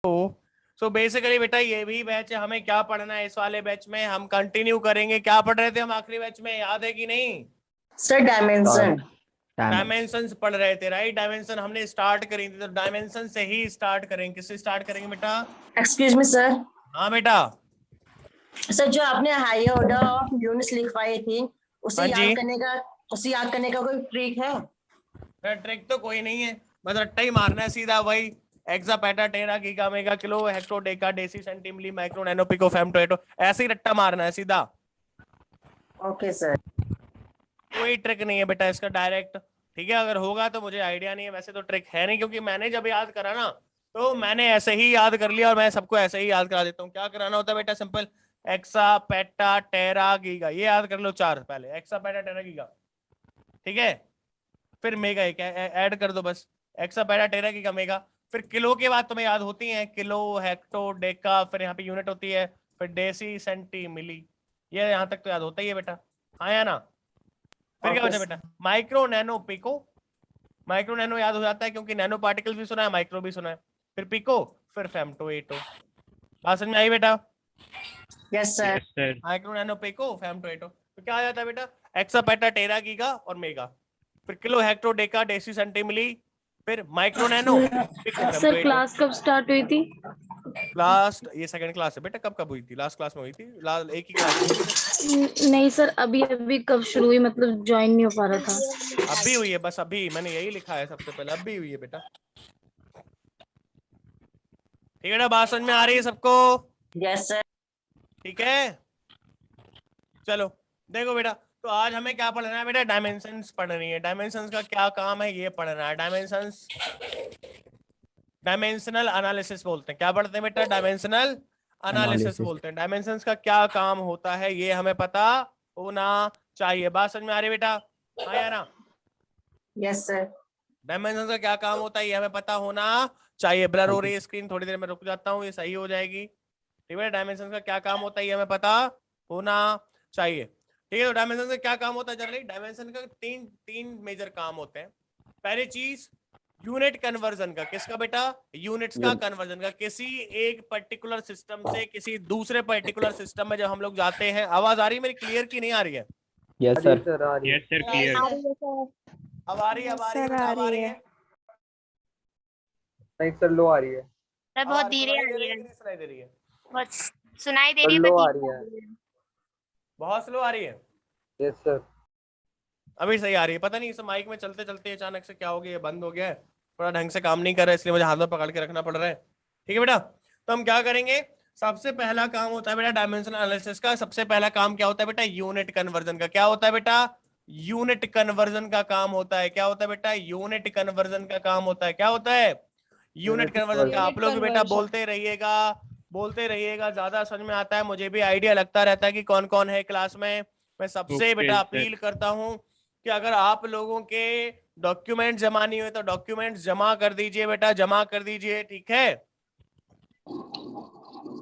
So basically बेटा ये भी बैच है, हमें क्या पढ़ना है इस वाले बैच में, हम कंटिन्यू करेंगे। क्या पढ़ रहे थे हम आखिरी बैच में, याद है कि नहीं? सर डायमेंशन डायमेंशंस पढ़ रहे थे, राइट? डायमेंशन हमने स्टार्ट करी थी, तो डायमेंशन से ही स्टार्ट करेंगे। किससे स्टार्ट करेंगे बेटा? Excuse me sir. हाँ बेटा। सर जो आपने हायर ऑर्डर ऑफ यूनिट्स लिखवाई थी हाँ जी। उसे याद करने का कोई ट्रिक है? ट्रिक तो कोई नहीं है, बस रट्टा ही मारना है सीधा वही। Exa peta tera giga mega kilo hecto deca deci centi milli micro nano pico femto, ऐसे ही रट्टा मारना है सीधा। Okay sir. कोई ट्रिक नहीं है बेटा इसका, डायरेक्ट। ठीक है, अगर होगा तो मुझे आइडिया नहीं है, वैसे तो ट्रिक है नहीं, क्योंकि मैंने जब याद करा ना तो मैंने ऐसे ही याद कर लिया, और मैं सबको ऐसे ही याद करा देता हूँ। क्या कराना होता है बेटा? Simple, AXA peta tera giga, ये याद कर लो चार पहले, एक्सा पेटा टेरा गीगा। ठीक है, फिर मेगा एक ऐड कर दो बस, AXA peta tera giga mega. फिर किलो के बाद तुम्हें याद होती है किलो हेक्टो डेका, फिर यहाँ पे यूनिट होती है, फिर डेसी सेंटी मिली, ये यहाँ तक तो याद होता ही है बेटा। हाँ या ना? फिर क्या बचा बेटा? Micro nano pico. Micro nano याद हो जाता है क्योंकि नैनो पार्टिकल भी सुना है, माइक्रो भी सुना है। फिर पिको, फिर फेमटो एटो। बात समझ में आई बेटा? Yes sir. Micro nano pico femto atto, तो क्या आ जाता है बेटा? एक्सा पेटा टेरा गीगा और मेगा, फिर kilo hecto deca deci centi milli, फिर micro nano pico femto sir atto. Class कब स्टार्ट हुई थी? लास्ट ये सेकंड क्लास है बेटा, कब कब हुई थी? लास्ट क्लास में हुई थी, लास्ट एक ही क्लास हुई थी। नहीं सर, अभी अभी कब शुरू हुई, मतलब ज्वाइन नहीं हो पा रहा था। अभी हुई है, बस अभी मैंने यही लिखा है सबसे पहले, अभी हुई है बेटा। ठीक है ना, बात समझ में आ रही है सबको? Yes sir. ठीक है, चलो देखो बेटा, तो आज हमें क्या पढ़ना है बेटा? डायमेंशंस पढ़नी है। डायमेंशंस का क्या काम है ये पढ़ना है। डायमेंशंस डायमेंशनल एनालिसिस बोलते हैं। क्या पढ़ते हैं बेटा? डायमेंशनल एनालिसिस बोलते हैं। डायमेंशंस का क्या काम होता है ये हमें पता होना चाहिए। बात समझ में आ रही है बेटा? हाँ या ना? Yes sir. डायमेंशंस का क्या काम होता है ये हमें पता होना चाहिए। ब्लर हो रही है स्क्रीन, थोड़ी देर में रुक जाता हूँ, ये सही हो जाएगी। ठीक है, डायमेंशंस का क्या काम होता है ये हमें पता होना चाहिए। ठीक है, तो डायमेंशन का क्या काम होता है? जनरली डायमेंशन का तीन तीन मेजर काम होते हैं। पहली चीज, यूनिट कन्वर्जन का। किसका बेटा? यूनिट्स का कन्वर्जन का। किसी एक पर्टिकुलर सिस्टम से किसी दूसरे पर्टिकुलर सिस्टम में जब हम लोग जाते हैं, आवाज आ रही है मेरी क्लियर की नहीं आ रही है? Yes sir. Yes sir, clear. अब आ रही है, अब आ रही है बेटा, अब आ रही है? नहीं सर, लो आ रही है। सर बहुत धीरे आ रही है। नहीं सुनाई दे रही है? बहुत सुनाई दे रही है, लो पर आ धीरे रही आ है। रही है। बहुत स्लो आ रही है? Yes sir. अभी सही आ रही है? पता नहीं इस माइक में चलते चलते अचानक से क्या हो गया, बंद हो गया है, थोड़ा ढंग से काम नहीं कर रहा है, इसलिए मुझे हाथ में पकड़ के रखना पड़ रहा है। ठीक है बेटा, तो हम क्या करेंगे? सबसे पहला काम होता है बेटा डायमेंशनल एनालिसिस का। सबसे पहला काम क्या होता है बेटा? यूनिट कन्वर्जन का। क्या होता है बेटा? यूनिट कन्वर्जन का काम होता है। क्या होता है बेटा? यूनिट कन्वर्जन का काम होता है। क्या होता है? यूनिट कन्वर्जन का। आप लोग भी बेटा बोलते रहिएगा, बोलते रहिएगा, ज्यादा समझ में आता है, मुझे भी आइडिया लगता रहता है कि कौन कौन है क्लास में। मैं सबसे बेटा अपील करता हूं कि अगर आप लोगों के डॉक्यूमेंट जमा नहीं हुए तो डॉक्यूमेंट जमा कर दीजिए बेटा, जमा कर दीजिए। ठीक है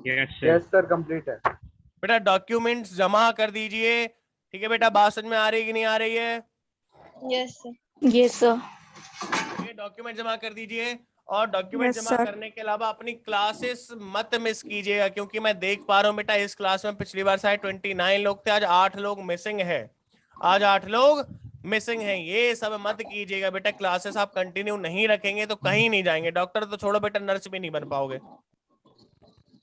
यस सर, कंप्लीट है बेटा, डॉक्यूमेंट्स जमा कर दीजिए। ठीक है बेटा, बात समझ में आ रही है कि नहीं आ रही है? Yes sir. Yes sir. ये डॉक्यूमेंट जमा कर दीजिए, और डॉक्यूमेंट जमा करने के अलावा अपनी क्लासेस मत मिस कीजिएगा, क्योंकि मैं देख पा रहा हूँ बेटा इस क्लास में पिछली बार शायद 29 लोग थे, आज 8 लोग मिसिंग है। आज 8 लोग मिसिंग हैं। ये सब मत कीजिएगा बेटा, क्लासेस आप कंटिन्यू नहीं रखेंगे तो कहीं नहीं जाएंगे। डॉक्टर तो छोड़ो बेटा, नर्स भी नहीं बन पाओगे।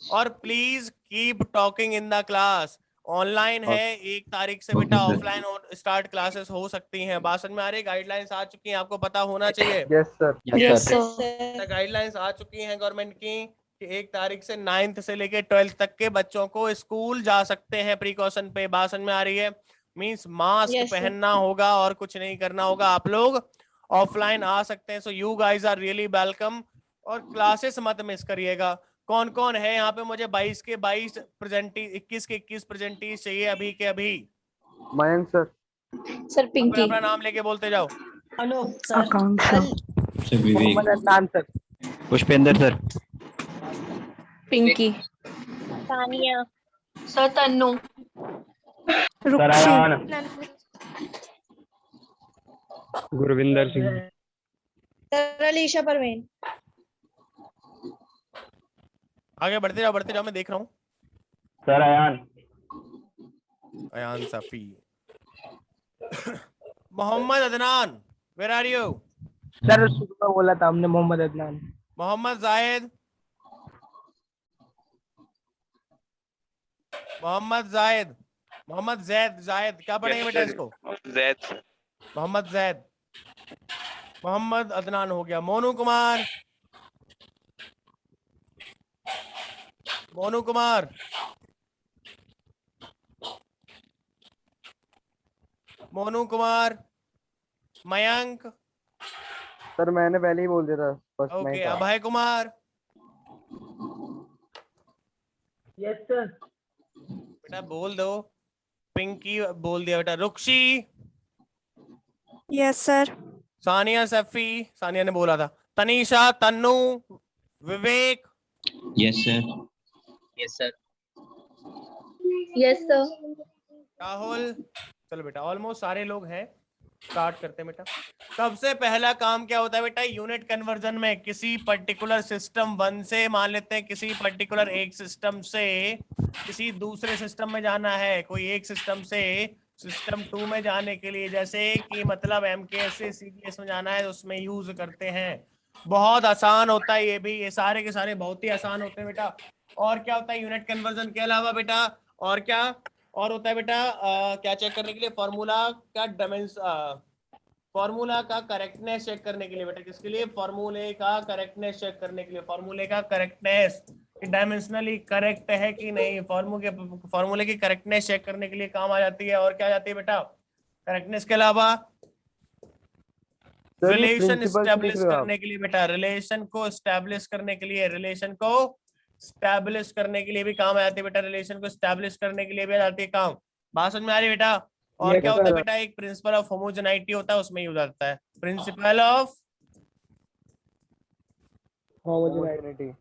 और please keep talking in the class. Online है 1 तारीख से बेटा, ऑफलाइन और स्टार्ट क्लासेस हो सकती हैं। बात समझ में आ रही है? गाइडलाइंस आ चुकी हैं, आपको पता होना चाहिए। Yes sir. Yes sir. Guidelines आ चुकी हैं गवर्नमेंट की कि 1 तारीख से 9th से लेके 12th तक के बच्चों को स्कूल जा सकते हैं प्रिकॉशन पे। बात समझ में आ रही है? मींस मास्क पहनना होगा और कुछ नहीं करना होगा, आप लोग ऑफलाइन आ सकते हैं। So you guys are really welcome, और क्लासेस मत मिस करिएगा। कौन कौन है यहाँ पे? मुझे 22 के 22 प्रेजेंटी, 21 के 21 प्रेजेंटीज चाहिए अभी के अभी। मयंक सर। सर पिंकी। अपना नाम लेके बोलते जाओ। Anoop sir. Akanksha. Mohammad Adnan sir. Pushpendra sir. Pinky. Tania. Sir Tannu. Gurvinder Singh. Sir Alisha Parveen. आगे बढ़ते जाओ, मैं देख रहा हूँ। Sir Ayaan. Ayaan Safi. Mohammad Adnan, where are you? Sir शुरू में बोला था हमने मोहम्मद अदनान। मोहम्मद जायद, मोहम्मद जायद, मोहम्मद जैद, जायद क्या पढ़ेंगे बेटा इसको? जैद। मोहम्मद जैद। मोहम्मद अदनान हो गया। मोनू कुमार, मोनू कुमार, मोनू कुमार। मयंक, सर मैंने पहले ही बोल दिया था फर्स्ट में ओके। ही था। Abhay Kumar, yes sir. बेटा बोल दो। पिंकी बोल दिया बेटा। Rukshi, yes sir. सानिया सैफी, सानिया ने बोला था। Tanisha, Tannu, Vivek, yes sir. Yes sir. Yes sir. Rahul. चलो बेटा, ऑलमोस्ट सारे लोग हैं। स्टार्ट करते हैं बेटा। सबसे पहला काम क्या होता है बेटा यूनिट कन्वर्जन में? किसी पर्टिकुलर सिस्टम वन से, मान लेते हैं किसी पर्टिकुलर एक सिस्टम से किसी दूसरे सिस्टम में जाना है। कोई एक सिस्टम से सिस्टम 2 में जाने के लिए, जैसे कि मतलब MKS से CDS में जाना है, तो उसमें यूज करते हैं। बहुत आसान होता है ये भी, ये सारे के सारे बहुत ही आसान होते हैं बेटा। और क्या होता है यूनिट कन्वर्जन के अलावा बेटा? और क्या और होता है बेटा? क्या चेक करने के लिए? फॉर्मूला का फॉर्मूला का करेक्टनेस चेक करने के लिए बेटा। किसके लिए? फॉर्मूले का करेक्टनेस चेक करने के लिए। फॉर्मूले का करेक्टनेस डायमेंशनली करेक्ट है कि नहीं, फॉर्मूले की करेक्टनेस चेक करने के लिए काम आ जाती है। और क्या जाती है बेटा करेक्टनेस के अलावा? रिलेशन स्टैब्लिश करने के लिए बेटा। रिलेशन को स्टैब्लिश करने के लिए, रिलेशन को स्टैब्लिश करने के लिए भी काम आ जाती है बेटा। रिलेशन को स्टैब्लिश करने के लिए भी आ जाती है काम। बात समझ में आ रही है बेटा? और क्या होता है बेटा? एक प्रिंसिपल ऑफ होमोजेनाइटी होता है, उसमें यूज आता है प्रिंसिपल ऑफ होमोजेनिटी।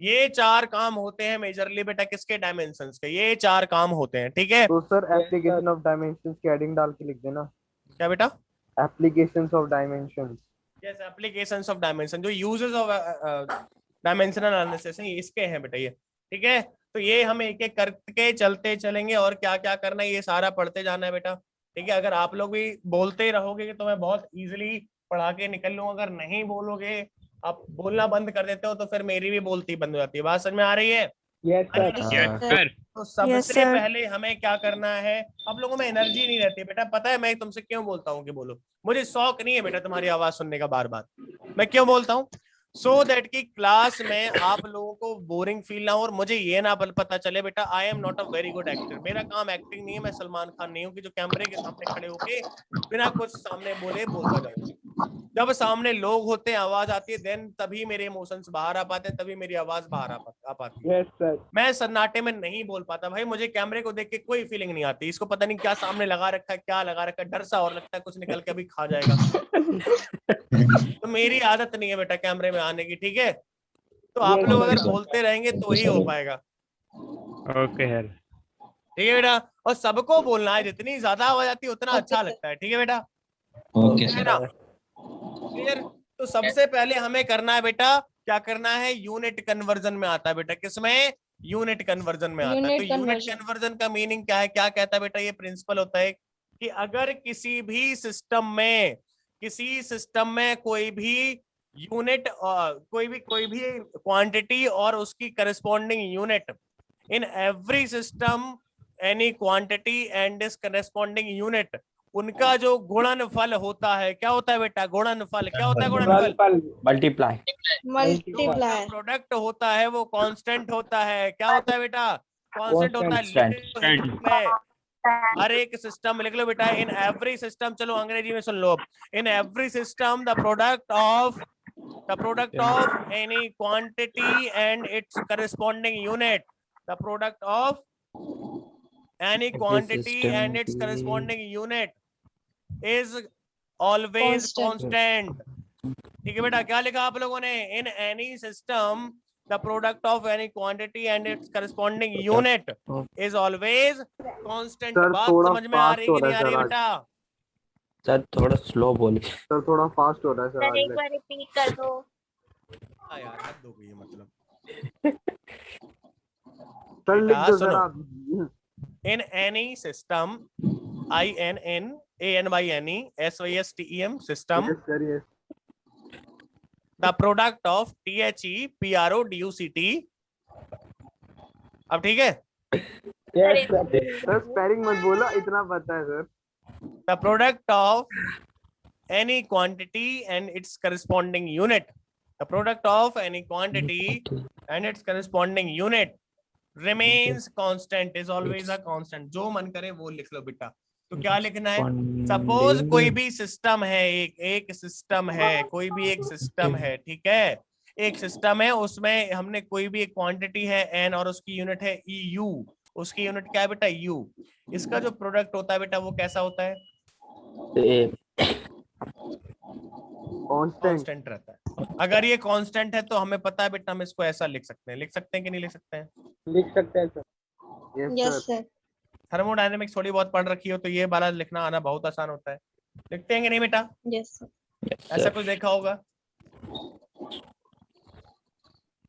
ये 4 काम होते हैं मेजरली बेटा किसके? डायमेंशंस के। ये 4 काम होते हैं, ठीक है। तो सर एप्लीकेशन ऑफ डायमेंशंस की हेडिंग डाल के लिख देना। क्या बेटा? Applications of dimensions. Yes, applications of dimension. जो यूजेस ऑफ डायमेंशनल एनालिसिस है इसके हैं बेटा ये, ठीक है। तो ये हम एक एक करके चलते चलेंगे और क्या क्या करना है ये सारा पढ़ते जाना है बेटा, ठीक है। अगर आप लोग भी बोलते रहोगे तो मैं बहुत इजीली पढ़ा के निकल लूंगा। अगर नहीं बोलोगे, आप बोलना बंद कर देते हो, तो फिर मेरी भी बोलती बंद हो जाती है। बात समझ में आ रही है? Yes sir. Yes sir. तो Yes, सबसे sir. पहले हमें क्या करना है? आप लोगों में एनर्जी नहीं रहती बेटा। पता है मैं तुमसे क्यों बोलता हूँ कि बोलो? मुझे शौक नहीं है बेटा तुम्हारी आवाज सुनने का बार बार। मैं क्यों बोलता हूँ? सो दैट की क्लास में आप लोगों को बोरिंग फील ना हो और मुझे ये ना पता चले बेटा I am not a very good actor. मेरा काम एक्टिंग नहीं है, मैं सलमान खान नहीं हूँ कि जो कैमरे के सामने खड़े होके बिना कुछ सामने बोले बोलता जाऊँ। जब सामने लोग होते हैं, आवाज आती है, देन तभी मेरे इमोशंस बाहर आ पाते हैं, तभी मेरी आवाज बाहर आ पाती है। Yes sir. मैं सन्नाटे में नहीं बोल पाता भाई। मुझे कैमरे को देख के कोई फीलिंग नहीं आती। इसको पता नहीं क्या सामने लगा रखा है, क्या लगा रखा है, डर सा और लगता है कुछ निकल के अभी खा जाएगा। तो मेरी आदत नहीं है बेटा कैमरे में आने की, ठीक है। तो आप लोग अगर बोलते रहेंगे तो ही हो पाएगा, ओके सर। ठीक है बेटा। और सबको बोलना है, जितनी ज्यादा आवाज आती है उतना अच्छा लगता है, ठीक है बेटा। ओके है ना? क्लियर? तो सबसे पहले हमें करना है बेटा, क्या करना है? यूनिट कन्वर्जन में आता है बेटा। किसमें? यूनिट कन्वर्जन में आता है। तो यूनिट कन्वर्जन का मीनिंग क्या है? क्या कहता है बेटा? ये प्रिंसिपल होता है कि अगर किसी भी सिस्टम में कोई भी यूनिट, कोई भी क्वांटिटी और उसकी corresponding unit, in every system any quantity and इस करस्पॉन्डिंग यूनिट, उनका जो गुणनफल होता है, क्या होता है बेटा? गुणनफल। क्या होता है गुणनफल? मल्टीप्लाई। मल्टीप्लाई। प्रोडक्ट होता है वो कांस्टेंट होता है। क्या होता है बेटा? कांस्टेंट होता है। Constant. लिख लो हर एक सिस्टम लिख लो बेटा। इन एवरी सिस्टम, चलो अंग्रेजी में सुन लो। In every system the product of any quantity and its corresponding unit, the product of any quantity and its corresponding unit is always constant। ठीक है बेटा? क्या लिखा आप लोगों ने? in any system the product of any quantity and its corresponding unit is always constant। Sir बात थोड़ा समझ में आ रही फास्ट हो कि नहीं रहा आ है रही सर आज। बेटा? सर थोड़ा स्लो बोलिए। सर थोड़ा फास्ट हो रहा है सर सर आज एक बार रिपीट कर दो। हाँ यार हद हो गई है मतलब। सर लिख बेटा दो सर सुनो, आप। in any system, INNANYNE system, yes sir yes the product of THEPRODUCT, अब ठीक है, सर एक बार सर स्पेलिंग मत बोलो, इतना पता है sir. the product of any quantity and its corresponding unit, the product of any quantity and its corresponding unit remains constant, is always a constant। जो मन करे वो लिख लो बेटा। तो क्या लिखना है? सपोज कोई भी सिस्टम है, एक सिस्टम है, कोई भी एक सिस्टम है, ठीक है, एक सिस्टम है, उसमें हमने कोई भी एक क्वांटिटी है n और उसकी यूनिट है EU, उसकी यूनिट क्या है बेटा? U। इसका जो प्रोडक्ट होता है बेटा वो कैसा होता है? कांस्टेंट रहता है। अगर ये कांस्टेंट है तो हमें पता है बेटा हम इसको ऐसा लिख सकते हैं, लिख सकते हैं कि नहीं लिख सकते हैं? लिख सकते हैं सर। Yes, sir. थर्मोडायनेमिक्स थोड़ी बहुत पढ़ रखी हो तो ये वाला लिखना आना बहुत आसान होता है। लिखते हैं कि नहीं बेटा? Yes, sir. ऐसा कुछ देखा होगा,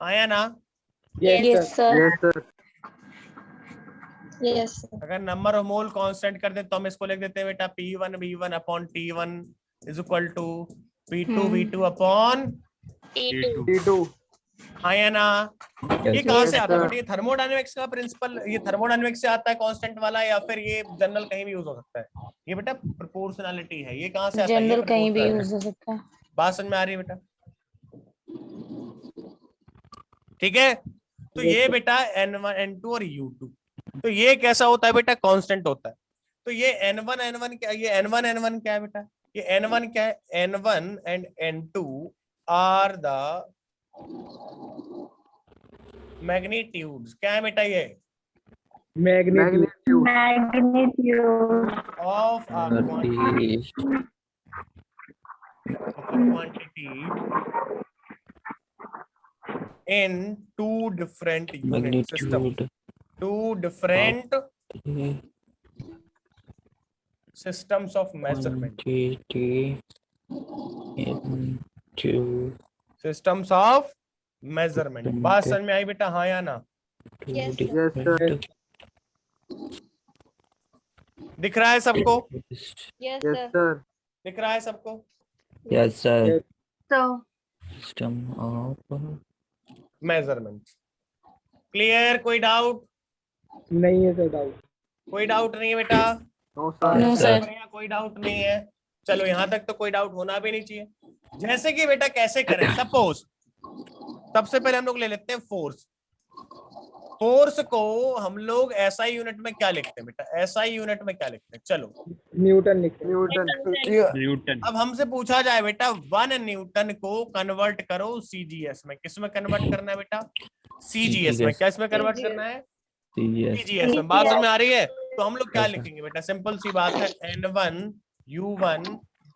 आया ना? Yes sir. Yes sir Yes, sir. अगर नंबर ऑफ मोल कांस्टेंट कर दे तो हम इसको लिख देते हैं बेटा P1 V1 upon T1 is equal to P2 V2 upon T2। T2 आया ना? ये कहाँ से आता है sir. बेटा? ये थर्मोडायनेमिक्स का प्रिंसिपल, ये थर्मोडायनेमिक्स से आता है कांस्टेंट वाला, या फिर ये जनरल कहीं भी यूज हो सकता है? ये बेटा प्रोपोर्शनैलिटी है। ये कहाँ से आता है? जनरल कहीं भी proportional यूज है। हो सकता है। बात समझ में आ रही है बेटा? ठीक है, तो ये बेटा N1 N2 और U2, तो ये कैसा होता है बेटा? कांस्टेंट होता है। तो ये N1 N1 क्या, ये N1 N1 क्या है बेटा? ये N1 क्या है? N1 and N2 are the magnitudes. क्या है बेटा? ये magnitude of a quantity in two different unit systems, two different systems of measurement, systems of measurement। बात समझ में आई बेटा? हाँ या ना? Yes, sir. यस सर दिख रहा है सबको? Yes, yes sir. सर दिख रहा है सबको? Yes sir. तो सिस्टम ऑफ मेजरमेंट क्लियर? कोई डाउट? नहीं है सर डाउट। कोई डाउट नहीं है बेटा? No sir no sir. बढ़िया, कोई डाउट नहीं है। चलो यहाँ तक तो कोई डाउट होना भी नहीं चाहिए। जैसे कि बेटा कैसे करें? सपोज सबसे पहले हम लोग ले लेते हैं फोर्स। फोर्स को हम लोग SI यूनिट में क्या लिखते हैं बेटा? SI यूनिट में क्या लिखते हैं? चलो न्यूटन लिखते हैं। न्यूटन। अब हमसे पूछा जाए बेटा 1 न्यूटन को कन्वर्ट करो CGS में। किस में कन्वर्ट करना है बेटा? CGS में। क्या इसमें कन्वर्ट करना है? CGS में। बात समझ में आ रही है? तो हम लोग क्या लिखेंगे बेटा? सिंपल सी बात है, N1 U1,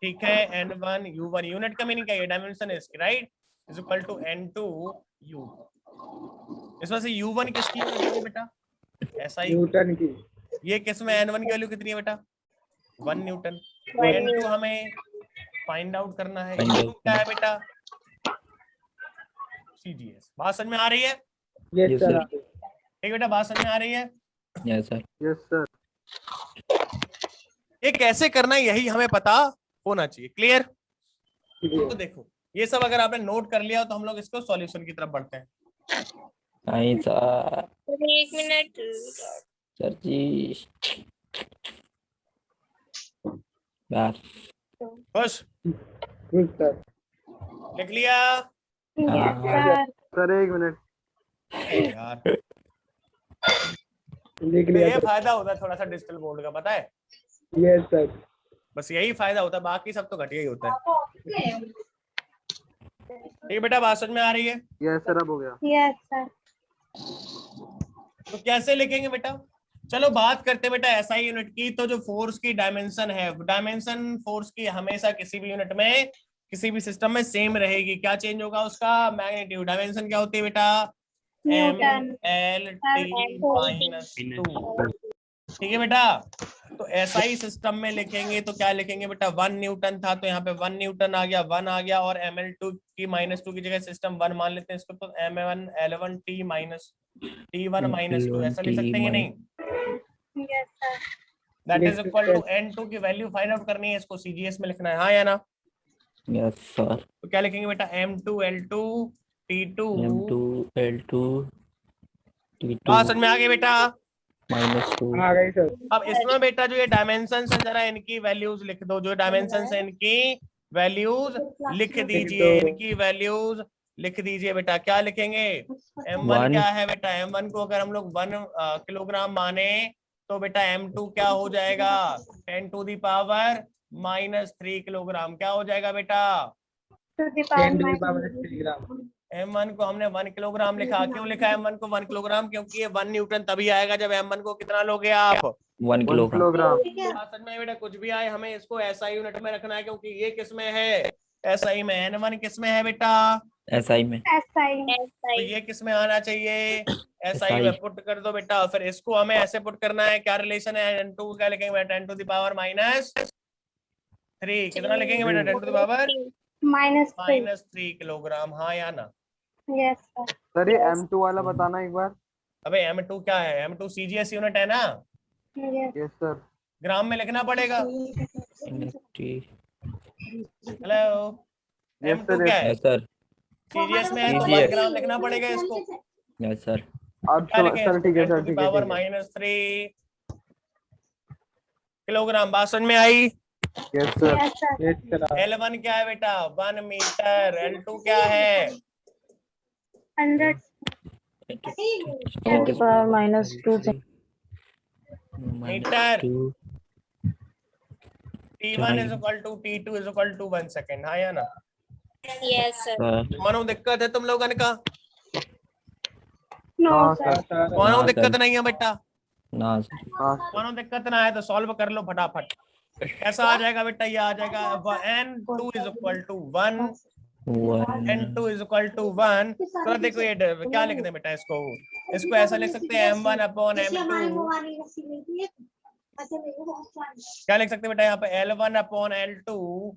ठीक है, N1 U1 यूनिट का मीनिंग क्या है? डायमेंशन है इसकी, right, is equal to N2 U। इसमें से U1 किसकी यूनिट है बेटा? SI न्यूटन की। ये किस में N1 की वैल्यू कितनी है बेटा? 1 न्यूटन। N2 हमें फाइंड आउट करना है। U2 क्या है बेटा? CGS। बात समझ में आ रही है? यस सर ठीक बेटा, बात समझ में आ रही है? Yes sir. यस सर ये कैसे करना है यही हमें पता होना चाहिए। क्लियर? तो देखो ये सब अगर आपने नोट कर लिया तो हम लोग इसको सॉल्यूशन की तरफ बढ़ते हैं। नहीं सर। एक मिनट सर जी बस। खुश? सर लिख लिया? सर एक मिनट यार लिख तो ये फायदा होता है थोड़ा सा डिजिटल बोर्ड का, पता है? यस सर बस यही फायदा होता है, बाकी सब तो घटिया ही होता है। ठीक बेटा, बात समझ में आ रही है? यस सर अब हो गया। Yes, sir. तो कैसे लिखेंगे बेटा? चलो बात करते हैं बेटा SI यूनिट की। तो जो फोर्स की डायमेंशन है, डायमेंशन फोर्स की हमेशा किसी भी यूनिट में, किसी भी सिस्टम में सेम रहेगी। क्या चेंज होगा? उसका मैग्नीट्यूड। डायमेंशन क्या होती है बेटा? Newton. MLT-2। ठीक है बेटा, तो तो SI सिस्टम में लिखेंगे तो क्या लिखेंगे बेटा, 1 न्यूटन था तो यहाँ पे 1 न्यूटन आ गया, 1 आ गया, और ml2 की -2 की जगह सिस्टम 1 मान लेते हैं इसको, तो m1 L1 T minus T1 minus 2 ऐसा लिख सकते हैं कि नहीं? Yes, sir. That is equal to N2 की वैल्यू फाइंड आउट करनी है, इसको CGS में लिखना है, हाँ या ना? Yes sir. तो क्या लिखेंगे बेटा, M2 L2 T2 M2 L2 T2 हाँ समझ में आ गई बेटा? -2। आ गई सर। अब इसमें बेटा जो ये डायमेंशन है जरा इनकी वैल्यूज लिख दो, जो डायमेंशन है इनकी वैल्यूज लिख दीजिए, इनकी वैल्यूज लिख दीजिए बेटा। क्या लिखेंगे? M1 क्या है बेटा, M1 को अगर हम लोग 1 किलोग्राम माने तो बेटा M2 क्या हो जाएगा, 10 टू दी पावर -3 किलोग्राम। क्या हो जाएगा बेटा? To the power -3. M1 को हमने 1 किलोग्राम लिखा, क्यों लिखा M1 को 1 किलोग्राम? क्योंकि ये 1 न्यूटन तभी आएगा जब M1 को कितना लोगे आप? 1 किलोग्राम। सच में बेटा कुछ भी आए हमें इसको SI यूनिट में रखना है, क्योंकि ये किस में है? SI में। N1 किस में है बेटा? SI में। SI. तो ये किस में आना चाहिए? SI SI में पुट कर दो बेटा। फिर इसको हमें ऐसे पुट करना है, क्या रिलेशन है? N2 क्या लिखेंगे बेटा? 10 टू द पावर -3 कितना लिखेंगे बेटा? 10 टू द पावर -3. -3 किलोग्राम, हाँ या ना? Yes, sir. सर ये M2 वाला बताना एक बार। अबे M2 क्या है? M2 CGS यूनिट है ना, Yes. Yes sir. ग्राम में लिखना पड़ेगा। NT hello, yes M2 sir. क्या है? Yes sir. CGS में है तो CGS 1 ग्राम लिखना पड़ेगा इसको। Yes sir. अब क्या लिखें? सर ठीक है 10 टू सर, द ठीक है पावर -3 किलोग्राम। बात समझ में आई? Yes sir. Yes, sir. Yes sir. L1 क्या है बेटा? 1 मीटर। L2 क्या है? 100. 10 to the power -2 metre. -2 T1 is equal to T2 is equal to 1 second, हाँ या ना? Yes, sir. सर। मानो दिक्कत है तुम लोगों का? No, हाँ sir. सर। मानो हाँ, दिक्कत सर। नहीं है बेटा? ना सर। हाँ मानो दिक्कत ना है तो सॉल्व कर लो फटाफट। कैसा आ जाएगा बेटा? ये आ जाएगा N2 is equal to 1 N2 is equal to 1। तो देखो ये क्या लिख दें बेटा इसको? इसको ऐसा लिख सकते हैं M1 अपॉन M2। क्या लिख सकते हैं बेटा यहाँ पे? L1 upon L2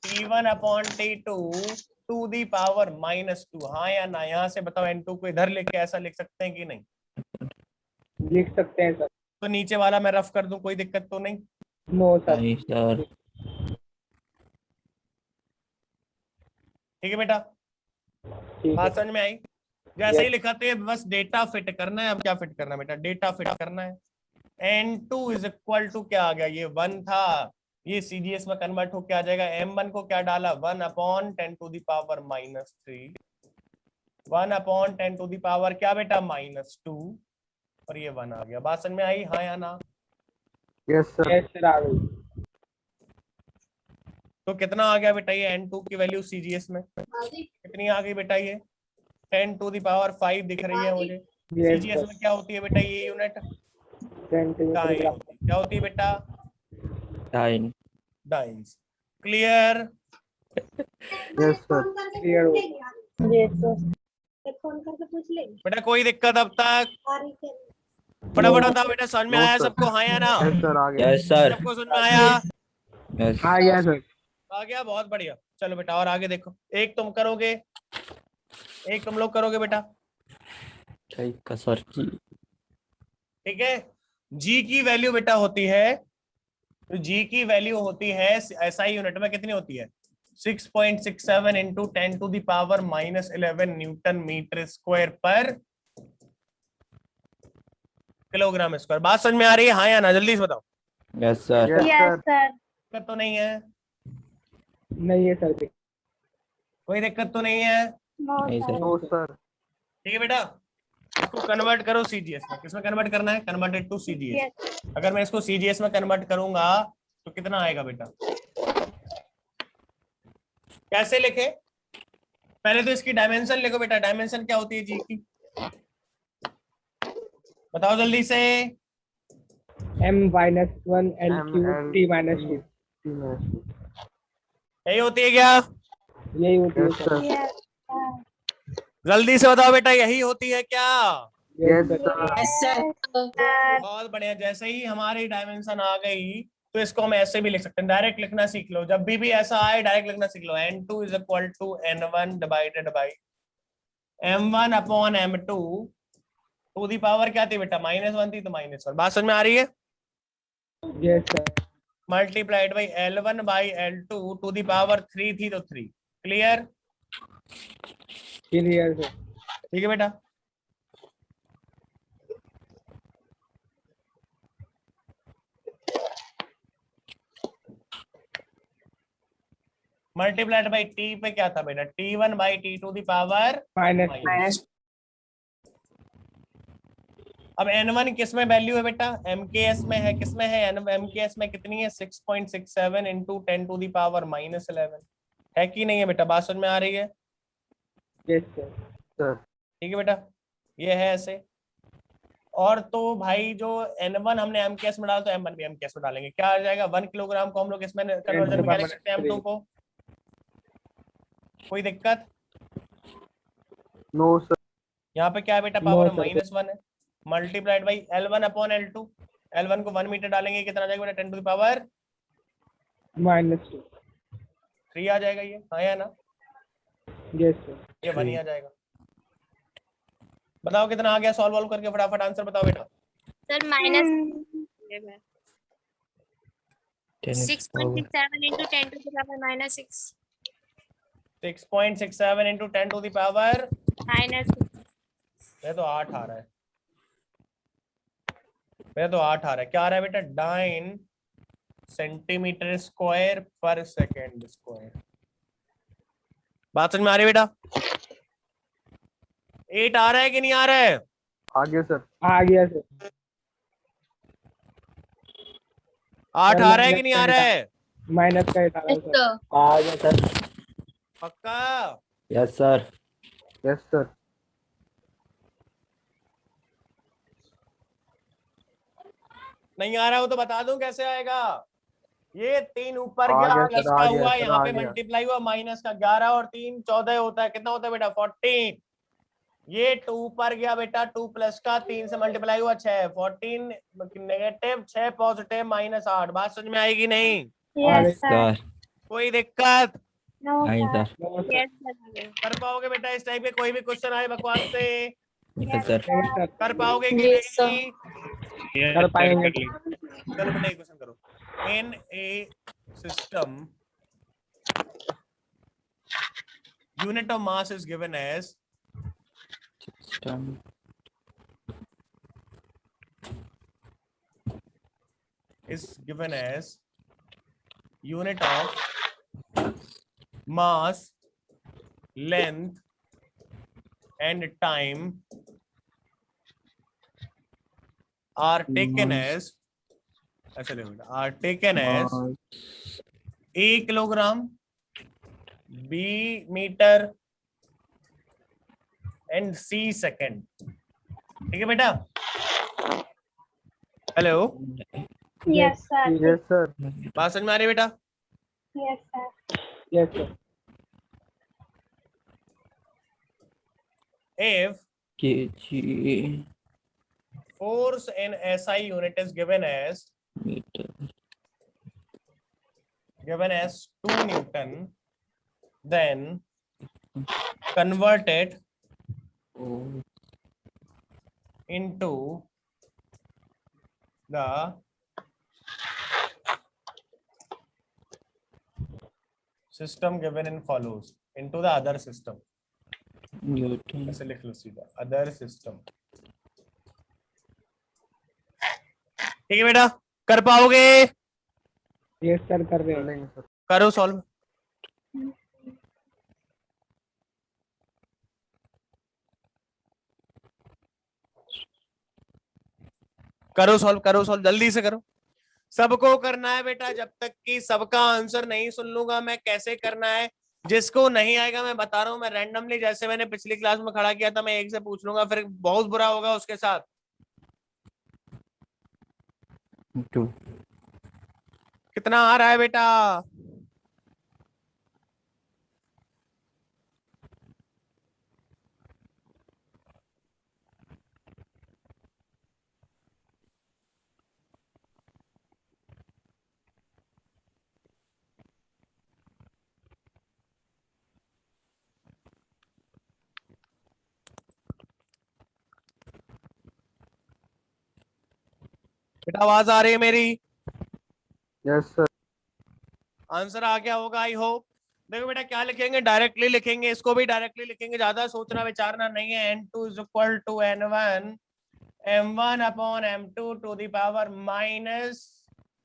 T1 upon T2 to the power -2, हाँ या ना? यहाँ से बताओ N2 को इधर लेके ऐसा लिख सकते हैं कि नहीं? लिख सकते हैं सर। तो नीचे वाला मैं रफ कर दूं, कोई दिक्कत तो नहीं? No sir. नहीं सर। ठीक है बेटा, बात समझ में आई? जैसे ही लिखा तो ये बस डेटा फिट करना है। अब क्या फिट करना है बेटा? डेटा फिट करना है। N2 इज इक्वल टू क्या आ गया? ये 1 था, ये CGS में कन्वर्ट होके आ जाएगा। M1 को क्या डाला? 1 upon 10 to the power -3, 1 upon 10 to the power क्या बेटा? -2, और ये 1 आ गया। बात समझ में आई, हाँ या ना? Yes sir. यस सर आ गई। तो कितना आ गया बेटा ये N2 की वैल्यू CGS में? कितनी आ गई बेटा? ये 10 टू द पावर 5 दिख रही है मुझे। CGS में क्या होती है बेटा ये यूनिट? क्या होती है बेटा? Time. Dice. Clear? Yes sir. Clear. Yes, sir. Phone करके पूछ ले. बेटा कोई दिक्कत अब तक? फटाफट बताओ बेटा, समझ में आया सबको, हाँ या ना? यस सर आ गया। Yes sir. सबको समझ में आया? यस। आ गया सर। आ गया, बहुत बढ़िया। चलो बेटा और आगे देखो। एक तुम करोगे, एक तुम लोग करोगे बेटा, ठीक है सर जी। ठीक है? G की वैल्यू बेटा होती है, तो G की वैल्यू होती है SI यूनिट में कितनी होती है? 6.67 into 10 to the power -11 newton metre square पर किलोग्राम स्क्वायर। बात समझ में आ रही है, हाँ या ना? जल्दी से बताओ। Yes sir. Yes, sir. दिक्कत तो नहीं है? नहीं है सर। कोई दिक्कत तो नहीं है? No, नहीं sir. सर। No sir. ठीक है बेटा, इसको कन्वर्ट करो CGS में। किसमें कन्वर्ट करना है? Converted to CGS। Yes. अगर मैं इसको CGS में कन्वर्ट करूंगा तो कितना आएगा बेटा? कैसे लिखे? पहले तो इसकी डायमेंशन लिखो बेटा। डायमेंशन क्या होती है G की? बताओ जल्दी से। M-1 L3 T-2 यही होती है क्या? यही होती है सर। Yes, sir. जल्दी से बताओ बेटा, यही होती है क्या? Yes, sir. Yes, sir. बहुत बढ़िया। जैसे ही हमारी डायमेंशन आ गई तो इसको हम ऐसे भी लिख सकते हैं, डायरेक्ट लिखना सीख लो। जब भी ऐसा आए डायरेक्ट लिखना सीख लो। n2 is equal to n1 divided by m1 upon m2 to the power क्या थी बेटा, -1 थी, तो -1। बात समझ में आ रही है? Yes, sir. Multiplied by L1 by L2 to the power 3 थी तो 3। क्लियर? Clear, sir. ठीक है बेटा। मल्टीप्लाइड बाई टी पे क्या था बेटा, T1 by T to the power Minus. अब n1 किस में वैल्यू है बेटा, MKS में है। किस में है? MKS में कितनी है, 6.67 इंटू 10 टू दी पावर -11 है कि नहीं है बेटा? बात समझ में आ रही है? Yes, sir. Sir. ठीक है बेटा, ये है ऐसे। और तो भाई जो n1 हमने MKS में डाला तो m1 भी MKS में डालेंगे। क्या आ जाएगा, 1 किलोग्राम को हम लोग इसमें कन्वर्जन में क्या लिख सकते हैं, m2 को? कोई दिक्कत? No, sir. यहाँ पे क्या है बेटा, पावर -1 है। Multiplied by L1 upon L2। L1 को 1 मीटर डालेंगे, कितना आ जाएगा बेटा, 10 टू द पावर -2. 3 आ जाएगा। ये हाँ या ना? Yes, sir. ये 1 ही आ जाएगा। बताओ कितना आ गया, सॉल्व वॉल्व करके फटाफट आंसर बताओ बेटा। Sir minus 6.67 into 10 to the power -6 6.67 into 10 to the power -6 मेरे तो 8 आ रहा है। मेरा तो 8 आ रहा है। क्या आ रहा है बेटा, 9 सेंटीमीटर स्क्वायर पर सेकेंड स्क्वायर। बात समझ में आ रही है बेटा? 8 आ रहा है कि नहीं आ रहा है? आगे सर। आ गया सर। 8 आ रहा है कि नहीं आ रहा है? माइनस का 8 आ रहा है सर। आ गया सर। पक्का? Yes sir. Yes sir. नहीं आ रहा हो तो बता दूं कैसे आएगा। ये 3 ऊपर आ गया, गया प्लस सर, का आ गया हुआ, सर, यहाँ आ पे गया। मल्टीप्लाई हुआ, माइनस का 11 और 3 14 होता है। कितना होता है बेटा, 14। ये 2 ऊपर गया बेटा, 2 प्लस का 3 से मल्टीप्लाई हुआ 6, 14 नेगेटिव 6 पॉजिटिव -8। बात समझ में आएगी नहीं? Yes, sir. सर कोई दिक्कत? No, नहीं sir. सर। yes sir कर पाओगे बेटा इस टाइप के कोई भी क्वेश्चन आए बकवास से? Yes sir. कर पाओगे कि Yes, sir. नहीं? कर पाएंगे। चलो बेटा एक क्वेश्चन करो। In a system unit of mass is given as system unit of mass, length and time are taken as, ऐसे देखो बेटा, are taken as A kilogram, B metre and C second. ठीक है बेटा? Hello, Yes, sir. Yes sir. बात समझ में आ रही है बेटा? Yes, sir. Yes sir. If kg force in SI unit is given as metre 2 Newton, then convert it into the system given in follows, into the other system। Newton ऐसे लिख लो सीधा, अदर सिस्टम। ठीक है बेटा, कर पाओगे? Yes sir, कर रहे हैं सर। करो सॉल्व। करो सॉल्व जल्दी से करो। सबको करना है बेटा, जब तक कि सबका आंसर नहीं सुन लूंगा मैं कैसे करना है। जिसको नहीं आएगा मैं बता रहा हूं, मैं रैंडमली, जैसे मैंने पिछली क्लास में खड़ा किया था, मैं एक से पूछ लूंगा, फिर बहुत बुरा होगा उसके साथ। 2 कितना आ रहा है बेटा? बेटा आवाज आ रही है मेरी? Yes sir. आंसर आ गया होगा आई होप। देखो बेटा क्या लिखेंगे, डायरेक्टली लिखेंगे, इसको भी डायरेक्टली लिखेंगे, ज्यादा सोचना विचारना नहीं है। n2 is equal to n1 m1 upon m2 to the power minus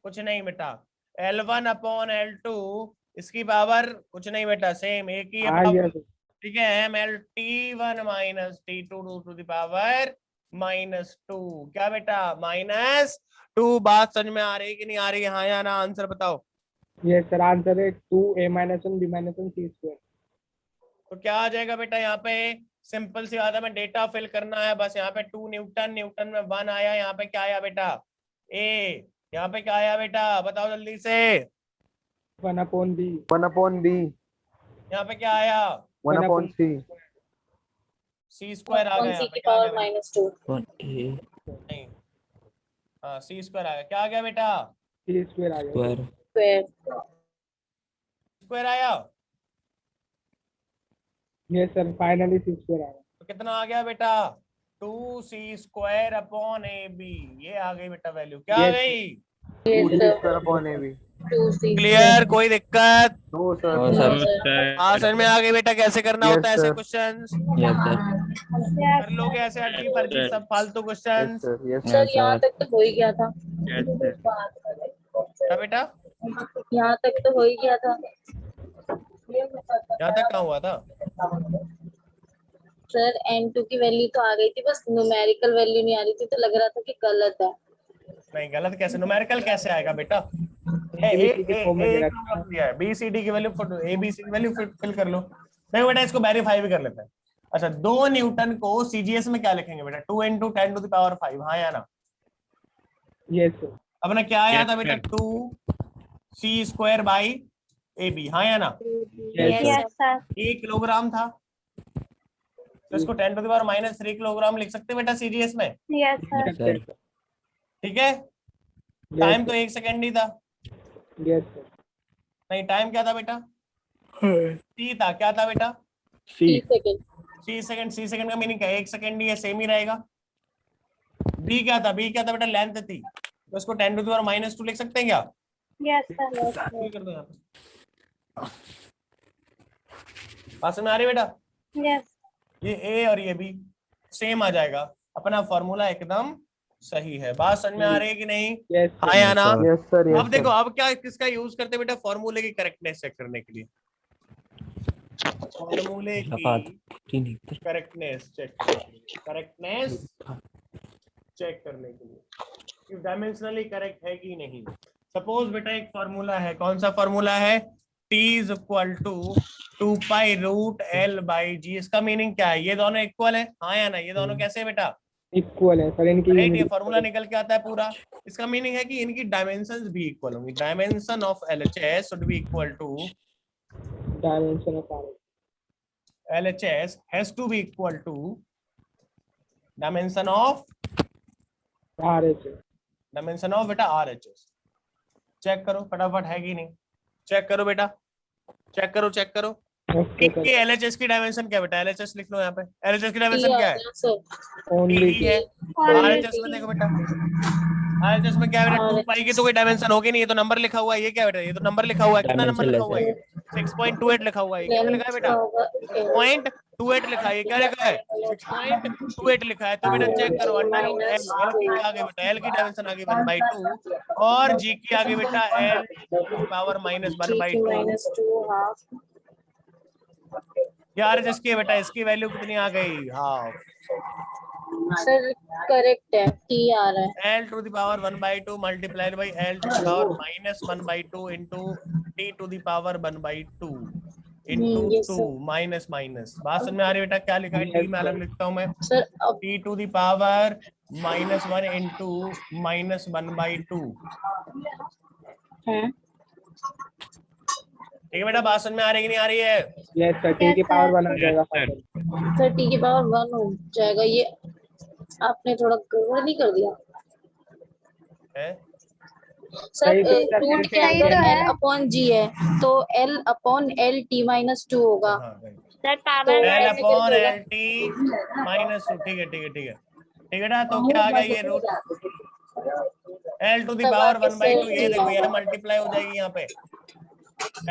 कुछ नहीं बेटा l1 अपॉन l2 इसकी पावर कुछ नहीं बेटा सेम एक ही है पावर, ठीक है, mlt1 minus t2 to the power -2। क्या बेटा -2। बात समझ में आ रही कि नहीं आ रही? हाँ या ना, आंसर बताओ। ये सर आंसर है 2a-1 b-1 c स्क्वायर। तो क्या आ जाएगा बेटा यहाँ पे? सिंपल सी बात है, मैं डेटा फिल करना है बस। यहाँ पे 2 न्यूटन, न्यूटन में 1 आया, यहाँ पे क्या आया बेटा? ए। यहाँ पे क्या आया बेटा बताओ जल्दी से? 1/b। 1/b। यहाँ पे क्या आया? 1/c। सी स्क्वायर आ गया यहाँ पे, क्या आ गया बेटा? नहीं, हाँ सी स्क्वायर आ गया। क्या आ गया बेटा? c स्क्वायर आ गया। स्क्वायर आया। ये सर फाइनली c स्क्वायर आ गया। तो कितना आ गया बेटा? 2c square upon A B. ये आ गई बेटा वैल्यू। क्या आ गई? 2c square upon ab। Clear? कोई दिक्कत? No sir. हाँ सर। हाँ समझ में आ गई बेटा कैसे करना Yes, होता है ऐसे sir. क्वेश्चंस? Yes sir. कर लोगे ऐसे अजीब फर्जी सब फालतू yes questions? Sir. Yes sir यहाँ तक तो हो ही गया था। क्या बेटा? यहाँ तक तो हो ही गया था यहाँ तक कहाँ हुआ था? सर। n2 की वैल्यू तो आ गई थी, बस न्यूमेरिकल वैल्यू नहीं आ रही थी, तो लग रहा था कि गलत है। नहीं गलत कैसे? न्यूमेरिकल कैसे आएगा बेटा? बी सी डी की वैल्यू, ए बी सी की वैल्यू फिल कर लो। देखो बेटा इसको वेरीफाई भी कर लेते हैं। अच्छा 2 न्यूटन को सीजीएस में क्या लिखेंगे बेटा? 2 × 10⁵ हाँ या ना? Yes sir. अपने क्या आया था बेटा? 2c square by A B, हाँ या ना? Yes, sir. 1 किलोग्राम था, तो इसको 10⁻³ किलोग्राम लिख सकते हैं बेटा सीजीएस में, Yes, sir. सर। ठीक है? टाइम तो 1 सेकेंड ही था। Yes sir. नहीं टाइम क्या था बेटा? टी था। क्या था बेटा? सी सेकंड। सी सेकंड का मीनिंग क्या है? 1 सेकेंड ही है, सेम ही रहेगा। बी क्या था? बी क्या था बेटा? लेंथ थी, तो इसको 10⁻² लिख सकते हैं क्या? Yes, sir. ये कर दो यहाँ पे। बात समझ में आ रही है बेटा? Yes. ये ए और ये बी सेम आ जाएगा, अपना फॉर्मूला एकदम सही है। बात समझ में आ रही है कि नहीं? यस हाँ या ना? Yes sir. अब देखो अब क्या किसका यूज करते हैं बेटा फॉर्मूले की करेक्टनेस चेक करने के लिए? फॉर्मूले की करेक्टनेस चेक करने के लिए कि डायमेंशनली करेक्ट है कि नहीं। सपोज बेटा एक फॉर्मूला है, कौन सा फॉर्मूला है? t is equal to 2π√L/g। इसका मीनिंग क्या है? ये दोनों इक्वल है, हाँ या ना? ये दोनों कैसे है बेटा? इक्वल है सर। इनकी राइट, ये फॉर्मूला निकल के आता है पूरा। इसका मीनिंग है कि इनकी डायमेंशंस भी इक्वल होंगी। Dimension of LHS should be equal to dimension of LHS has to be equal to dimension of बेटा RHS। चेक करो फटाफट है कि नहीं? चेक करो बेटा, चेक करो। ये LHS की डायमेंशन क्या बेटा? LHS लिख लो यहाँ पे। LHS की डायमेंशन क्या है? ओनली T है। RHS में देखो बेटा, RHS में क्या है बेटा? 2π की तो कोई डायमेंशन होगी नहीं, ये तो नंबर लिखा हुआ है। ये क्या बेटा? ये तो नंबर लिखा हुआ है। कितना नंबर लिखा हुआ है? 6.28 लिखा हुआ है। कितना लिखा है बेटा? 0.28 लिखा है। ये क्या लिखा है? 6.28 लिखा है। तो बेटा चेक करो, अंडर L की क्या आ गई बेटा? L की डायमेंशन आ गई 1/2 और G की आ गई बेटा L पावर -1/2। ये RHS की है बेटा, इसकी वैल्यू कितनी आ गई? हाफ। सर करेक्ट है, टी आ रहा है। L to the power 1/2 multiplied by L to the power -1/2 into T to the power 1/2 into 2 minus. बात समझ में आ रही है बेटा? क्या लिखा है? T में अलग लिखता हूँ मैं सर अब T to the power -1 into -1/2। ठीक है बेटा, बात समझ में आ रही है कि नहीं आ रही है? Yes sir. टी की पावर 1 आ जाएगा। सर टी की पावर 1 हो जाएगा। ये आपने थोड़ा गड़बड़ नहीं कर दिया है? सर? रूट के अंदर L/G है, तो L/LT-2 होगा। Sir power L/LT -2। ठीक है ना? तो क्या आ गया ये रूट? L टू दी तब पावर आगे 1/2 से ये देखो ये होगा। मल्टीप्लाई हो जाएगी यहाँ पे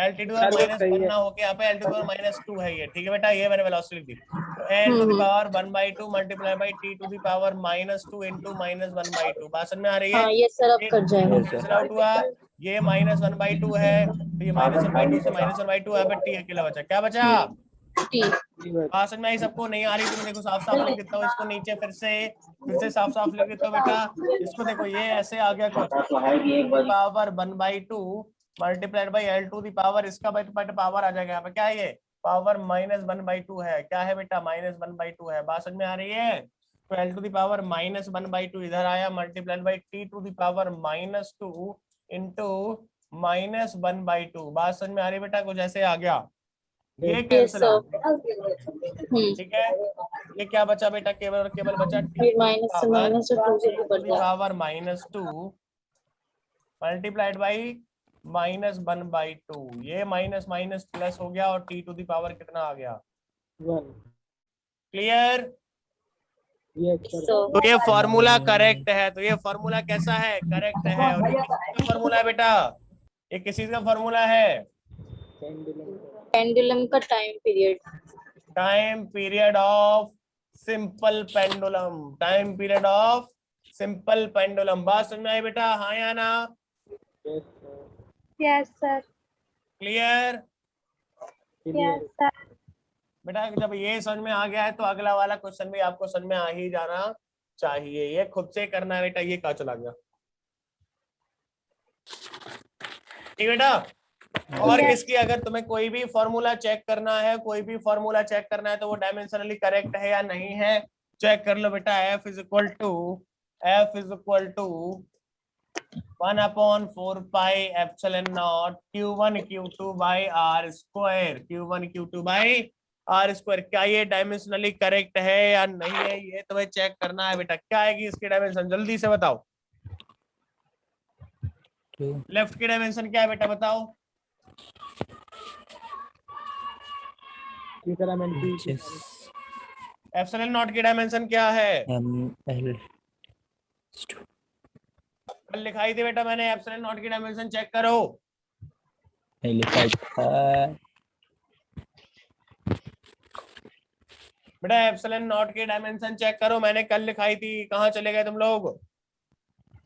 L to the power minus 1 ना होके यहाँ पे L टू दी पावर -2 है ये, ठीक है बेटा, ये मैंने वेलोसिटी लिख दी। तो L to the power 1/2 multiply by T to the power -2 into -1/2 बात समझ में आ रही है? हाँ ये सर अब कट जाएगा। कैंसिल आउट हुआ, ये -1/2 है तो ये -1/2 से -1/2 यहाँ पे T अकेला बचा, क्या बचा? टी। बात समझ में आई सबको? नहीं आ रही तो मैं देखो साफ साफ लिख देता हूँ इसको नीचे, फिर से साफ साफ लिख देता हूँ बेटा। इसको देखो ये ऐसे आ गया कुछ power 1/2 multiplied by L to the power, इसका पावर आ जाएगा यहाँ पे, क्या है ये? पावर -1/2 है, क्या है बेटा? -1/2 है। बात समझ में आ रही है? तो L टू दी पावर -1/2 इधर आया multiplied by T to the power -2 into -1/2। बात समझ में आ रही है बेटा? कुछ ऐसे आ गया, ये यस कैंसिल सर। आउट, ठीक है। ये क्या बचा बेटा? केवल और केवल बचा फिर माइनस से माइनस और 2 से 2 कट जाएगा। पावर -2 मल्टीप्लाइड बाई -1/2, ये माइनस माइनस प्लस हो गया और T टू दी पावर कितना आ गया? 1। क्लियर? तो ये फॉर्मूला करेक्ट है, तो ये फॉर्मूला कैसा है? करेक्ट है। और ये किसका फॉर्मूला है बेटा? ये किसी का फॉर्मूला है? पेंडुलम का time period. Time period of simple pendulum, time period of simple pendulum. बात समझ में आई बेटा? हाँ या ना? Yes, sir. Clear? Yes, sir. बेटा जब ये समझ में आ गया है तो अगला वाला क्वेश्चन भी आपको समझ में आ ही जाना चाहिए। ये खुद से करना है बेटा। ये कहाँ चला गया? ठीक बेटा। और किसकी अगर तुम्हें कोई भी फॉर्मूला चेक करना है, कोई भी फॉर्मूला चेक करना है तो वो डायमेंशनली करेक्ट है या नहीं है चेक कर लो बेटा। F is equal to 1/4 pi epsilon not Q1 Q2 by R square, Q1 Q2 by R square. क्या ये डायमेंशनली करेक्ट है या नहीं है, ये तुम्हें चेक करना है बेटा। क्या आएगी इसकी डायमेंशन? जल्दी से बताओ। लेफ्ट की डायमेंशन क्या है बेटा? बताओ। एप्सिलॉन नॉट की डायमेंशन क्या है? कल लिखाई थी बेटा मैंने। एप्सिलॉन नॉट की डायमेंशन चेक करो। बेटा एप्सिलॉन नॉट की डायमेंशन चेक करो, मैंने कल लिखाई थी। कहाँ चले गए तुम लोग?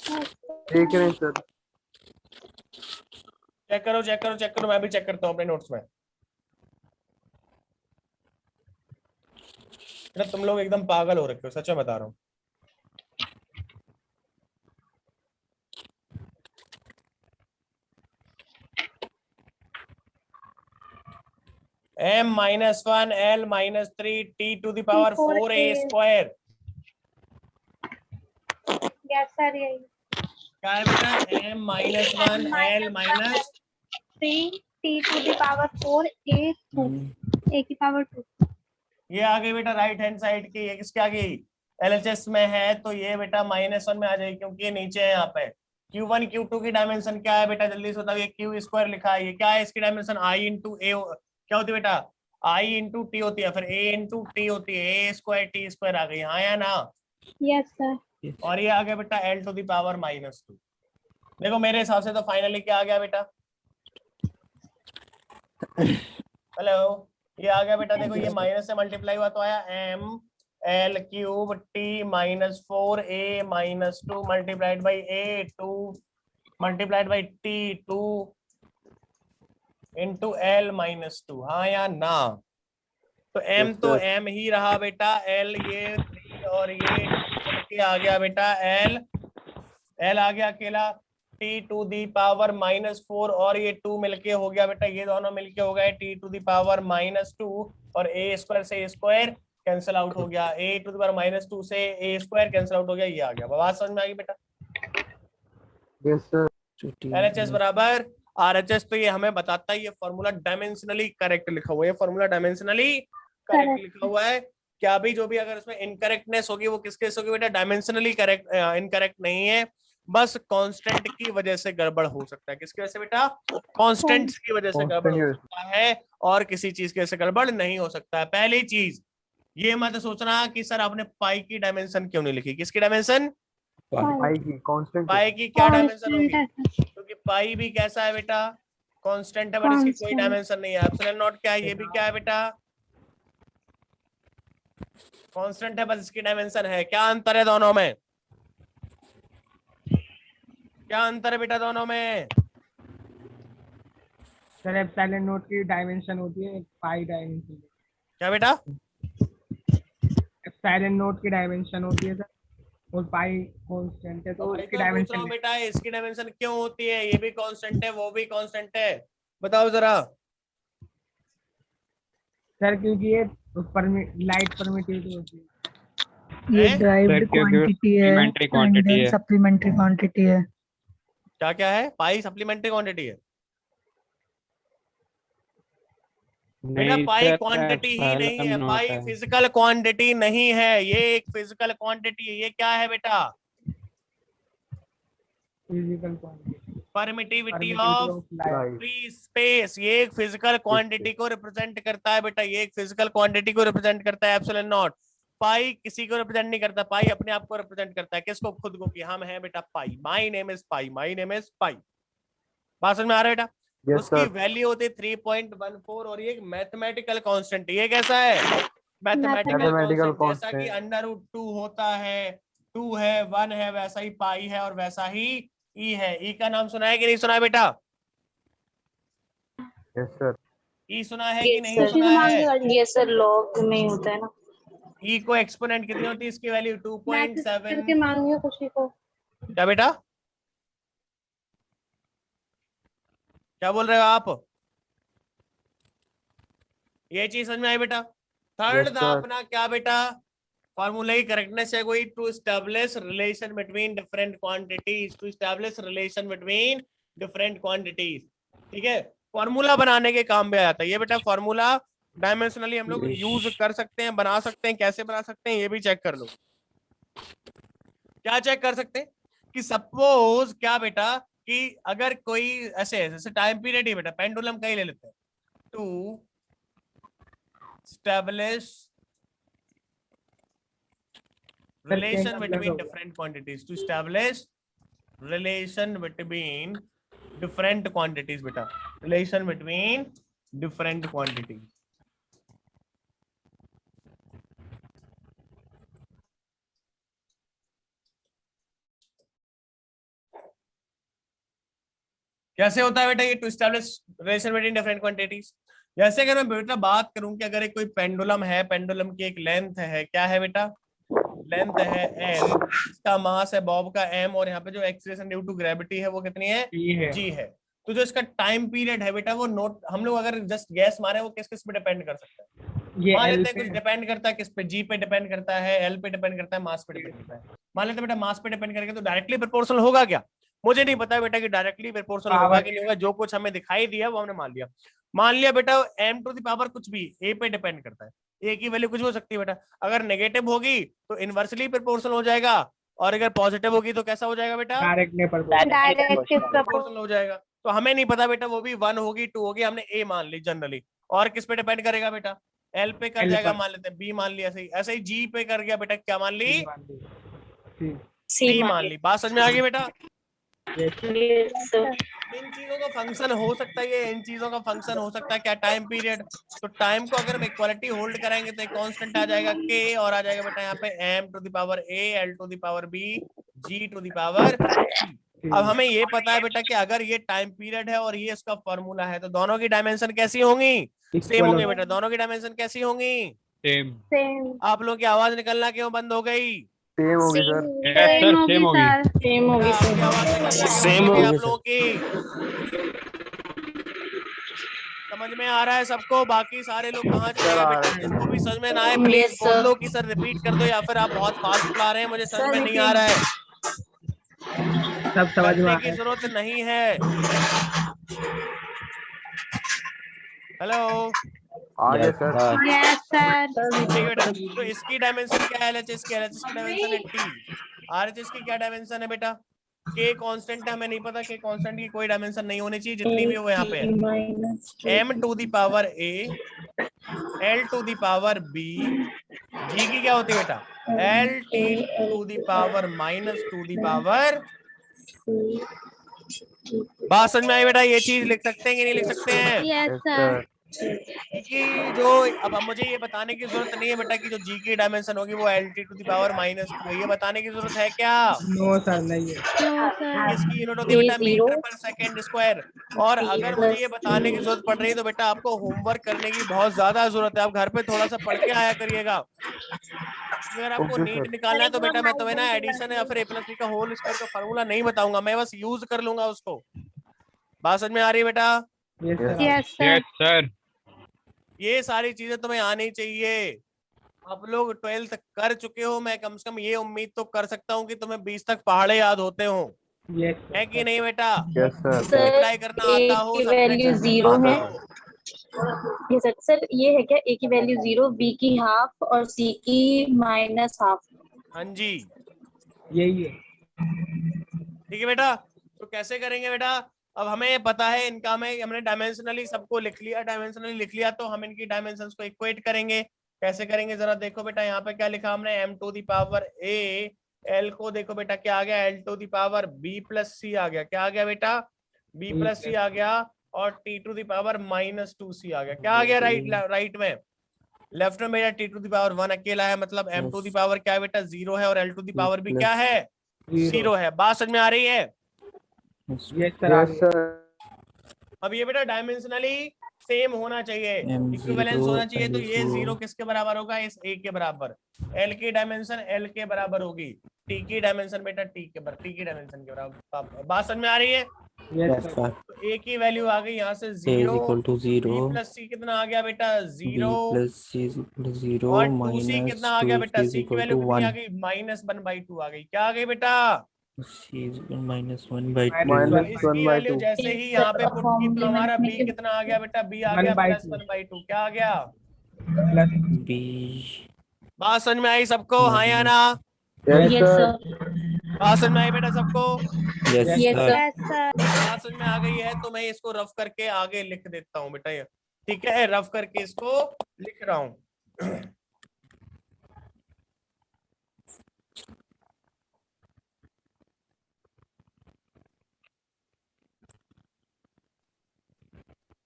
देख रहे हैं सर। चेक करो चेक करो चेक करो, मैं भी चेक करता हूँ अपने नोट्स में। बेटा तुम लोग एकदम पागल हो रखे हो, सच में बता रहा हूँ। m-1 L-3 T to the power 4a square. Yes, sir. यही। क्या है बेटा? m-1 L-3 3 T to the power 4 A 2 A की पावर 2। ये आ गई बेटा राइट हैंड साइड की। ये किसके आ गई? LHS में है तो ये बेटा -1 में आ जाएगी क्योंकि ये नीचे है यहाँ पे। Q1 Q2 की डायमेंशन क्या है बेटा? जल्दी से बताओ। ये Q स्क्वायर लिखा है, ये क्या है इसकी डायमेंशन? I इंटू ए क्या होती है बेटा? I इंटू टी होती है, फिर A इंटू टी होती है, A स्क्वायर T स्क्वायर आ गई। हाँ या ना? Yes, sir. और ये आ गया बेटा L टू दी पावर -2। देखो मेरे हिसाब से तो फाइनली क्या आ गया बेटा? हेलो, ये आ गया बेटा। देखो ये माइनस से मल्टीप्लाई हुआ तो आया m(L3) T -4a-2 multiplied by a2 multiplied by T2 into L-2। हाँ या ना? तो m तो m ही रहा बेटा, L ये 3 और ये आ गया बेटा L आ गया अकेला, T टू दी पावर -4 और ये 2 मिलके हो गया बेटा, ये दोनों मिलके हो गए T टू दी पावर -2 और a स्क्वायर से a स्क्वायर कैंसिल आउट हो गया, a टू दी पावर -2 से a स्क्वायर कैंसिल आउट हो गया, ये आ गया। बात समझ में आ गई बेटा? Yes sir. LHS बराबर RHS। तो ये हमें बताता है ये फॉर्मूला डायमेंशनली करेक्ट लिखा हुआ है, फॉर्मूला डायमेंशनली करेक्ट लिखा हुआ है। क्या भी जो भी अगर उसमें इनकरेक्टनेस होगी वो किसके से होगी बेटा? डायमेंशनली करेक्ट इनकरेक्ट नहीं है, बस कांस्टेंट की वजह से गड़बड़ हो सकता है। किसकी वजह से बेटा? कांस्टेंट्स की वजह से गड़बड़ हो सकता है और किसी चीज की वजह से गड़बड़ नहीं हो सकता है। पहली चीज ये मत सोचना कि सर आपने पाई की डायमेंशन क्यों नहीं लिखी। किसकी डायमेंशन? पाई की कांस्टेंट पाई की क्या डायमेंशन होगी? कांस्टेंट क्योंकि पाई भी कैसा है बेटा? कांस्टेंट है, बट इसकी कोई Constant. डायमेंशन नहीं है। एप्सिलॉन नॉट क्या है? ये भी क्या है बेटा? कांस्टेंट है, बस इसकी डायमेंशन है। क्या अंतर है दोनों में? क्या अंतर है बेटा दोनों में? सर एप्सिलॉन नोट की डायमेंशन होती है पाई डायमेंशन। क्या बेटा? एप्सिलॉन नोट की डायमेंशन होती है सर, और पाई कांस्टेंट है, तो इसकी पूछ रहा हूँ डायमेंशन बेटा, इसकी डायमेंशन क्यों होती है? ये भी कांस्टेंट है, वो भी कांस्टेंट है, बताओ जरा। सर क्योंकि ये लाइट परमिटिविटी होती है। ये हैं? ड्राइव्ड क्वांटिटी है supplementary quantity है। सप्लीमेंट्री क्वांटिटी है। क्या क्या है? पाई सप्लीमेंट्री क्वांटिटी है बेटा। नहीं पाई सर, क्वांटिटी ही नहीं है, epsilon पाई naught है। फिजिकल क्वांटिटी नहीं है, ये एक फिजिकल क्वांटिटी है। ये क्या है बेटा? Physical quantity, permittivity of light. Free space. ये एक फिजिकल क्वांटिटी को रिप्रेजेंट करता है बेटा, ये एक फिजिकल क्वांटिटी को रिप्रेजेंट करता है एप्सिलॉन नॉट। पाई किसी को रिप्रेजेंट नहीं करता, पाई अपने आप को रिप्रेजेंट करता है। किसको? खुद को, कि हम हैं बेटा pi. My name is pi, my name is pi. बात समझ में आ रहा है बेटा? यस उसकी सर। वैल्यू होती है 3.14 और ये एक मैथमेटिकल कांस्टेंट है। ये कैसा है? Mathematical Mathematical constant. जैसा कि constant. √2 होता है, 2 है, 1 है, वैसा ही पाई है और वैसा ही ई है। ई का नाम सुना है कि नहीं सुना है बेटा? Yes sir. ई सुना है कि नहीं Yes, सुना है? ये सर लॉग में होता है ना। ई को एक्सपोनेंट कितनी होती है? इसकी वैल्यू मैथ करके 2.7। मांगिए खुशी को। क्या बेटा? क्या बोल रहे हो आप? ये चीज समझ में आई बेटा? थर्ड Yes, था sir. अपना क्या बेटा? फॉर्मूला की करेक्टनेस है कोई? To establish relation between different quantities, to establish relation between different quantities. ठीक है, फॉर्मूला बनाने के काम में आता है ये बेटा। फॉर्मूला डायमेंशनली हम लोग यूज कर सकते हैं, बना सकते हैं। कैसे बना सकते हैं ये भी चेक कर लो। क्या चेक कर सकते हैं? कि सपोज क्या बेटा, कि अगर कोई ऐसे जैसे टाइम पीरियड ही बेटा, पेंडुलम का ही ले लेते हैं। To establish relation between different quantities, to establish relation between different quantities beta, relation between different quantities। कैसे होता है बेटा ये? To establish relation between different quantities. जैसे अगर मैं बेटा बात करूं कि अगर एक कोई पेंडुलम है, पेंडुलम की एक लेंथ है, क्या है बेटा? लेंथ है एल, इसका मास है बॉब का एम, और यहाँ पे जो एक्सीलरेशन ड्यू टू ग्रेविटी है वो कितनी है? जी है। तो जो इसका टाइम पीरियड है बेटा, वो नोट हम लोग अगर जस्ट गैस मारे वो किस किस पे डिपेंड कर सकता है? मान लेते हैं कुछ डिपेंड करता है किस पे? जी पे डिपेंड करता है, एल पे डिपेंड करता है, मास पे डिपेंड करता है। मान लेते हैं बेटा मास पे डिपेंड करेगा, तो डायरेक्टली प्रोपोर्शनल होगा क्या? मुझे नहीं पता बेटा कि डायरेक्टली प्रोपोर्शनल होगा कि नहीं होगा। जो कुछ हमें दिखाई दिया वो हमने मान लिया। मान लिया बेटा m टू द पावर कुछ भी a पे डिपेंड करता है, a की वैल्यू कुछ हो सकती है बेटा। अगर नेगेटिव होगी तो इनवर्सली प्रोपोर्शनल हो जाएगा, और अगर पॉजिटिव होगी तो कैसा हो जाएगा बेटा? डायरेक्ट प्रोपोर्शनल हो जाएगा। तो हमें नहीं पता बेटा, वो भी 1 होगी 2 होगी, हमने a मान ली जनरली। और किस पे डिपेंड करेगा बेटा? l पे कर जाएगा, मान लेते हैं b मान लिया। सही, ऐसे ही g पे कर गया बेटा, क्या मान ली? c मान ली। बात समझ में आ गई बेटा? इन चीजों का फंक्शन हो सकता है, ये इन चीजों का फंक्शन हो सकता है क्या? Time period. तो टाइम को अगर हम इक्वालिटी होल्ड कराएंगे तो एक कांस्टेंट आ जाएगा k, और आ जाएगा बेटा यहाँ पे m to the power a, l to the power b, g to the power c। अब हमें ये पता है बेटा कि अगर ये टाइम पीरियड है और ये इसका फॉर्मूला है, तो दोनों की डायमेंशन कैसी होंगी? सेम होंगी बेटा। दोनों की डायमेंशन कैसी होंगी? सेम आप लोगों की आवाज निकलना क्यों बंद हो गई? सेम होगी सर। सर सेम होगी। सेम होगी आपकी आवाज निकलना क्यों Same बंद हो गई होगी आप लोगों की? समझ में आ रहा है सबको? बाकी सारे लोग कहाँ चले गए बेटा? जिसको भी समझ में ना आए प्लीज Yes, बोल sir. दो कि सर रिपीट कर दो, या फिर आप बहुत फास्ट बुला रहे हैं, मुझे समझ में नहीं आ रहा है। सब समझ में करने आ की जरूरत नहीं है। हेलो, आगे सर। यस सर ठीक है बेटा। तो इसकी डायमेंशन क्या है? LHS की LHS की डायमेंशन है t। RHS की क्या डायमेंशन है बेटा? k कांस्टेंट है, हमें नहीं पता। k कांस्टेंट की कोई डायमेंशन नहीं होनी चाहिए, जितनी भी हो यहाँ पे है। m to the power a, l to the power b, g की क्या होती है बेटा? LT to the power minus 2 the power। बात समझ में आई बेटा? ये चीज लिख सकते हैं कि नहीं लिख सकते हैं? Yes yes sir. सर। कि जो अब मुझे ये बताने की जरूरत नहीं है बेटा कि जो जी की डायमेंशन होगी वो LT to the power minus 2 है, ये बताने की जरूरत है क्या? नो सर नहीं है। No sir. इसकी यूनिट होती है बेटा A0 मीटर पर सेकंड स्क्वायर। और B अगर मुझे ये plus बताने की C। जरूरत पड़ रही है तो बेटा आपको होमवर्क करने की बहुत ज्यादा जरूरत है, आप घर पे थोड़ा सा पढ़ के आया करिएगा। अगर आपको ओके नीट सर। निकालना है तो बेटा मैं तुम्हें ना एडिशन या फिर A+B का होल स्क्वायर का फार्मूला नहीं बताऊंगा, मैं बस यूज कर लूंगा उसको। बात समझ में आ रही है बेटा? Yes sir. Yes sir. Yes sir. ये सारी चीजें तुम्हें आनी चाहिए। आप लोग 12th कर चुके हो, मैं कम से कम ये उम्मीद तो कर सकता हूँ कि तुम्हें 20 तक पहाड़े याद होते हो, यस है कि नहीं बेटा? Yes sir. सर अप्लाई करना A आता हो की सबसे वैल्यू अच्छी 0 बात है। ये सर ये है क्या? A की वैल्यू 0, B की हाफ और C की माइनस हाफ। हाँ जी यही है। ठीक है बेटा। तो कैसे करेंगे बेटा? अब हमें पता है इनका, में हमने डायमेंशनली सबको लिख लिया, डायमेंशनली लिख लिया तो हम इनकी डायमेंशंस को इक्वेट करेंगे। कैसे करेंगे जरा देखो बेटा, यहाँ पे क्या लिखा हमने, m to the power a, l को देखो बेटा क्या आ गया, l to the power b plus c आ गया। क्या आ गया बेटा? b प्लस c आ गया। और t to the power minus 2c आ गया। क्या आ गया राइट में? लेफ्ट में बेटा t टू द पावर 1 अकेला है, मतलब m टू द पावर क्या है बेटा 0 है, और l टू द पावर भी क्या है 0 है। बात समझ में आ रही है? Yes sir. Yes sir. अब ये बेटा डायमेंशनली सेम होना चाहिए, इक्विवेलेंस होना चाहिए। तो ये 0 किसके बराबर होगा? इस a के बराबर। l की डायमेंशन l के बराबर होगी, t की डायमेंशन बेटा t की डायमेंशन के बराबर। बात समझ में आ रही है? Yes sir. तो a की वैल्यू आ गई यहाँ से 0, b प्लस c कितना आ गया बेटा 0, और 2c कितना आ गया बेटा? c की वैल्यू कितनी आ गई? -1/2 आ गई। क्या आ गई बेटा? -1/2। इसकी वैल्यू जैसे ही यहाँ पे पुट की तो हमारा b कितना आ गया बेटा? b आ गया 1/2। +1/2। क्या आ गया? प्लस बात समझ में आई सबको? हाँ या ना? Yes sir. बात समझ में आई बेटा सबको? Yes sir. Yes sir. बात समझ में आ गई है तो मैं इसको रफ करके आगे लिख देता हूँ बेटा, ये ठीक है, रफ करके इसको लिख रहा हूँ।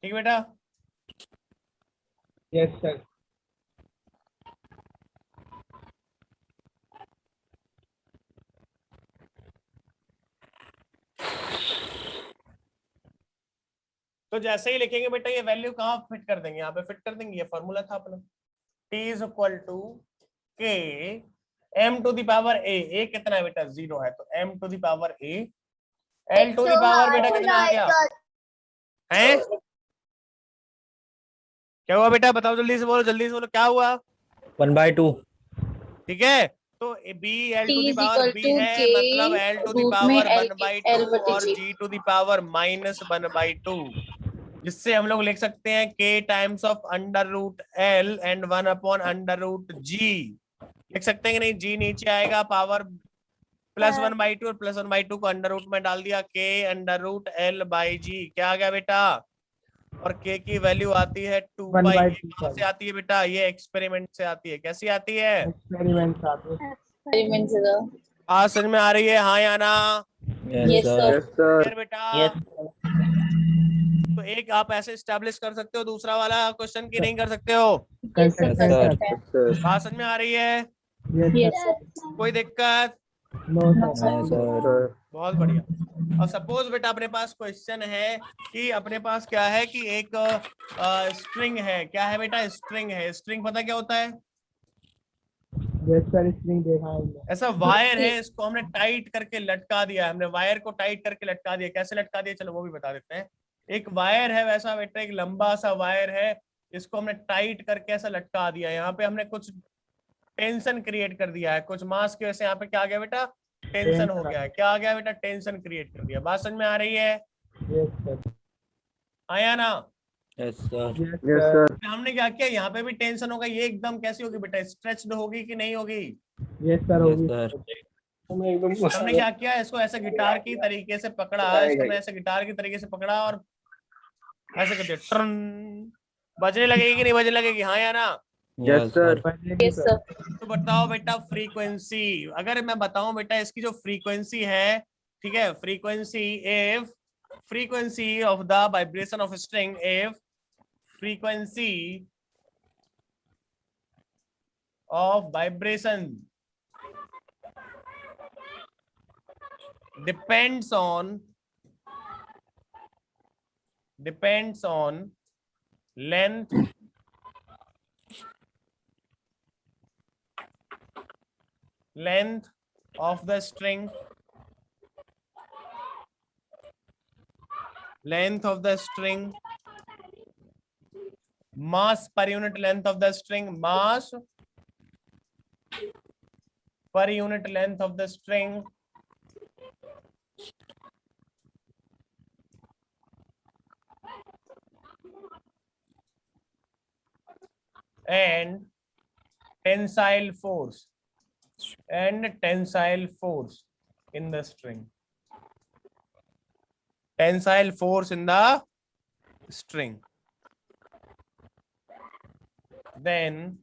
ठीक बेटा? Yes sir. तो जैसे ही लिखेंगे बेटा ये वैल्यू कहाँ फिट कर देंगे? यहाँ पे फिट कर देंगे। ये फॉर्मूला था अपना, t is equal to k m to the power a कितना है बेटा? 0 है, तो m to the power a, l to the power बेटा कितना आ गया है? क्या हुआ बेटा? बताओ जल्दी से बोलो, जल्दी से बोलो, क्या हुआ? 1/2। ठीक है, तो b l to T the is power equal b to है, K मतलब l टू द रूट में पावर L 1/2 बटे और G। g to the power -1/2, जिससे हम लोग लिख सकते हैं k times of √L and 1/√G। लिख सकते हैं कि नहीं? g नीचे आएगा, पावर +1/2 और +1/2 को अंडर रूट में डाल दिया, k √L/G। क्या आ गया बेटा? और k की वैल्यू आती है 2/, कहां से आती है बेटा? ये एक्सपेरिमेंट से आती है। कैसी आती है? एक्सपेरिमेंट साथ में। एक्सपेरिमेंट से दो। आज समझ में आ रही है? हाँ या ना? Yes sir. Yes sir. फिर बेटा तो एक आप ऐसे स्टैब्लिश कर सकते हो, दूसरा वाला क्वेश्चन की नहीं कर सकते हो? यस सर कर सर। सकते हैं। सर। बात समझ में आ रही है? Yes sir. कोई दिक्कत? No sir. सर। बहुत बढ़िया। और सपोज बेटा अपने पास क्वेश्चन है कि अपने पास क्या है कि एक स्ट्रिंग है। क्या है बेटा? स्ट्रिंग है। स्ट्रिंग पता क्या होता है? Yes sir. स्ट्रिंग देखा है हमने। ऐसा वायर है, इसको हमने टाइट करके लटका दिया है। हमने वायर को टाइट करके लटका दिया। कैसे लटका दिया चलो वो भी बता देते हैं। एक वायर है वैसा बेटा, एक लंबा सा वायर है, इसको हमने टाइट करके ऐसा लटका दिया। यहाँ पे हमने कुछ टेंशन क्रिएट कर दिया है, कुछ मास की वजह से यहाँ पे क्या आ गया बेटा? टेंशन हो गया है। क्या आ गया बेटा? टेंशन क्रिएट कर दिया। बात समझ में आ रही है? Yes sir. आया ना? Yes sir. Yes sir. हमने क्या किया? यहाँ पे भी टेंशन होगा। ये एकदम कैसी होगी बेटा? स्ट्रेच्ड होगी कि नहीं होगी? यस सर होगी। हमने क्या किया? इसको ऐसे गिटार की तरीके से पकड़ा, इसको हमने ऐसे गिटार की तरीके से पकड़ा और ऐसे कर दिया, टर्न। बजने लगेगी कि नहीं बजने लगेगी? हाँ या ना? Yes, sir. Yes, sir. तो बताओ बेटा फ्रीक्वेंसी, अगर मैं बताऊं बेटा इसकी जो फ्रीक्वेंसी है, ठीक है, frequency of the vibration of string, if frequency of vibration depends on length of the string, mass per unit length of the string, mass per unit length of the string, and tensile force in the string. Tensile force in the string. Then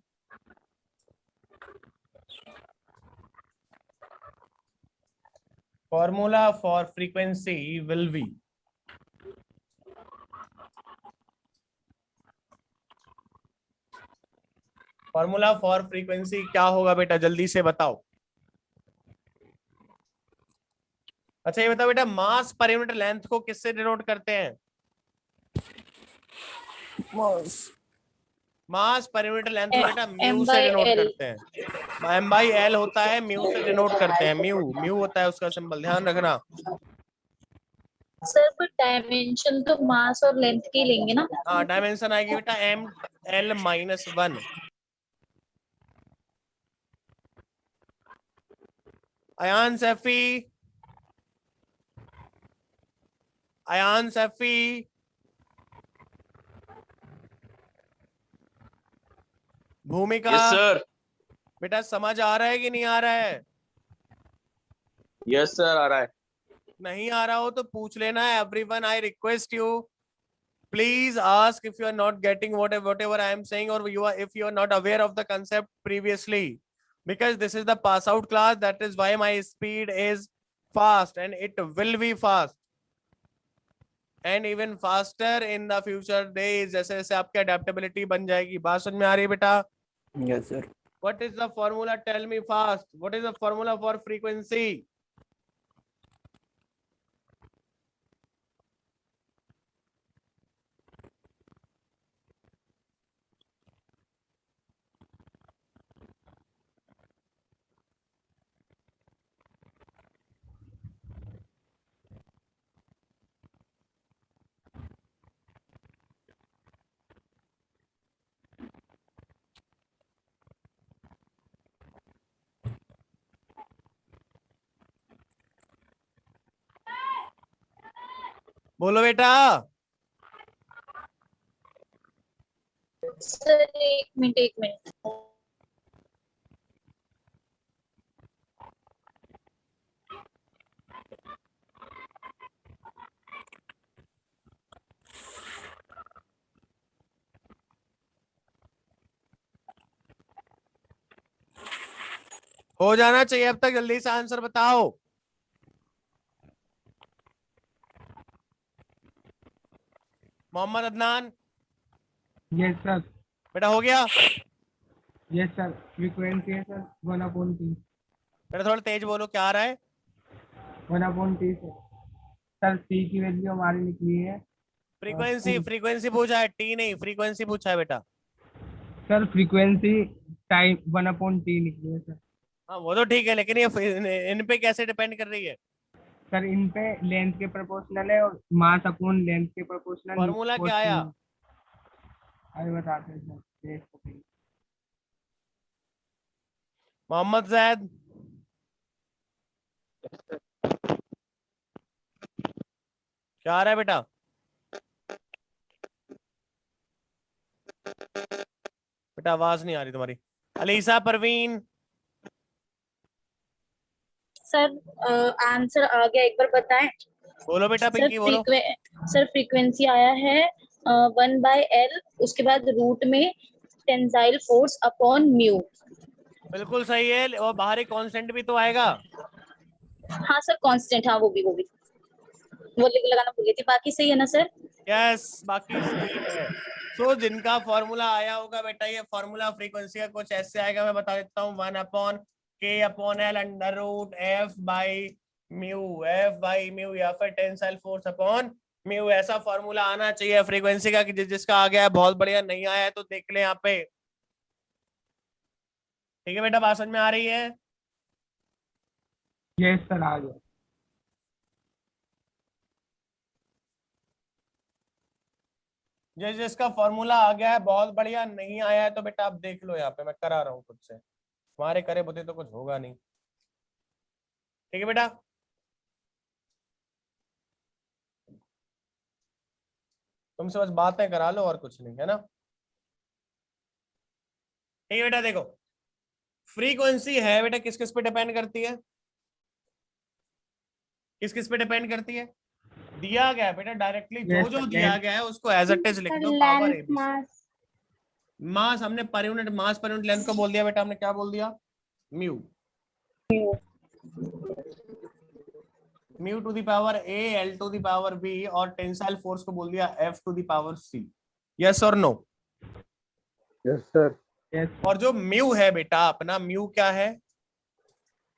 formula for frequency will be formula for frequency क्या होगा बेटा, जल्दी से बताओ। अच्छा ये बताओ बेटा, मास पर यूनिट लेंथ को किससे डिनोट करते हैं? मास पर यूनिट लेंथ को बेटा म्यू से डिनोट करते हैं। m by l होता है, म्यू से डिनोट करते हैं, म्यू होता है उसका सिंबल, ध्यान रखना। सर पर डायमेंशन तो मास और लेंथ की लेंगे ना? हाँ डायमेंशन आएगी बेटा m(l-1). आयान सैफी, भूमिका। Yes sir. बेटा समझ आ रहा है कि नहीं आ रहा है? यस सर, आ रहा है। नहीं आ रहा हो तो पूछ लेना है। Everyone, I request you, please ask if you are not getting whatever I am saying, or if you are not aware of the concept previously, because this is the pass out class. That is why my speed is fast, and it will be fast and even faster in the future days, जैसे जैसे आपकी adaptability बन जाएगी। बात समझ में आ रही है बेटा? Yes, sir. What is the formula? Tell me fast. What is the formula for frequency? बोलो बेटा। सर एक मिनट। हो जाना चाहिए अब तक, जल्दी से आंसर बताओ। मोहम्मद अदनान। Yes sir. बेटा हो गया? Yes sir. फ्रीक्वेंसी है सर 1/t। बेटा थोड़ा तेज बोलो, क्या आ रहा है? 1/t sir. सी की वैल्यू हमारी निकली है। फ्रीक्वेंसी पूछा है, टी नहीं, फ्रीक्वेंसी पूछा है बेटा। सर फ्रीक्वेंसी टाइम 1/t निकली है सर। हाँ वो तो ठीक है, लेकिन ये इन पे कैसे डिपेंड कर रही है? सर इन पे लेंथ के प्रोपोर्शनल है और मास अपॉन लेंथ के प्रोपोर्शनल। फॉर्मूला क्या आया? अरे बताते हैं सर। मोहम्मद जैद। क्या आ रहा है बेटा? बेटा आवाज नहीं आ रही तुम्हारी। अलीसा परवीन। सर आंसर आ गया, एक बार बताएं। बोलो बेटा पिंकी, बोलो। सर फ्रीक्वेंसी आया है 1/l, उसके बाद रूट में टेंसाइल फोर्स अपॉन म्यू। बिल्कुल सही है, और बाहरी कांस्टेंट भी तो आएगा। हाँ सर कांस्टेंट, हाँ वो भी वो लगाना भूल गई थी, बाकी सही है ना सर? यस, बाकी सही है। सो जिनका फॉर्मूला आया होगा बेटा, ये फॉर्मूला फ्रीक्वेंसी का कुछ ऐसे आएगा, मैं बता देता हूँ, 1/k/l अंडर रूट f/μ या फिर टेंसाइल फोर्स अपॉन म्यू। ऐसा फॉर्मूला आना चाहिए फ्रीक्वेंसी का, कि जिसका आ गया है बहुत बढ़िया, नहीं आया है तो देख ले यहाँ पे। ठीक है बेटा, बात समझ में आ रही है? यस सर आ गया। जिसका फॉर्मूला आ गया है बहुत बढ़िया, नहीं आया है तो बेटा आप देख लो, यहाँ पे मैं करा रहा हूँ खुद से, तुम्हारे करे बुद्धि तो कुछ होगा नहीं। ठीक है बेटा, तुमसे बस बातें करा लो और कुछ नहीं, है ना? ठीक है बेटा, देखो फ्रीक्वेंसी है बेटा, किस किस पे डिपेंड करती है? किस किस पे डिपेंड करती है? दिया गया है बेटा, डायरेक्टली जो जो दिया गया है उसको एज इट इज लिख दो, पावर लेंथ, एबीसी। मास। मास हमने पर यूनिट, मास पर यूनिट लेंथ को बोल दिया बेटा, हमने क्या बोल दिया? Mu. Mu to the power A, L to the power B, और टेंसाइल फोर्स को बोल दिया F to the power C. Yes और नो? Yes sir. यस और जो म्यू है बेटा अपना, म्यू क्या है?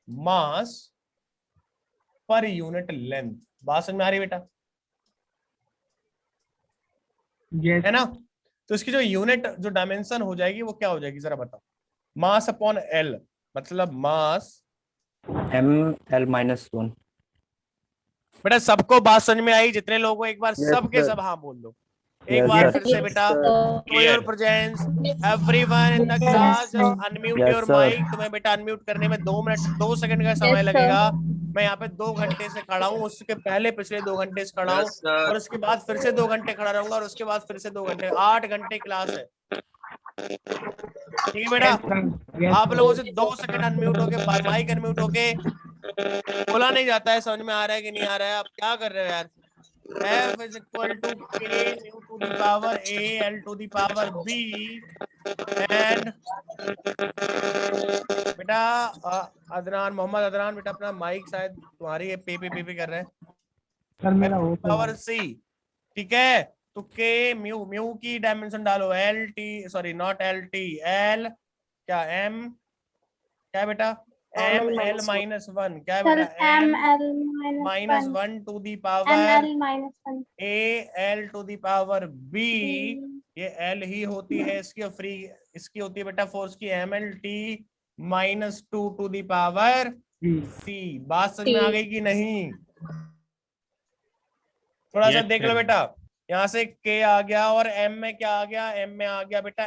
मास पर यूनिट लेंथ। बात समझ में आ रही बेटा? यस है ना? तो इसकी जो यूनिट, जो डायमेंशन हो जाएगी वो क्या हो जाएगी, जरा बताओ। मास अपॉन एल, मतलब मास। ml-1। बेटा सबको बात समझ में आई? जितने लोगों को, एक बार Yes, सबके sir. सब हाँ बोल दो एक Yes, बार sir. फिर से बेटा। For your presence, everyone in the Yes, class, sir. just unmute Yes, your sir. mic। तुम्हें बेटा अनम्यूट करने में 2 सेकंड का समय Yes, sir. लगेगा। मैं यहाँ पे 2 घंटे से खड़ा हूँ, उसके पहले पिछले 2 घंटे से खड़ा हूँ, Yes, sir. और उसके बाद फिर से 2 घंटे खड़ा रहूंगा, और उसके बाद फिर से 2 घंटे, 8 घंटे क्लास है। ठीक है बेटा, आप लोगों से 2 सेकंड अनम्यूट होके, माइक अनम्यूट होके बोला नहीं जाता है। समझ में आ रहा है कि नहीं आ रहा है? आप क्या कर रहे हो यार? F is equal to K mu to the power A L to the power B, and बेटा अदनान, मोहम्मद अदनान बेटा, अपना माइक शायद तुम्हारी ये पे कर रहे हैं। सर मेरा हो पावर C, ठीक है? तो K म्यू, म्यू की डायमेंशन डालो, L T, sorry not L T, L क्या M, क्या बेटा? M L -1, क्या सर बेटा? M M L minus -1 to the M power L -1 A L to the power B, ये L ही होती है इसकी, और फ्री इसकी होती है बेटा फोर्स की MLT -2 to the power C। बात समझ में आ गई कि नहीं? थोड़ा सा देख लो बेटा, यहाँ से K आ गया, और M में क्या आ गया? M में आ गया बेटा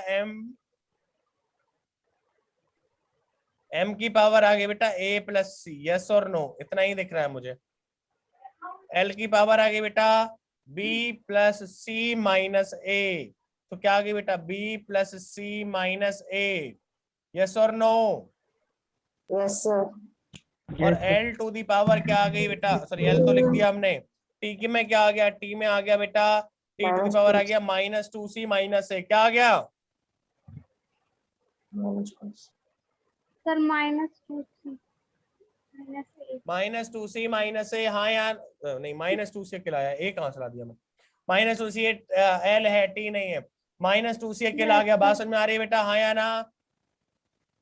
M की पावर आ गई बेटा A + C। यस और नो? इतना ही दिख रहा है मुझे। L की पावर आ गई बेटा B + C - A, तो क्या आ गई बेटा? B + C - A। यस और नो? Yes sir. और L टू दी पावर क्या आ गई बेटा? सॉरी, L तो लिख दिया हमने। T की में क्या आ गया? T में आ गया बेटा T टू दी पावर आ गया -2C - A। क्या आ गया? Sir -2C -2C - A। हाँ यार, नहीं -2C अकेला आया, A कहाँ से ला दिया मैं? -2C L है, T नहीं है। -2C अकेला आ गया। बात समझ में आ रही है बेटा? हाँ या ना?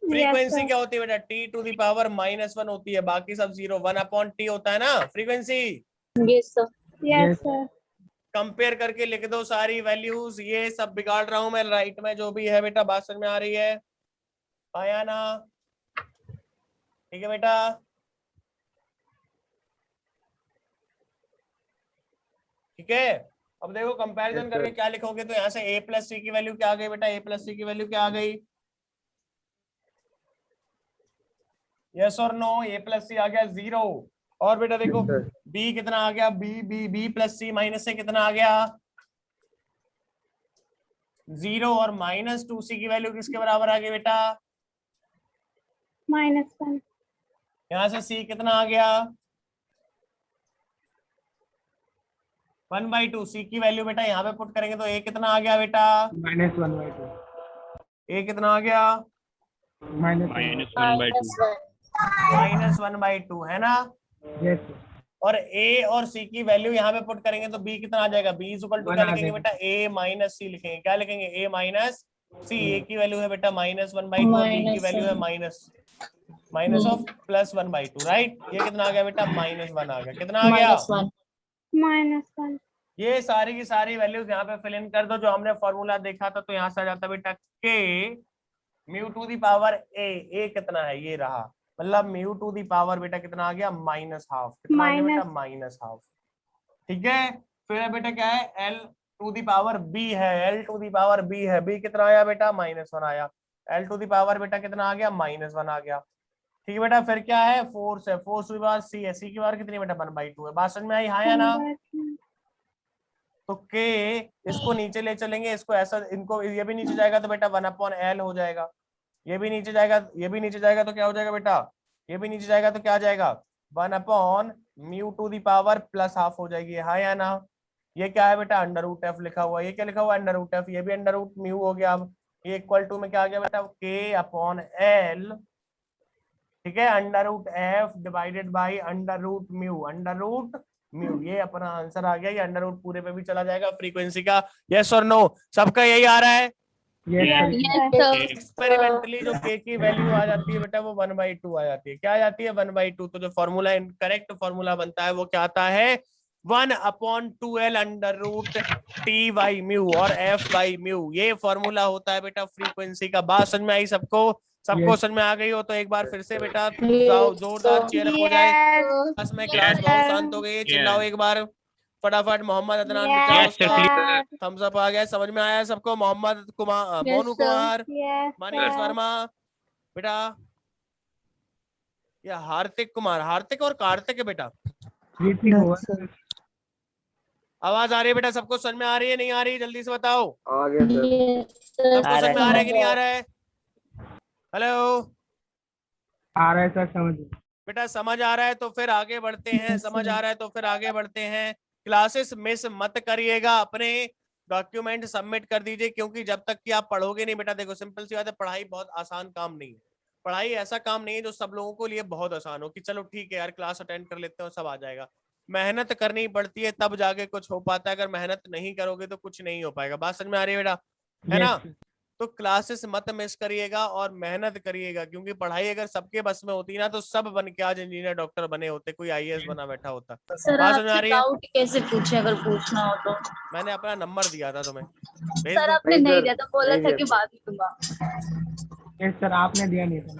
फ्रीक्वेंसी क्या होती है बेटा? T टू दी पावर -1 होती है, बाकी सब 0, 1/T होता है ना frequency. Yes, sir. Yes sir. Compare करके लिख दो सारी वैल्यूज। ये सब बिगाड़ रहा हूं मैं राइट में, जो भी है बेटा। बात समझ में आ रही है? आया ना? ठीक है बेटा, ठीक है। अब देखो कंपैरिजन करके क्या लिखोगे, तो यहाँ से A + C की वैल्यू क्या आ गई बेटा? A + C की वैल्यू क्या आ गई? यस और नो? A + C आ गया 0। और बेटा देखो B कितना आ गया? B + C - A कितना आ गया? 0। और -2C की वैल्यू किसके बराबर आ गई बेटा? -1 यहाँ से C कितना आ गया? 1/2। C की वैल्यू बेटा यहाँ पे पुट करेंगे तो A कितना आ गया बेटा? -1/2। ए कितना आ गया? माइनस -1/2 है ना। यस और ए और सी की वैल्यू यहाँ पे पुट करेंगे तो बी कितना आ जाएगा? बी इज इक्वल टू क्या लिखेंगे बेटा? ए माइनस सी लिखेंगे। क्या लिखेंगे? ए माइनस सी। ए की वैल्यू है बेटा -1/2 और बी की वैल्यू है माइनस ऑफ +1/2, राइट। ये कितना आ गया बेटा? -1 आ गया। कितना आ गया? -1 ये सारी की सारी वैल्यूज यहाँ पे फिल इन कर दो जो हमने फॉर्मूला देखा था। तो यहाँ से आ जाता बेटा k μ⁴ a कितना है? ये रहा, मतलब μ⁴ बेटा कितना आ गया? -½ कितना आ गया बेटा? -½ ठीक है। फिर बेटा क्या है? l⁴b है, l⁴b है। b कितना आया बेटा? -1 आया। l⁴ बेटा कितना आ गया? -1 आ गया। ठीक है बेटा। फिर क्या है? फोर्स है, फोर्स की पावर c है, c की पावर कितनी बेटा? 1/2 है। बात समझ में आई? हाँ या ना? तो k इसको नीचे ले चलेंगे, इसको ऐसा, इनको ये भी नीचे जाएगा तो बेटा 1/l हो जाएगा। ये भी नीचे जाएगा, ये भी नीचे जाएगा तो क्या हो जाएगा बेटा? ये भी नीचे जाएगा तो क्या आ जाएगा? 1/μ⁴ +½ हो जाएगी। हाँ या ना? ये क्या है बेटा? √f लिखा हुआ है। ये क्या लिखा हुआ है? √f। ये भी √μ हो गया। अब ये इक्वल टू में क्या आ गया बेटा? k/l, ठीक है, √f डिवाइडेड बाई √μ। ये अपना आंसर आ गया। ये अंडर रूट पूरे पे भी चला जाएगा फ्रीक्वेंसी का। यस और नो? सबका यही आ रहा है? एक्सपेरिमेंटली जो k की वैल्यू आ जाती है बेटा वो 1/2 आ जाती है। क्या आ जाती है? 1/2। तो जो फॉर्मूला, करेक्ट फॉर्मूला बनता है वो क्या आता है? 1/2l √t/μ और f/μ। ये फॉर्मूला होता है बेटा फ्रीक्वेंसी का। बात समझ में आई सबको? सबको समझ में आ गई हो तो एक बार फिर से बेटा जोरदार चेयर अप हो जाए। क्लास में क्लास बहुत शांत हो गई है। चिल्लाओ एक बार फटाफट। मोहम्मद अदनान थम्स अप आ गया। समझ में आया सबको? मोहम्मद कुमार, मोनू कुमार, मनीष वर्मा बेटा, या हार्दिक कुमार, हार्दिक और कार्तिक है बेटा। आवाज आ रही है बेटा? सबको समझ में आ रही है? नहीं आ रही? जल्दी से बताओ। आ गया सर। सबको समझ में आ रहा है कि नहीं आ रहा है? हेलो, आ रहा है सर समझ? बेटा समझ आ रहा है तो फिर आगे बढ़ते हैं। समझ आ रहा है तो फिर आगे बढ़ते हैं। क्लासेस मिस मत करिएगा, अपने डॉक्यूमेंट सबमिट कर दीजिए, क्योंकि जब तक कि आप पढ़ोगे नहीं बेटा, देखो सिंपल सी बात है, पढ़ाई बहुत आसान काम नहीं है। पढ़ाई ऐसा काम नहीं है जो सब लोगों के लिए बहुत आसान हो कि चलो ठीक है यार क्लास अटेंड कर लेते हो सब आ जाएगा। मेहनत करनी पड़ती है तब जाके कुछ हो पाता है। अगर मेहनत नहीं करोगे तो कुछ नहीं हो पाएगा। बात समझ में आ रही है बेटा? है ना? तो क्लासेस मत मिस करिएगा और मेहनत करिएगा, क्योंकि पढ़ाई अगर सबके बस में होती ना तो सब बन के आज इंजीनियर डॉक्टर बने होते, कोई आईएएस बना बैठा होता। सर बात समझ आ रही है? डाउट कैसे पूछे अगर पूछना हो तो? मैंने अपना नंबर दिया था तुम्हें, भेज सर दूं? आपने नहीं दिया तो बोला नहीं था दिया कि सर। बाद में दूंगा। यस सर आपने दिया नहीं था।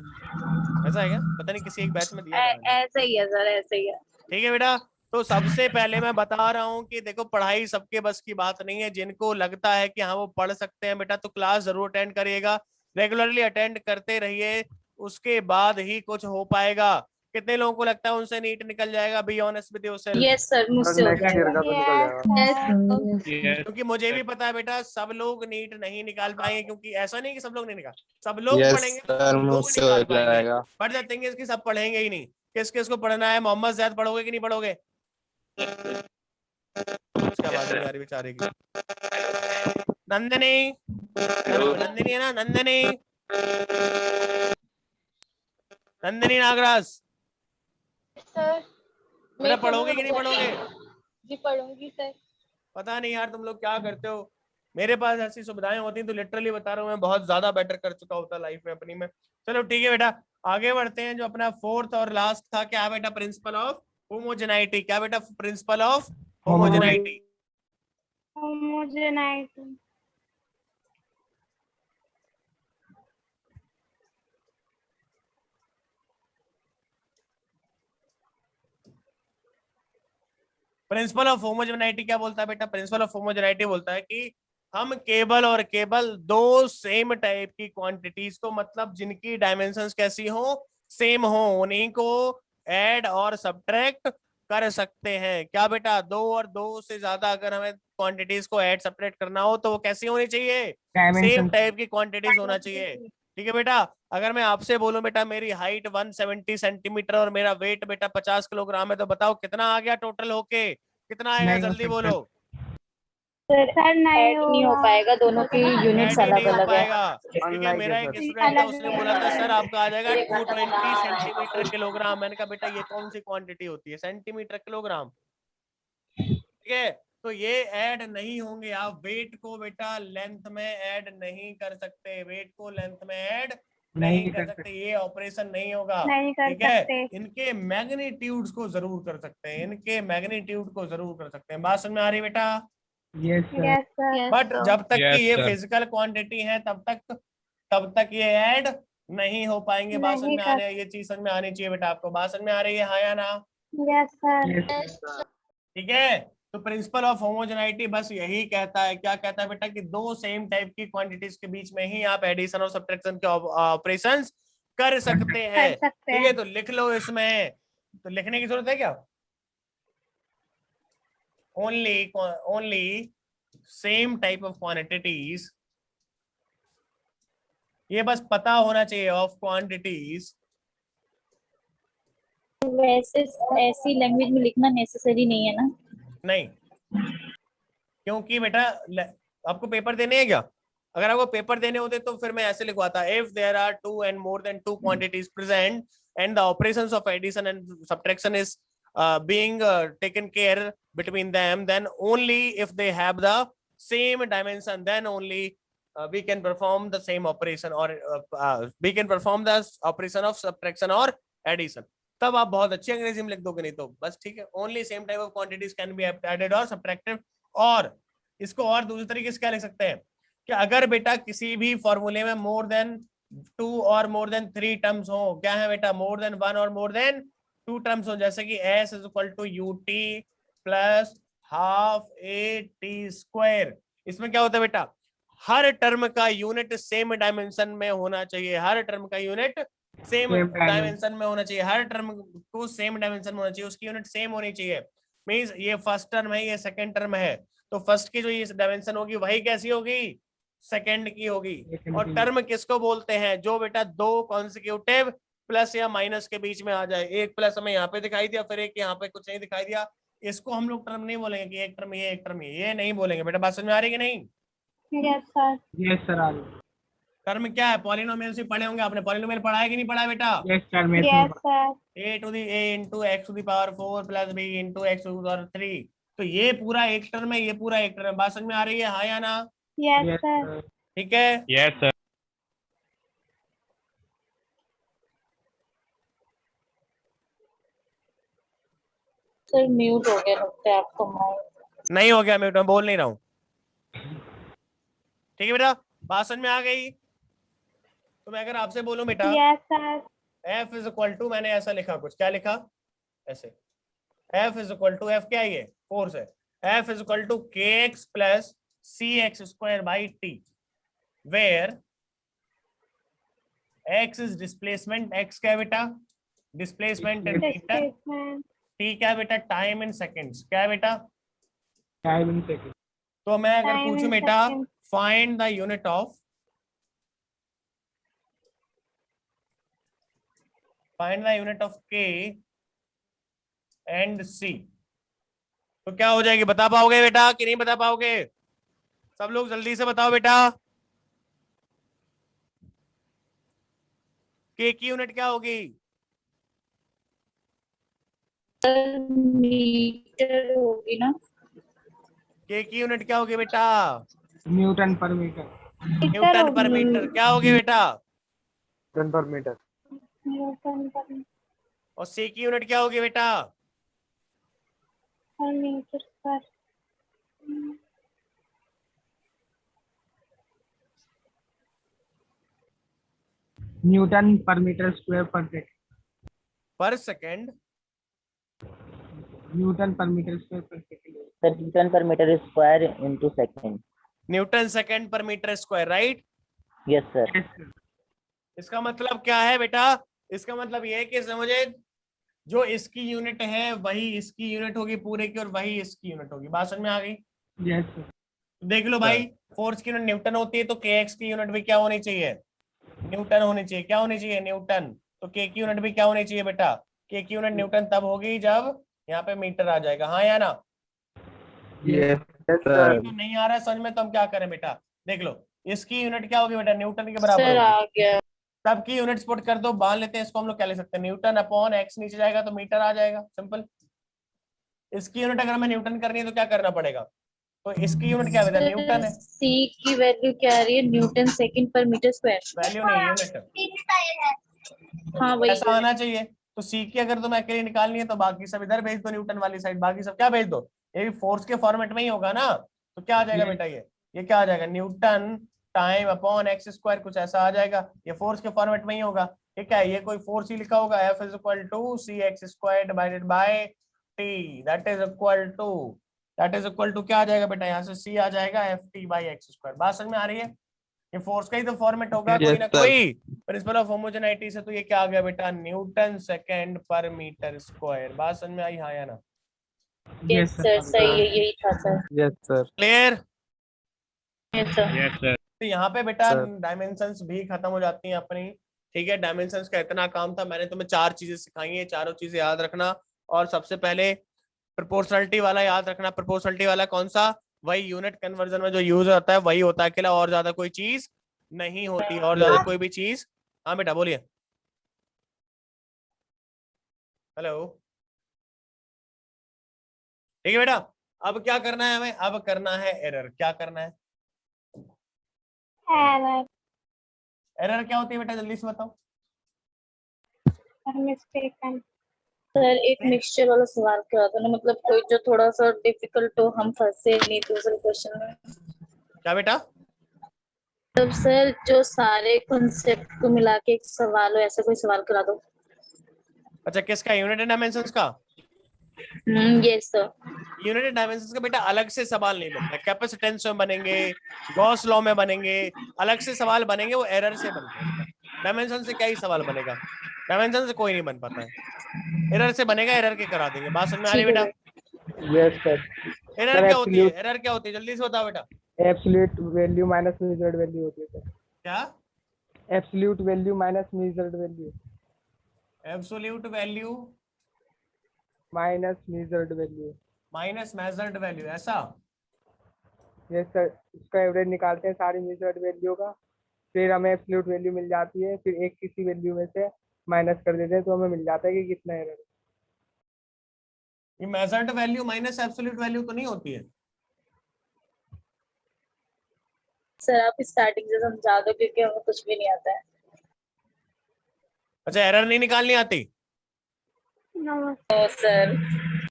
ऐसा है क्या? पता नहीं, किसी एक बैच में दिया था मैंने। ऐसा ही है सर, ऐसा ही है। ठीक है बेटा। तो सबसे पहले मैं बता रहा हूँ कि देखो पढ़ाई सबके बस की बात नहीं है। जिनको लगता है कि हाँ वो पढ़ सकते हैं बेटा, तो क्लास जरूर अटेंड करिएगा, रेगुलरली अटेंड करते रहिए, उसके बाद ही कुछ हो पाएगा। कितने लोगों को लगता है उनसे नीट निकल जाएगा? B honest with yourself. Yes sir, मुझसे हो नेक्स्ट ईयर का तो निकल जाएगा। क्योंकि मुझे भी पता है बेटा सब लोग नीट नहीं निकाल पाएंगे, क्योंकि ऐसा नहीं कि सब लोग नहीं निकाल, सब लोग पढ़ेंगे तो सब लोग निकाल पाएंगे। बट द थिंग इज कि सब पढ़ेंगे ही नहीं। किस किस को पढ़ना है? मोहम्मद ज़ैद पढ़ोगे कि नहीं पढ़ोगे? उसका बात नहीं आ रही बेचारे की। नंदिनी, नंदिनी है ना? नंदिनी, नंदिनी नागराज सर बेटा पढ़ोगे कि नहीं पढ़ोगे? जी पढ़ूंगी सर। पता नहीं यार तुम लोग क्या करते हो। मेरे पास ऐसी सुविधाएं होती तो लिटरली बता रहा हूँ मैं बहुत ज्यादा बेटर कर चुका होता लाइफ में अपनी में। चलो ठीक है बेटा, आगे बढ़ते हैं। जो अपना फोर्थ और लास्ट था क्या बेटा? Principle of homogeneity. क्या बेटा? Principle of homogeneity. Homogeneity. Principle of homogeneity क्या बोलता है बेटा? प्रिंसिपल ऑफ होमोजेनाइटी बोलता है कि हम केवल और केवल दो सेम टाइप की क्वांटिटीज को, मतलब जिनकी डायमेंशंस कैसी हो? सेम हो, उन्हीं को ऐड और सब्ट्रैक्ट कर सकते हैं। क्या बेटा? दो और दो से ज्यादा अगर हमें क्वांटिटीज को ऐड सब्ट्रैक्ट करना हो तो वो कैसी होनी चाहिए? सेम टाइप की क्वांटिटीज होना चाहिए। ठीक है बेटा। अगर मैं आपसे बोलूं बेटा मेरी हाइट 170 सेंटीमीटर और मेरा वेट बेटा 50 किलोग्राम है, तो बताओ कितना आ गया टोटल होके? कितना आएगा? जल्दी बोलो। सर सर नहीं ऐड नहीं हो होगा। पाएगा, दोनों की यूनिट्स ऐड ही अलग नहीं हो अलग है। पाएगा। ठीक है, Unlike मेरा है, एक सर। स्टूडेंट था, अलग उसने है। बोला था सर आपका आ जाएगा 220 सेंटीमीटर किलोग्राम। मैंने कहा बेटा ये कौन सी क्वांटिटी होती है, सेंटीमीटर किलोग्राम। ठीक है, तो ये ऐड नहीं होंगे। आप वेट को बेटा लेंथ में ऐड नहीं कर सकते, वेट को लेंथ में ऐड नहीं कर सकते, ये ऑपरेशन नहीं होगा। नहीं कर ठीक है, सकते। इनके मैग्नीट्यूड्स को जरूर कर सकते हैं, इनके मैग्नीट्यूड को जरूर कर सकते हैं। बात समझ में आ रही बेटा? Yes sir. Yes sir. But जब तक Yes, कि ये sir. फिजिकल क्वांटिटी है तब तक ये ऐड नहीं हो पाएंगे। बात समझ नहीं में कर- आने, ये चीज समझ में आनी चाहिए बेटा आपको। बात समझ में आ रही है, हाँ या ना? Yes sir. ठीक है, तो प्रिंसिपल ऑफ होमोजेनाइटी बस यही कहता है, क्या कहता है बेटा, कि दो सेम टाइप की क्वांटिटीज के बीच में ही आप एडिशन और सब्ट्रैक्शन के ऑपरेशंस कर सकते हैं। कर सकते ठीक है, हैं। तो लिख लो इसमें, तो लिखने की जरूरत है क्या? Only same type of quantities, ये बस पता होना चाहिए, ऑफ क्वांटिटीज। वैसे ऐसी लैंग्वेज में लिखना नेसेसरी नहीं है ना। नहीं, क्योंकि बेटा आपको पेपर देने हैं क्या? अगर आपको पेपर देने होते तो फिर मैं ऐसे लिखवाता, if there are two and more than two quantities present and the operations of addition and subtraction is being taken care between them, then only if they have the same dimension, then only we can perform the same operation, or we can perform the operation of subtraction or addition. तब आप बहुत अच्छी अंग्रेजी में लिख दोगे, नहीं तो बस ठीक है, only same type of quantities can be added और सब्ट्रैक्टेड। और इसको और दूसरे तरीके से क्या लिख सकते हैं कि अगर बेटा किसी भी फॉर्मूले में मोर देन 2 और मोर देन 3 टर्म्स हो, क्या है बेटा, मोर देन 1 और मोर देन 2 टर्म्स हो, जैसे कि s is equal to ut plus half at square. इसमें क्या होता है बेटा, हर टर्म का यूनिट सेम डायमेंशन में होना चाहिए, हर टर्म का यूनिट सेम डायमेंशन में होना चाहिए, हर टर्म को सेम डायमेंशन में होना चाहिए, उसकी यूनिट सेम होनी चाहिए। मींस ये फर्स्ट टर्म है, ये सेकंड टर्म है, तो फर्स्ट की जो ये डायमेंशन होगी वही कैसी होगी, सेकंड की होगी। और टर्म किसको बोलते हैं, जो बेटा दो कॉन्सिक्यूटिव प्लस या माइनस के बीच में आ जाए। एक प्लस हमें यहाँ पे दिखाई दिया, फिर एक यहाँ पे कुछ नहीं दिखाई दिया, इसको हम लोग टर्म नहीं बोलेंगे कि एक टर्म ये एक टर्म ये नहीं बोलेंगे। बेटा बात समझ में आ रही है कि नहीं? Yes sir. यस सर आ रही। टर्म क्या है, पॉलिनोमियल से पढ़े होंगे आपने, पॉलिनोमियल पढ़ा है कि नहीं पढ़ा है बेटा? यस सर मैं yes sir. a to the a into x to the power 4 plus b into x to the power 3, तो ये पूरा एक टर्म है, ये पूरा एक टर्म है। बात समझ में आ रही है, हाँ या ना? Yes sir. ठीक है, Yes, sir. सर म्यूट हो गया लगता है आपको माइक। नहीं हो गया, मैं बोल नहीं रहा हूँ। ठीक है बेटा, बात समझ में आ गई? तो मैं अगर आपसे बोलूं बेटा yes sir. f is equal to, मैंने ऐसा लिखा, कुछ क्या लिखा ऐसे, f is equal to, f क्या है, ये फोर्स है, f is equal to kx plus cx square by t, where x is displacement, x क्या है बेटा, displacement in metre, Displacement. t क्या है बेटा, टाइम इन सेकंड्स, क्या है बेटा? Time in second. तो मैं अगर Time पूछूं in बेटा seconds. Find the unit of, find the unit of k and c, तो क्या हो जाएगी, बता पाओगे बेटा कि नहीं बता पाओगे? सब लोग जल्दी से बताओ बेटा, k की यूनिट क्या होगी? मीटर होगी ना। k की यूनिट क्या होगी बेटा? Newton per metre. Newton per metre. क्या होगी बेटा? टन पर मीटर। न्यूटन पर और c की यूनिट क्या होगी बेटा? Metre per newton per metre square per second. Per second. Newton per metre square per second. Sir newton per metre square into second. Newton second per metre square, right? Yes sir. इसका मतलब क्या है बेटा? इसका मतलब ये है कि समझे, जो इसकी यूनिट है वही इसकी यूनिट होगी पूरे की, और वही इसकी यूनिट होगी। बात समझ में आ गई? Yes sir. देख लो भाई, फोर्स की यूनिट न्यूटन होती है, तो kx की यूनिट भी क्या होनी चाहिए, न्यूटन होनी चाहिए। क्या होनी चाहिए, न्यूटन। तो k की यूनिट भी क्या होनी चाहिए बेटा, k की यूनिट न्यूटन तब होगी जब यहाँ पे मीटर आ जाएगा, हाँ या ना? Yes yes sir. तो नहीं आ रहा है समझ में तो हम क्या करें बेटा, देख लो इसकी यूनिट क्या होगी बेटा, न्यूटन के बराबर सर होगी। आ गया। सबकी यूनिट्स पुट कर दो, बांध लेते हैं इसको हम लोग, क्या ले सकते हैं, न्यूटन अपॉन एक्स, नीचे जाएगा तो मीटर आ जाएगा, सिंपल। इसकी यूनिट अगर हमें न्यूटन करनी है तो क्या करना पड़ेगा, तो इसकी यूनिट क्या बेटा, न्यूटन है। सी की वैल्यू क्या आ रही है, Newton second per metre square. Value नहीं, यूनिट हाँ वही ऐसा आना चाहिए। तो सी की अगर तुम्हें अकेले निकालनी है तो बाकी सब इधर भेज दो, न्यूटन वाली साइड, बाकी सब क्या भेज दो, ये भी फोर्स के फॉर्मेट में ही होगा ना। तो क्या आ जाएगा बेटा, ये क्या आ जाएगा, Newton time upon x square, कुछ ऐसा आ जाएगा। ये फोर्स के फॉर्मेट में ही होगा, ठीक है। ये कोई फोर्स ही लिखा होगा, F is equal to C X square divided by T, that is equal to क्या आ जाएगा बेटा, यहाँ से सी आ जाएगा F T by X square. बात समझ में आ रही है, ये फोर्स का ही तो फॉर्मेट होगा कोई ना कोई, प्रिंसिपल ऑफ होमोजेनिटी से। तो ये क्या आ गया बेटा, Newton second per metre square. बात समझ में आई, हाँ या ना। यस सर सही है, यही था sir. Yes sir. Clear. Yes sir. Yes sir. तो यहाँ पे बेटा डायमेंशंस भी खत्म हो जाती हैं अपनी, ठीक है। डायमेंशंस का इतना काम था, मैंने तुम्हें 4 चीजें सिखाई हैं, चारों चीजें याद रखना। और सबसे पहले प्रोपोर्शनलिटी वाला याद रखना। प्रोपोर्शनलिटी वाला कौन सा, वही यूनिट कन्वर्जन में जो यूज होता है वही होता है अकेला, और ज्यादा कोई चीज नहीं होती, और ज्यादा कोई भी चीज। हाँ बेटा बोलिए, हेलो, ठीक है बेटा। अब क्या करना है हमें, अब करना है एरर। क्या करना है, एरर क्या होती है बेटा, जल्दी से बताओ। मिस्टेकन। सर एक मिक्सचर वाला सवाल करा था ना, मतलब कोई जो थोड़ा सा डिफिकल्ट हो, हम फंसे नहीं दूसरे क्वेश्चन में। क्या बेटा, तब सर जो सारे कॉन्सेप्ट को मिला के एक सवाल हो, ऐसा कोई सवाल करा दो। अच्छा किसका, यूनिट एंड डायमेंशंस का। Yes sir. Unit and dimensions का बेटा अलग से सवाल नहीं बनता, कैपेसिटेंस में बनेंगे, गॉस लॉ में बनेंगे, अलग से सवाल बनेंगे, वो एरर से बनते हैं। डायमेंशन से क्या ही सवाल बनेगा, डायमेंशन से कोई नहीं बन पाता है, एरर से बनेगा, एरर के करा देंगे। बात समझ में आ रही है बेटा। Yes sir. एरर क्या होती है, एरर क्या होती है, जल्दी से बताओ बेटा। Absolute value minus measured value होती है सर। क्या, absolute value minus measured value. Absolute value minus measured value. Minus measured value, ऐसा। यस सर, उसका एवरेज निकालते हैं सारी मेजर्ड वैल्यू का, फिर हमें एब्सोल्यूट वैल्यू मिल जाती है, फिर एक किसी वैल्यू में से माइनस कर देते हैं तो हमें मिल जाता है कि कितना एरर है। ये measured value minus absolute value तो नहीं होती है। सर आप स्टार्टिंग से समझा दो, क्योंकि हमें कुछ भी नहीं आता है। अच्छा एरर नहीं निकालनी आती। तो सर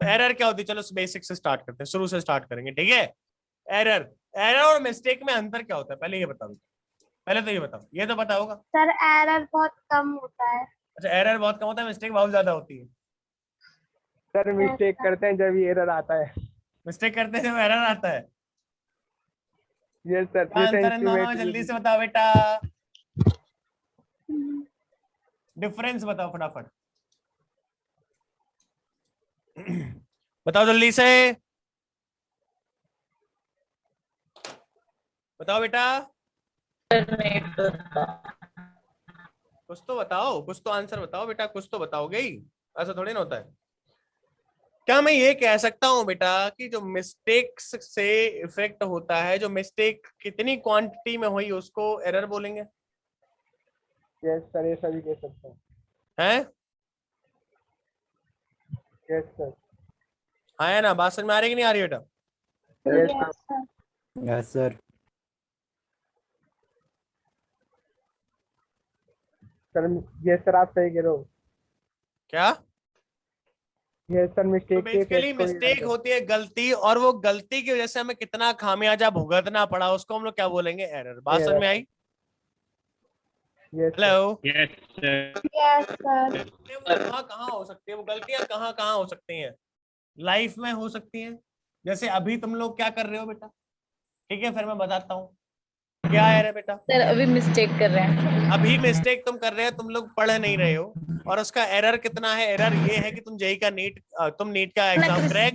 एरर क्या होती है, चलो बेसिक से स्टार्ट करते हैं, शुरू से स्टार्ट करेंगे, ठीक है। एरर, एरर और मिस्टेक में अंतर क्या होता है, पहले ये बताओ, पहले तो ये बताओ, ये तो पता होगा। सर एरर बहुत कम होता है। अच्छा एरर बहुत कम होता है, मिस्टेक बहुत ज्यादा होती है। सर मिस्टेक करते हैं जब ये एरर आता है। मिस्टेक करते हैं जब एरर आता है। Yes sir. क्या अंतर है दोनों में, जल्दी से बताओ बेटा, डिफरेंस बताओ फटाफट, बताओ जल्दी से बताओ बेटा, कुछ तो बताओ, कुछ तो आंसर बताओ बेटा, कुछ तो बताओगे ही, ऐसा थोड़ी ना होता है। क्या मैं ये कह सकता हूं बेटा कि जो मिस्टेक्स से इफेक्ट होता है, जो मिस्टेक कितनी क्वांटिटी में हुई उसको एरर बोलेंगे। यस सर, ये सभी कह सकते हैं। हैं, यस सर। हाँ है ना, बात समझ में आ रही कि नहीं आ रही बेटा। Yes sir. Yes sir. Sir yes sir, आप सही कह रहे हो। क्या, yes sir, mistake basically mistake होती है गलती, और वो गलती की वजह से हमें कितना खामियाजा भुगतना पड़ा उसको हम लोग क्या बोलेंगे, एरर। बात समझ में आई। Hello, yes sir. Yes sir. कहाँ हो सकती है वो गलतियां, कहाँ कहाँ हो सकती हैं, लाइफ में हो सकती हैं। जैसे अभी तुम लोग क्या कर रहे हो बेटा, ठीक है, फिर मैं बताता हूँ क्या है बेटा। सर अभी मिस्टेक कर रहे हैं। अभी मिस्टेक तुम कर रहे हो, तुम लोग पढ़ नहीं रहे हो, और उसका एरर कितना है, एरर ये है कि तुम जेई का नीट का एग्जाम क्रैक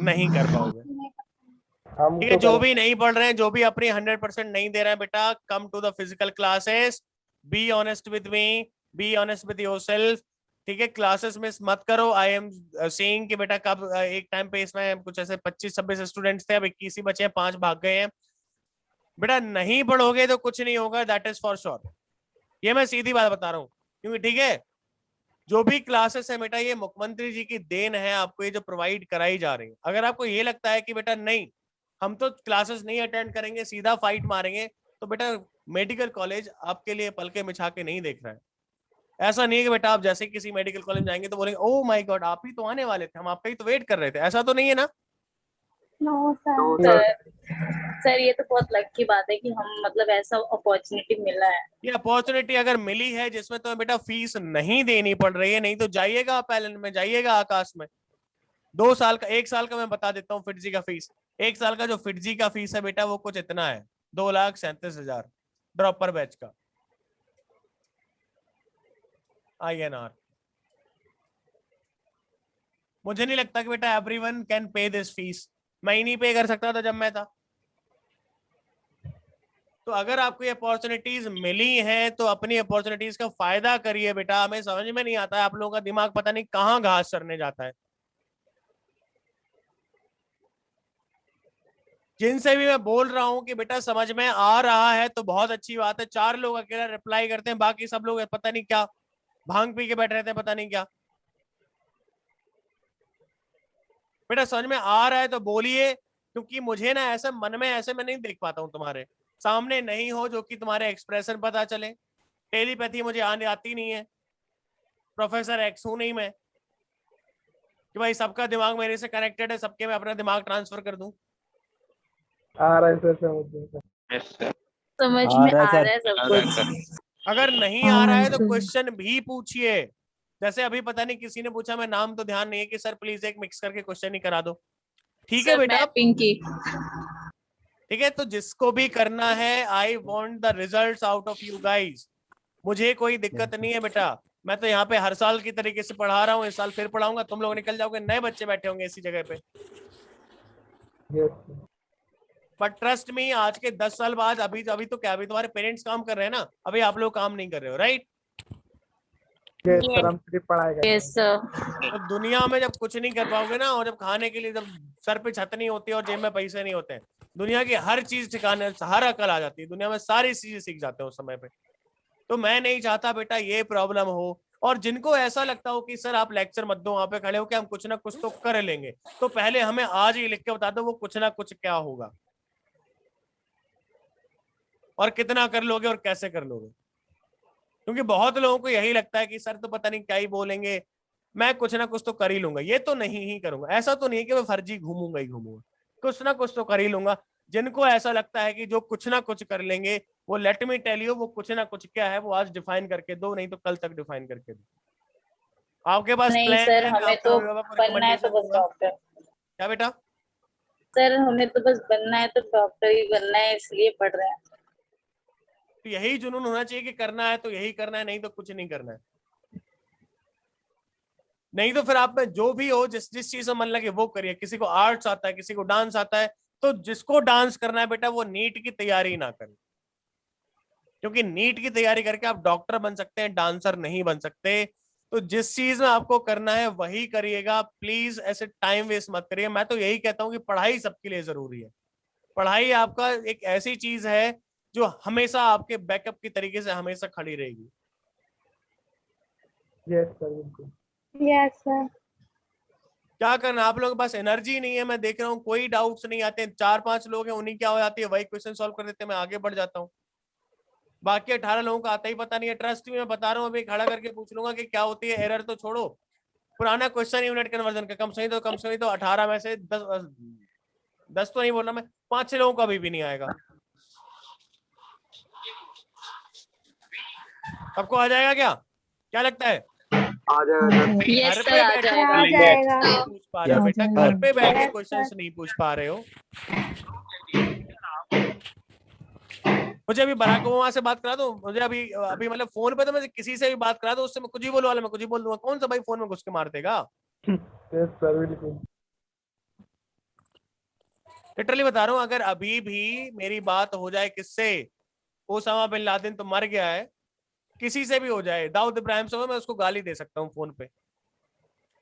नहीं कर पाओगे। ठीक है, जो भी नहीं पढ़ रहे हैं, जो भी अपनी 100% नहीं दे रहे हैं बेटा, come to the physical classes, be honest with me, be honest with yourself, ठीक है, क्लासेस मिस मत करो। आई एम सेइंग कि बेटा कब एक टाइम पे इसमें कुछ ऐसे 25-26 स्टूडेंट्स थे, अब 21 ही बचे हैं, 5 भाग गए हैं। बेटा नहीं पढ़ोगे तो कुछ नहीं होगा, दैट इज फॉर श्योर। ये मैं सीधी बात बता रहा हूँ, क्योंकि ठीक है जो भी क्लासेस है बेटा ये मुख्यमंत्री जी की देन है, आपको ये जो प्रोवाइड कराई जा रही है। अगर आपको ये लगता है कि बेटा नहीं हम तो क्लासेस नहीं अटेंड करेंगे, सीधा फाइट मारेंगे, तो बेटा मेडिकल कॉलेज आपके लिए पलके बिछा के नहीं देख रहा है। ऐसा नहीं है कि बेटा आप जैसे किसी मेडिकल कॉलेज में जाएंगे तो बोलेंगे ओ माय गॉड आप ही तो आने वाले थे, हम आपका ही तो वेट कर रहे थे। ऐसा तो नहीं है ना? No sir. सर ये तो बहुत लक की बात है कि हम मतलब ऐसा अपॉर्चुनिटी मिला है। ये अपॉर्चुनिटी अगर मिली है जिसमें तुम्हें बेटा फीस नहीं देनी पड़ रही है, नहीं तो जाइएगा आप एलन में, जाइएगा आकाश में। 2 साल का 1 साल का मैं बता देता हूँ फिटजी का फीस। 1 साल का जो फिटजी का फीस है बेटा वो कुछ इतना है, 2,37,000 ड्रॉपर बैच का INR। मुझे नहीं लगता कि बेटा everyone can pay this fees. मैं ही नहीं पे कर सकता था जब मैं था। तो अगर आपको ये अपॉर्चुनिटीज मिली हैं तो अपनी अपॉर्चुनिटीज का फायदा करिए बेटा। हमें समझ में नहीं आता है, आप लोगों का दिमाग पता नहीं कहाँ घास चरने जाता है। जिनसे भी मैं बोल रहा हूं कि बेटा समझ में आ रहा है तो बहुत अच्छी बात है, 4 लोग अकेला रिप्लाई करते हैं, बाकी सब लोग पता नहीं क्या भांग पी के बैठे रहते हैं, पता नहीं क्या। बेटा समझ में आ रहा है तो बोलिए, क्योंकि मुझे ना ऐसा मन में ऐसे मैं नहीं देख पाता हूं, तुम्हारे सामने नहीं हो जो कि तुम्हारे एक्सप्रेशन पता चले। टेलीपैथी मुझे आती नहीं है, प्रोफेसर एक्स हूं नहीं मैं कि भाई सबका दिमाग मेरे से कनेक्टेड है, सबके मैं अपना दिमाग ट्रांसफर कर दूं। आ रहा है सर समझ यस सर। समझ में आ रहा है सब कुछ। अगर नहीं आ रहा है तो क्वेश्चन भी पूछिए। जैसे अभी पता नहीं किसी ने पूछा, मैं नाम तो ध्यान नहीं है, कि सर प्लीज एक मिक्स करके क्वेश्चन ही करा दो। ठीक है बेटा, पिंकी। ठीक है। तो जिसको भी करना है, I want the result out of you guys. मुझे कोई दिक्कत नहीं है बेटा, मैं तो यहाँ पे हर साल की तरीके से पढ़ा रहा हूँ, इस साल फिर पढ़ाऊंगा, तुम लोग निकल जाओगे, नए बच्चे बैठे होंगे इसी जगह पे। बट ट्रस्ट मी, आज के 10 साल बाद अभी तो क्या, अभी तुम्हारे पेरेंट्स काम कर रहे हैं ना, अभी आप लोग काम नहीं कर रहे हो, राइट? तो दुनिया में जब कुछ नहीं कर पाओगे ना, और जब खाने के लिए जब सर पे छत नहीं होती और जेब में पैसे नहीं होते, दुनिया की हर चीज ठिकाने, हर अकल आ जाती है, दुनिया में सारी चीजें सीख जाते हैं उस समय पे। तो मैं नहीं चाहता बेटा ये प्रॉब्लम हो। और जिनको ऐसा लगता हो कि सर आप लेक्चर मत दो, वहां पे खड़े हो कि हम कुछ ना कुछ तो कर लेंगे, तो पहले हमें आज ही लिख के बता दो वो कुछ ना कुछ क्या होगा, और कितना कर लोगे और कैसे कर लोगे। क्योंकि बहुत लोगों को यही लगता है कि सर तो पता नहीं क्या ही बोलेंगे, मैं कुछ ना कुछ तो कर ही लूंगा, ये तो नहीं ही करूंगा। ऐसा तो नहीं है कि मैं फर्जी घूमूंगा ही घूमूंगा, कुछ ना कुछ तो कर ही लूंगा। जिनको ऐसा लगता है कि जो कुछ ना कुछ कर लेंगे, वो लेट मी टेल यू, वो कुछ ना कुछ क्या है वो आज डिफाइन करके दो, नहीं तो कल तक डिफाइन करके दो। आपके पास नहीं प्लान सर, है, हमें तो बनना है तो बस डॉक्टर। क्या बेटा? सर हमें तो बस बनना है तो डॉक्टर ही बनना है, इसलिए पढ़ रहे हैं। तो यही जुनून होना चाहिए कि करना है तो यही करना है, नहीं तो कुछ नहीं करना है। नहीं तो फिर आप में जो भी हो, जिस चीज में मन लगे वो करिए। किसी को आर्ट्स आता है, किसी को डांस आता है, तो जिसको डांस करना है बेटा वो नीट की तैयारी ना करे, क्योंकि नीट की तैयारी करके आप डॉक्टर बन सकते हैं, डांसर नहीं बन सकते। तो जिस चीज में आपको करना है वही करिएगा, प्लीज ऐसे टाइम वेस्ट मत करिए। मैं तो यही कहता हूँ कि पढ़ाई सबके लिए जरूरी है। पढ़ाई आपका एक ऐसी चीज है जो हमेशा आपके बैकअप की तरीके से हमेशा खड़ी रहेगी। यस सर, बिल्कुल। Yes sir. क्या करना, आप लोगों के पास एनर्जी नहीं है, मैं देख रहा हूँ कोई डाउट्स नहीं आते। 4-5 लोग हैं, उन्हीं क्या हो जाती है, वही क्वेश्चन सॉल्व कर देते हैं, मैं आगे बढ़ जाता हूँ। बाकी 18 लोगों को आता ही पता नहीं है। ट्रस्ट में मैं बता रहा हूँ, अभी खड़ा करके पूछ लूंगा कि क्या होती है एरर, तो छोड़ो पुराना क्वेश्चन यूनिट कन्वर्जन का, कम से कम तो 18 में से 10 तो नहीं बोलना मैं, 5-6 लोगों का अभी भी नहीं आएगा। सबको आ जाएगा क्या लगता है? आ जाएगा। यस घर सर, पे आ बैठे जाएगा। आ जाएगा। नहीं पूछ पा रहे हो बेटा, घर पे बैठ के क्वेश्चंस नहीं पूछ पा रहे हो। मुझे अभी बराक ओबामा से बात करा दो, मुझे अभी मतलब फोन पे तो मैं किसी से भी बात करा दो, उससे मैं कुछ ही बोलने वाला, मैं कुछ ही बोल दूंगा। कौन सा भाई फोन में घुस के मार देगा? यस सर, बिल्कुल। लिटरली बता रहा हूँ, अगर अभी भी मेरी बात हो जाए किससे, ओसामा बिन लादेन तो मर गया है, किसी से भी हो जाए, दाऊद इब्राहिम से हो, मैं उसको गाली दे सकता हूँ फोन पे,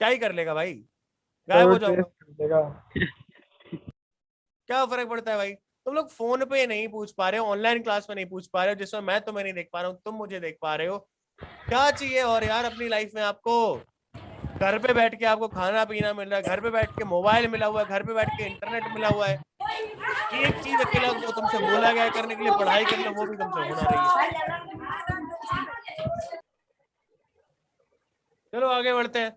क्या ही कर लेगा भाई, गायब हो जाऊंगा, क्या फर्क पड़ता है भाई। तुम लोग फोन पे नहीं पूछ पा रहे हो, ऑनलाइन क्लास में नहीं पूछ पा रहे हो, जिसमें मैं तुम्हें नहीं देख पा रहा हूँ, तुम मुझे देख पा रहे हो, क्या चाहिए और यार अपनी लाइफ में आपको। घर पे बैठ के आपको खाना पीना मिल रहा है, घर पे बैठ के मोबाइल मिला हुआ है, घर पे बैठ के इंटरनेट मिला हुआ है, एक चीज अकेला वो तुमसे बोला गया है करने के लिए, पढ़ाई कर लो, वो भी तुमसे हो ना रही है। चलो आगे बढ़ते हैं।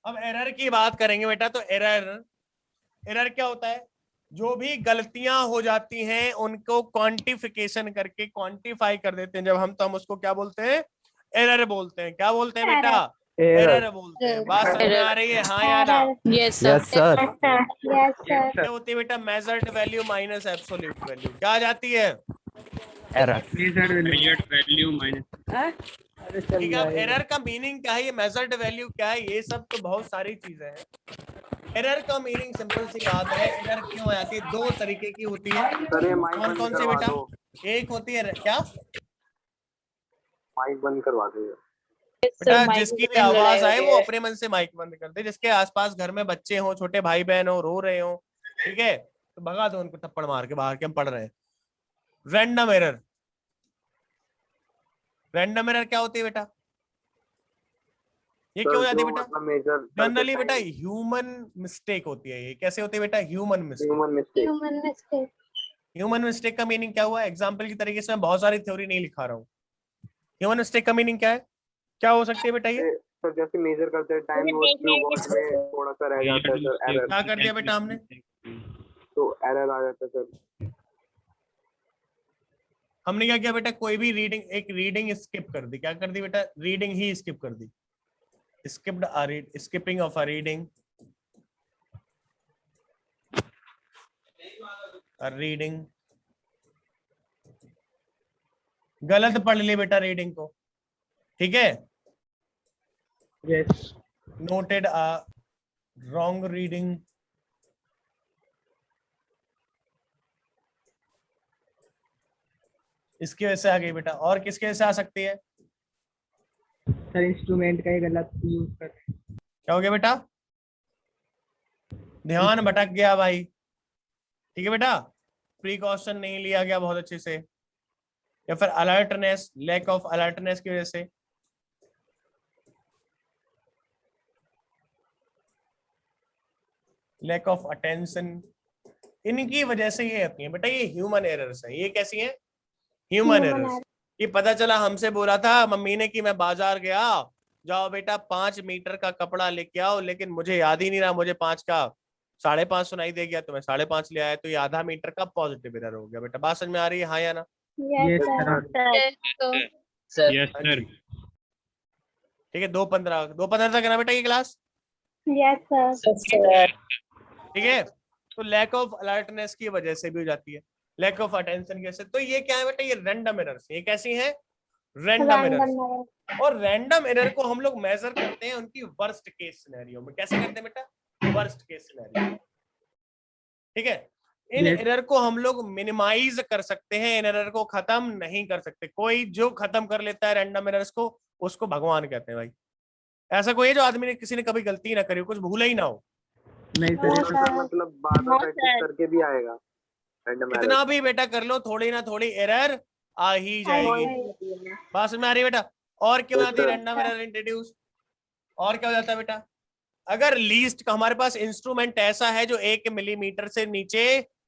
अब एरर की बात करेंगे बेटा। तो एरर क्या होता है, जो भी गलतियां हो जाती हैं उनको क्वांटिफिकेशन करके क्वांटिफाई कर देते हैं जब हम, तो हम उसको क्या बोलते हैं, एरर बोलते हैं। क्या बोलते हैं बेटा, एरर बोलते हैं। बात समझ में आ रही है, हाँ या ना? Yes sir. क्या होती है बेटा, measured value minus absolute value, क्या आ जाती है, एरर वैल्यू माइनस। ठीक है। अब एरर का मीनिंग क्या है, ये मेजर्ड वैल्यू क्या है, ये सब तो बहुत सारी चीजें हैं। एरर का मीनिंग सिंपल सी बात है, एरर क्यों आती है, दो तरीके की होती है। कौन कौन सी बेटा, एक होती है क्या, माइक बंद करवा दो बेटा, जिसकी भी आवाज आए वो अपने मन से माइक बंद कर दे। जिसके आसपास घर में बच्चे हो, छोटे भाई बहन हो, रो रहे हो, ठीक है, तो भगा दो उनको थप्पड़ मार के बाहर के, हम पढ़ रहे हैं। रैंडम एरर, रैंडम एरर क्या होती है बेटा, ये क्यों हो जाती है बेटा, जनरली बेटा ह्यूमन मिस्टेक होती है। ये कैसे होती है बेटा, ह्यूमन मिस्टेक। ह्यूमन मिस्टेक का मीनिंग क्या हुआ, एग्जांपल की तरीके से मैं बहुत सारी थ्योरी नहीं लिखा रहा हूँ। ह्यूमन मिस्टेक का मीनिंग क्या है, क्या हो सकती है बेटा, ये सर जैसे मेजर करते हैं टाइम वो कीबोर्ड में थोड़ा सा रह जाता है सर, एरर। क्या कर दिया बेटा हमने, तो एरर आ जाता है सर। हमने क्या किया बेटा, कोई भी रीडिंग, एक रीडिंग स्किप कर दी, क्या कर दी बेटा, रीडिंग ही स्किप कर दी, skipped a read, skipping of a reading, reading, गलत पढ़ ली बेटा रीडिंग को, ठीक है, yes noted a wrong reading, इसकी वजह से आ गई बेटा। और किसके वजह से आ सकती है, सर इंस्ट्रूमेंट का ही गलत यूज कर, क्या हो गया बेटा, ध्यान भटक गया भाई, ठीक है बेटा, प्रिकॉशन नहीं लिया गया बहुत अच्छे से, या फिर अलर्टनेस, लैक ऑफ अलर्टनेस की वजह से, लैक ऑफ अटेंशन, इनकी वजह से ये आती है बेटा, ये ह्यूमन एरर्स हैं। ये कैसी हैं, ह्यूमन एरर्स। ये पता चला हमसे बोला था मम्मी ने कि मैं बाजार गया, जाओ बेटा 5 मीटर का कपड़ा लेके आओ, लेकिन मुझे याद ही नहीं रहा, मुझे 5 का 5.5 सुनाई दे गया, तो मैं 5.5 ले आया, तो ये आधा मीटर का पॉजिटिव एरर हो गया बेटा। बात समझ में आ रही है, हाँ या ना? Yes sir. ठीक है, 2:15 तक है ना बेटा ये क्लास? Yes sir. ठीक है, तो लैक ऑफ अलर्टनेस की वजह से भी हो जाती है, लैक ऑफ अटेंशन की वजह से। तो ये क्या है बेटा, ये रैंडम एरर्स। ये कैसी हैं, रैंडम एरर्स। और रैंडम एरर को हम लोग मेजर करते हैं उनकी वर्स्ट केस सिनेरियो में। कैसे करते हैं बेटा, वर्स्ट केस सिनेरियो, ठीक है। इन एरर को हम लोग मिनिमाइज कर सकते हैं, इन एरर को खत्म नहीं कर सकते। कोई जो खत्म कर लेता है रैंडम एरर्स को, उसको भगवान कहते हैं भाई। ऐसा कोई है जो आदमी ने, किसी ने कभी गलती ना करी, कुछ भूला ही ना हो? नहीं सर, मतलब बार-बार प्रैक्टिस करके भी आएगा रैंडम एरर। कितना भी बेटा कर लो, थोड़ी ना थोड़ी एरर आ ही जाएगी। बात समझ में आ रही है बेटा? और क्यों आती है रैंडम एरर इंट्रोड्यूस? और क्या हो जाता है बेटा, अगर लीस्ट का हमारे पास इंस्ट्रूमेंट ऐसा है जो 1 मिलीमीटर से नीचे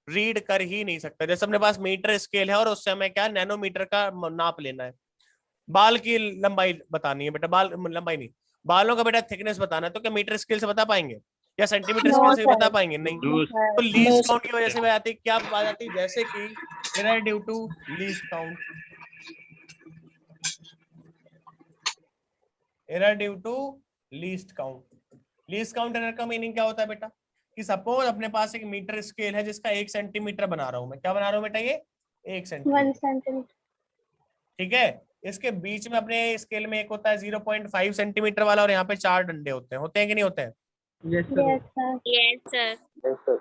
रीड कर ही नहीं सकता। जैसे अपने पास मीटर स्केल है और उससे हमें क्या नैनोमीटर का नाप लेना है, बाल की लंबाई बतानी है बेटा, बाल लंबाई नहीं, बालों का बेटा थिकनेस बताना है, तो क्या मीटर स्केल से बता पाएंगे या सेंटीमीटर स्केल से बता पाएंगे? नहीं। तो लीस्ट काउंट की वजह से वह आती, क्या बात आती है, जैसे कि error due to least count, error due to least count. Least count error का मीनिंग क्या होता है बेटा, कि सपोज अपने पास एक मीटर स्केल है जिसका 1 सेंटीमीटर बना रहा हूं मैं, क्या बना रहा हूं बेटा, ये 1 सेंटीमीटर, ठीक है। इसके बीच में अपने स्केल में एक होता है 0.5 सेंटीमीटर वाला और यहाँ पे 4 डंडे होते हैं कि नहीं होते हैं? Yes sir. Yes sir. Yes, sir. Yes, sir.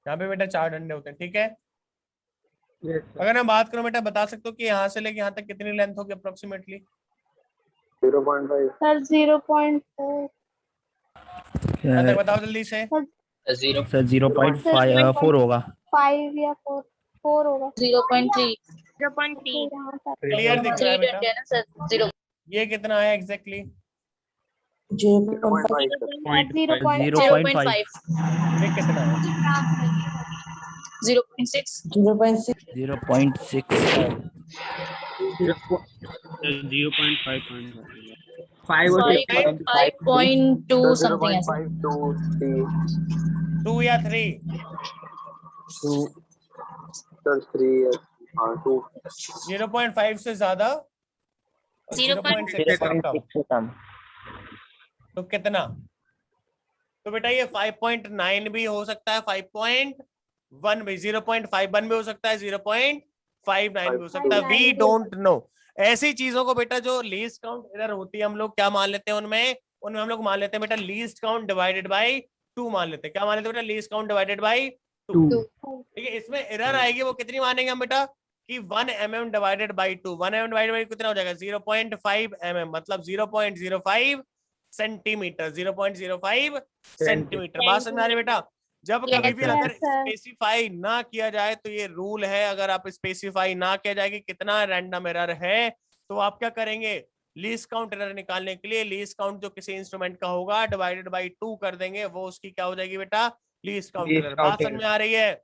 यहाँ पे बेटा 4 डंडे होते हैं, ठीक है। Yes sir. अगर मैं बात करूं बेटा, बता सकते हो कि यहाँ से लेके यहाँ तक कितनी लेंथ होगी अप्रोक्सीमेटली? 0.5. सर 0.4। तक बताओ जल्दी से। 0. सर 0.4 होगा। 5 या 4 होगा। 0.3 0.3. यहाँ पर क्लियर दिख रहा है 3 बेटा? है ना सर 0 ये कितना है एग्जैक्टली? 0.5, sir. 0.5 ये कितना है? 0.6 0.6 0.5. 5 और 6. 5.2 समथिंग ऐसा। 0.5 to 3. 2 या 3? 2. Sir, 3. Yes. 2. 0.5 से ज्यादा? 0.6 से कम? से कम। तो कितना? तो बेटा ये 5.9 भी हो सकता है, 5.1 भी, 0.51 भी हो सकता है, 0.59 भी हो सकता है। We don't know. ऐसी चीजों को बेटा जो लीस्ट काउंट एरर होती है हम लोग क्या मान लेते हैं उनमें हम लोग मान लेते हैं बेटा लीस्ट काउंट डिवाइडेड बाय 2 मान लेते हैं। क्या मान लेते हैं बेटा? Least count divided by 2। ठीक है, इसमें एरर आएगी वो कितनी मानेंगे हम बेटा कि 1 mm divided by 2। 1 mm divided by कितना हो जाएगा? 0.5 mm, मतलब 0.05 सेंटीमीटर। 0.05 सेंटीमीटर। बात समझ में आ रही है बेटा? जब कभी भी अगर स्पेसिफाई ना किया जाए तो ये रूल है, अगर आप स्पेसिफाई ना किया जाए कि कितना रैंडम एरर है तो आप क्या करेंगे? लीस्ट काउंट एरर निकालने के लिए लीस्ट काउंट जो किसी इंस्ट्रूमेंट का होगा डिवाइडेड बाय 2 कर देंगे, वो उसकी क्या हो जाएगी बेटा? Least count error. बात समझ में आ रही है?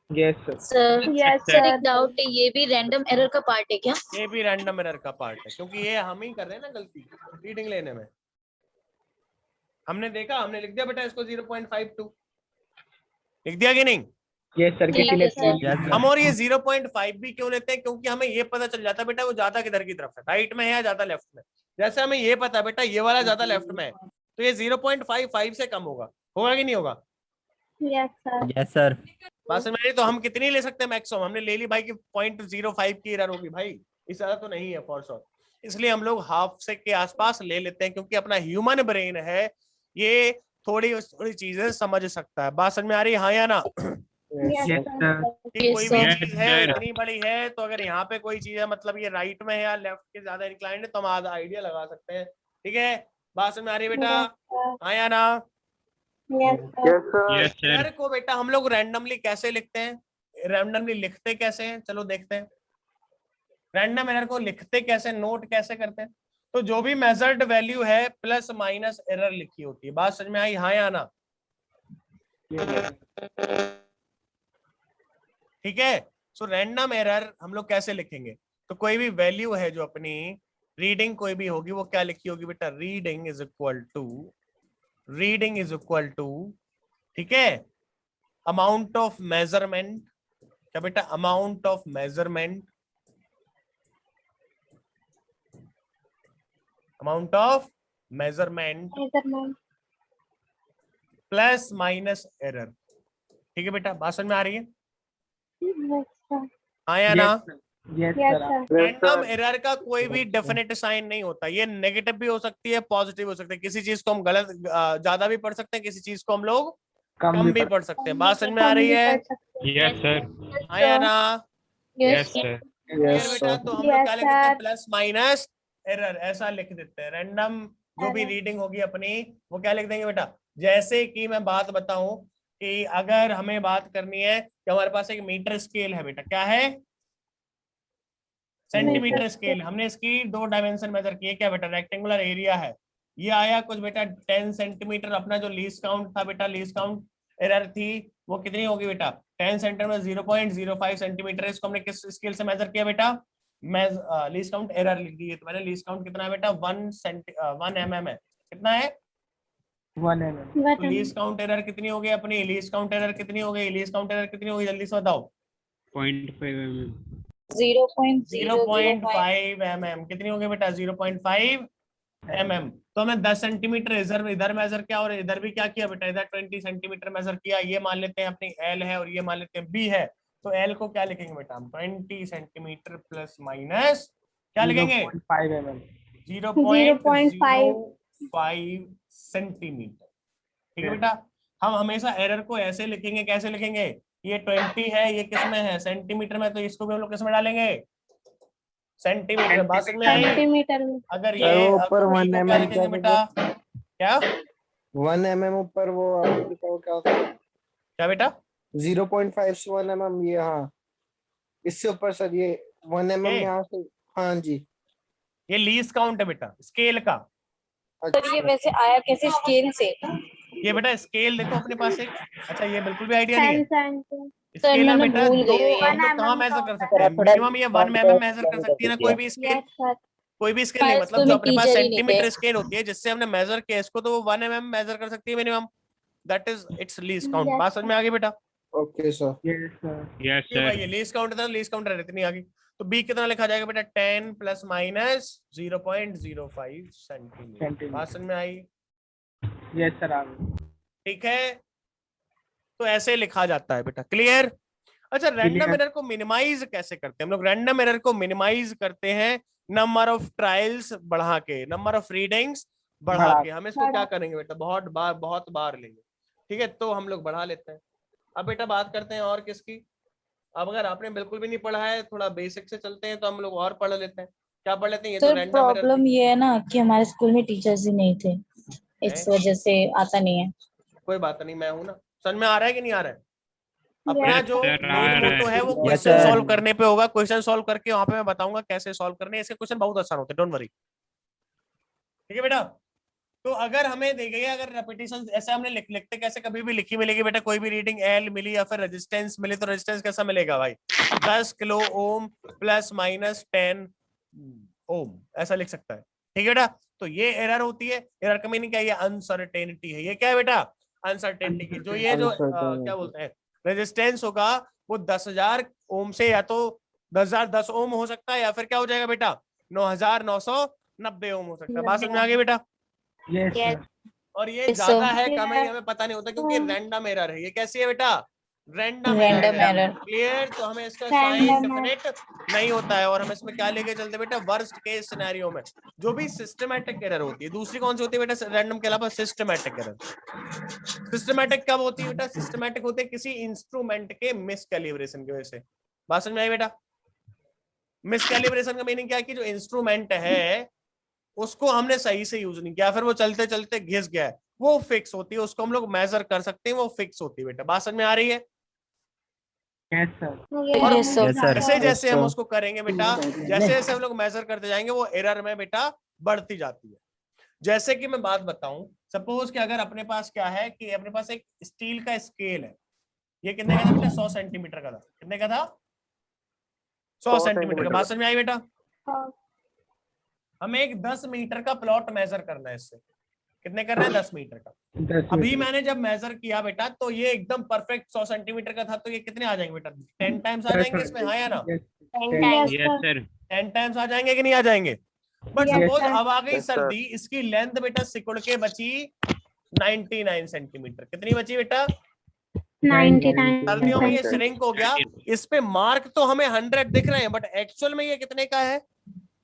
Yes sir. Sir yes sir sir. एक डाउट है, ये भी रैंडम एरर का पार्ट है क्या? ये भी रैंडम एरर का पार्ट है क्योंकि ये हम ही कर रहे हैं ना गलती रीडिंग लेने में। हमने देखा, हमने लिख दिया बेटा इसको 0.52 लिख दिया कि नहीं? Yes sir. किसी ने हम और ये 0.5 भी क्यों लेते हैं? क्योंकि हमें ये पता चल जाता है बेटा वो ज्यादा किधर की तरफ है, राइट में है या ज्यादा लेफ्ट में। जैसे हमें ये पता है बेटा ये वाला ज्यादा लेफ्ट में है तो ये 0.55 से कम होगा कि नहीं होगा? Yes sir. Yes sir. बात समझ में आई? तो हम कितनी ले सकते हैं मैक्सिमम? हमने ले ली भाई कि 0.05 की एरर होगी भाई, इस ज्यादा तो नहीं है फॉर श्योर। इसलिए हम लोग हाफ से के आसपास ले लेते हैं क्योंकि अपना ह्यूमन ब्रेन है ये थोड़ी चीजें समझ सकता है। बात समझ में आ रही है हाँ या ना? Yes sir. कि कोई भी चीज है इतनी बड़ी है तो अगर यहाँ पे कोई चीज है मतलब ये राइट में है या लेफ्ट के ज्यादा इंक्लाइंड है तो हम आधा आइडिया लगा सकते हैं। ठीक है, बात समझ में आ रही है बेटा हाँ या ना? Yes sir. Yes, sir. Error को बेटा हम लोग रैंडमली कैसे लिखते हैं? रैंडमली लिखते कैसे हैं? चलो देखते हैं रैंडम एरर को लिखते कैसे, नोट कैसे करते हैं। तो जो भी मेजर्ड वैल्यू है प्लस माइनस एरर लिखी होती है। बात समझ में आई हाँ या ना? ठीक है, सो रैंडम एरर हम लोग कैसे लिखेंगे? तो कोई भी वैल्यू है जो अपनी रीडिंग कोई भी होगी वो क्या लिखी होगी बेटा? रीडिंग इज इक्वल टू ठीक है अमाउंट ऑफ मेजरमेंट। क्या बेटा? Amount of measurement plus minus error. ठीक है बेटा, बात समझ में आ रही है हाँ या ना? Yes sir. रैंडम एरर का कोई भी डेफिनेट साइन नहीं होता। ये नेगेटिव भी हो सकती है, पॉजिटिव हो सकती है। किसी चीज को हम गलत ज्यादा भी पढ़ सकते हैं, किसी चीज को हम लोग कम भी पढ़ सकते हैं। बात समझ में आ रही है Yes, sir. हाँ या ना? Yes, sir. फिर बेटा तो हम लोग क्या लिख देते हैं? प्लस माइनस एरर ऐसा लिख देते हैं। रैंडम जो भी रीडिंग होगी अपनी वो क्या लिख देंगे बेटा? जैसे कि मैं बात बताऊं कि अगर हमें बात करनी है कि हमारे पास एक मीटर स्केल है बेटा, क्या है? Centimetre scale. हमने इसकी 2 डायमेंशन मेजर किए। क्या बेटा? रेक्टेंगुलर एरिया है, ये आया कुछ बेटा 10 सेंटीमीटर। अपना जो लीस्ट काउंट था बेटा, लीस्ट काउंट एरर थी वो कितनी होगी बेटा? 10 सेंटीमीटर 0.05 सेंटीमीटर। इसको हमने किस स्केल से मेजर किया बेटा? मैं लीस्ट काउंट एरर लिख दी है तो मैंने लीस्ट काउंट कितना है बेटा? 1 mm है। कितना है? 1 mm। तो लीस्ट काउंट एरर कितनी हो गई अपनी? लीस्ट काउंट एरर कितनी हो गई? लीस्ट काउंट एरर कितनी हो गई? जल्दी से बताओ। 0.5 mm. 0.5 mm कितनी होगी बेटा 0.5 mm। तो हमें 10 सेंटीमीटर इधर मेजर किया और इधर भी क्या किया बेटा, इधर 20 सेंटीमीटर मेजर किया। ये मान लेते हैं अपनी L है और ये मान लेते हैं B है। तो L को क्या लिखेंगे बेटा हम 20 सेंटीमीटर प्लस माइनस क्या लिखेंगे 0.5 mm 0.05 सेंटीमीटर। ठीक है बेटा, हम हमेशा एरर को ऐसे लिखेंगे, कैसे लिखेंगे, ये 20 है, ये किस में है सेंटीमीटर में, तो इसको भी हम लोग किस में डालेंगे सेंटीमीटर। बात समझ में आई? सेंटीमीटर में। अगर ये ऊपर 1 क्या mm लिखेंगे बेटा, क्या 1 mm ऊपर वो आपने लिखा क्या होता है? क्या बेटा 0.5 से 1 mm ये, हाँ इससे ऊपर सर ये 1 mm ये? यहाँ से, हाँ जी ये लीस्ट काउंट है बेटा स्केल का। सर ये वैसे आया कैसे स्केल से? ये बेटा स्केल देखो अपने पास एक, अच्छा ये बिल्कुल भी आइडिया नहीं है सर स्केल ना मैंने बेटा। भूल दो गई। हम लोग कहाँ मेजर कर सकते हैं, मिनिमम ये 1 mm मेजर कर सकती है ना कोई भी स्केल, यस सर। कोई भी स्केल नहीं, हाँ, मतलब इसको जो भी अपने पास टीचर ही नहीं सेंटीमीटर थे। स्केल होती है जिससे हमने मेजर किया इसको, तो वो 1 mm मेजर कर सकती है minimum, that is it's least count. Yes, बात समझ में आ गई बेटा? Okay sir. Yes sir. Yes क्यों भाई, सर। ये लीस्ट काउंट था, लीस्ट काउंट इतनी आ गई। तो बी कितना लिखा जाएगा बेटा 10 प्लस माइनस 0.05 सेंटीमीटर। बात समझ में आई? यस सर आ गए। ठीक है, तो ऐसे लिखा जाता है बेटा, क्लियर? अच्छा, रैंडम Clear. एरर को मिनिमाइज कैसे करते हैं हम लोग? रैंडम एरर को मिनिमाइज करते हैं नंबर ऑफ ट्रायल्स बढ़ा के, नंबर ऑफ रीडिंग्स बढ़ा के। हम इसको क्या करेंगे बेटा, बहुत बार लेंगे। ठीक है, तो हम लोग बढ़ा लेते हैं। अब बेटा बात करते हैं और किसकी। अब अगर आपने बिल्कुल भी नहीं पढ़ा है, थोड़ा बेसिक से चलते हैं, तो हम लोग और पढ़ लेते हैं। क्या पढ़ लेते हैं? ये तो सर रैंडम प्रॉब्लम एरर ये है ना कि हमारे स्कूल में टीचर्स ही नहीं थे, इस वजह से आता नहीं है। कोई बात नहीं, मैं हूं ना। समझ में आ रहा है कि नहीं आ रहा है? अपना Yes, जो sir, आ मेन रहा मोटो है वो Yes, क्वेश्चन sir. सॉल्व करने पे होगा। क्वेश्चन सॉल्व करके वहां पे मैं बताऊंगा कैसे सॉल्व करने हैं। इसके क्वेश्चन बहुत आसान होते हैं, डोंट वरी। ठीक है बेटा, तो अगर हमें दे गई, अगर रेपिटेशन ऐसे हमने लिखते कैसे, कभी भी लिखी मिलेगी बेटा, कोई भी रीडिंग एल मिली या फिर रेजिस्टेंस मिली, तो रेजिस्टेंस कैसा मिलेगा भाई 10 किलो ओम प्लस माइनस 10 ओम, ऐसा लिख सकता है। ठीक है बेटा, तो ये एरर होती है। एरर का मीनिंग क्या है? ये अनसर्टेनिटी है। ये क्या है बेटा? अनसर्टेनिटी की। जो ये जो क्या बोलते हैं रेजिस्टेंस होगा वो 10,000 ओम से या तो 10,010 ओम हो सकता है, या फिर क्या हो जाएगा बेटा 9,990 ओम हो सकता है। बात समझ में आ गई बेटा? Yes sir. और ये ज्यादा है कम है हमें पता नहीं होता, क्योंकि रैंडम एरर है। ये कैसी है बेटा? Random error. क्लियर? तो हमें इसका साइन डेफिनेट नहीं होता है। और हम इसमें क्या लेके चलते बेटा, वर्स्ट केस सिनेरियो में जो भी सिस्टमैटिक एरर होती है। दूसरी कौन सी होती है बेटा रैंडम के अलावा? Systematic error. सिस्टमैटिक कब होती है बेटा? सिस्टमैटिक होती है किसी इंस्ट्रूमेंट के मिसकैलिब्रेशन की वजह से। बात समझ में आई बेटा? मिसकैलिब्रेशन का मीनिंग क्या है कि जो इंस्ट्रूमेंट है उसको हमने सही से यूज नहीं किया, फिर वो चलते चलते घिस गया है, वो फिक्स होती है, उसको हम लोग मेजर कर सकते हैं, वो फिक्स होती है बेटा। बात समझ में आ रही है? Yes sir. और Yes, sir. जैसे जैसे हम उसको करेंगे बेटा, जैसे जैसे हम लोग मेजर करते जाएंगे, वो एरर में बेटा बढ़ती जाती है। जैसे कि मैं बात बताऊं, सपोज कि अगर अपने पास क्या है कि अपने पास एक स्टील का स्केल है। ये कितने का था बेटा? 100 सेंटीमीटर का था। कितने का था? 100 सेंटीमीटर का। बात समझ में आई बेटा? हमें एक 10 मीटर का प्लॉट मेजर करना है। इससे कितने करना है? 10 मीटर का। अभी मैंने जब मेजर किया बेटा, तो ये एकदम परफेक्ट 100 सेंटीमीटर का था। तो ये कितने आ जाएंगे बेटा? 10 टाइम्स आ जाएंगे इसमें, हाँ या ना? Yes sir. 10 टाइम्स आ जाएंगे कि नहीं आ जाएंगे? बट सपोज अब आ गई सर्दी, इसकी लेंथ बेटा सिकुड़ के बची 99 सेंटीमीटर। कितनी बची बेटा? 99 सर्दियों में ये श्रिंक हो गया। इस पे मार्क तो हमें 100 दिख रहे हैं, बट एक्चुअल में ये कितने का है?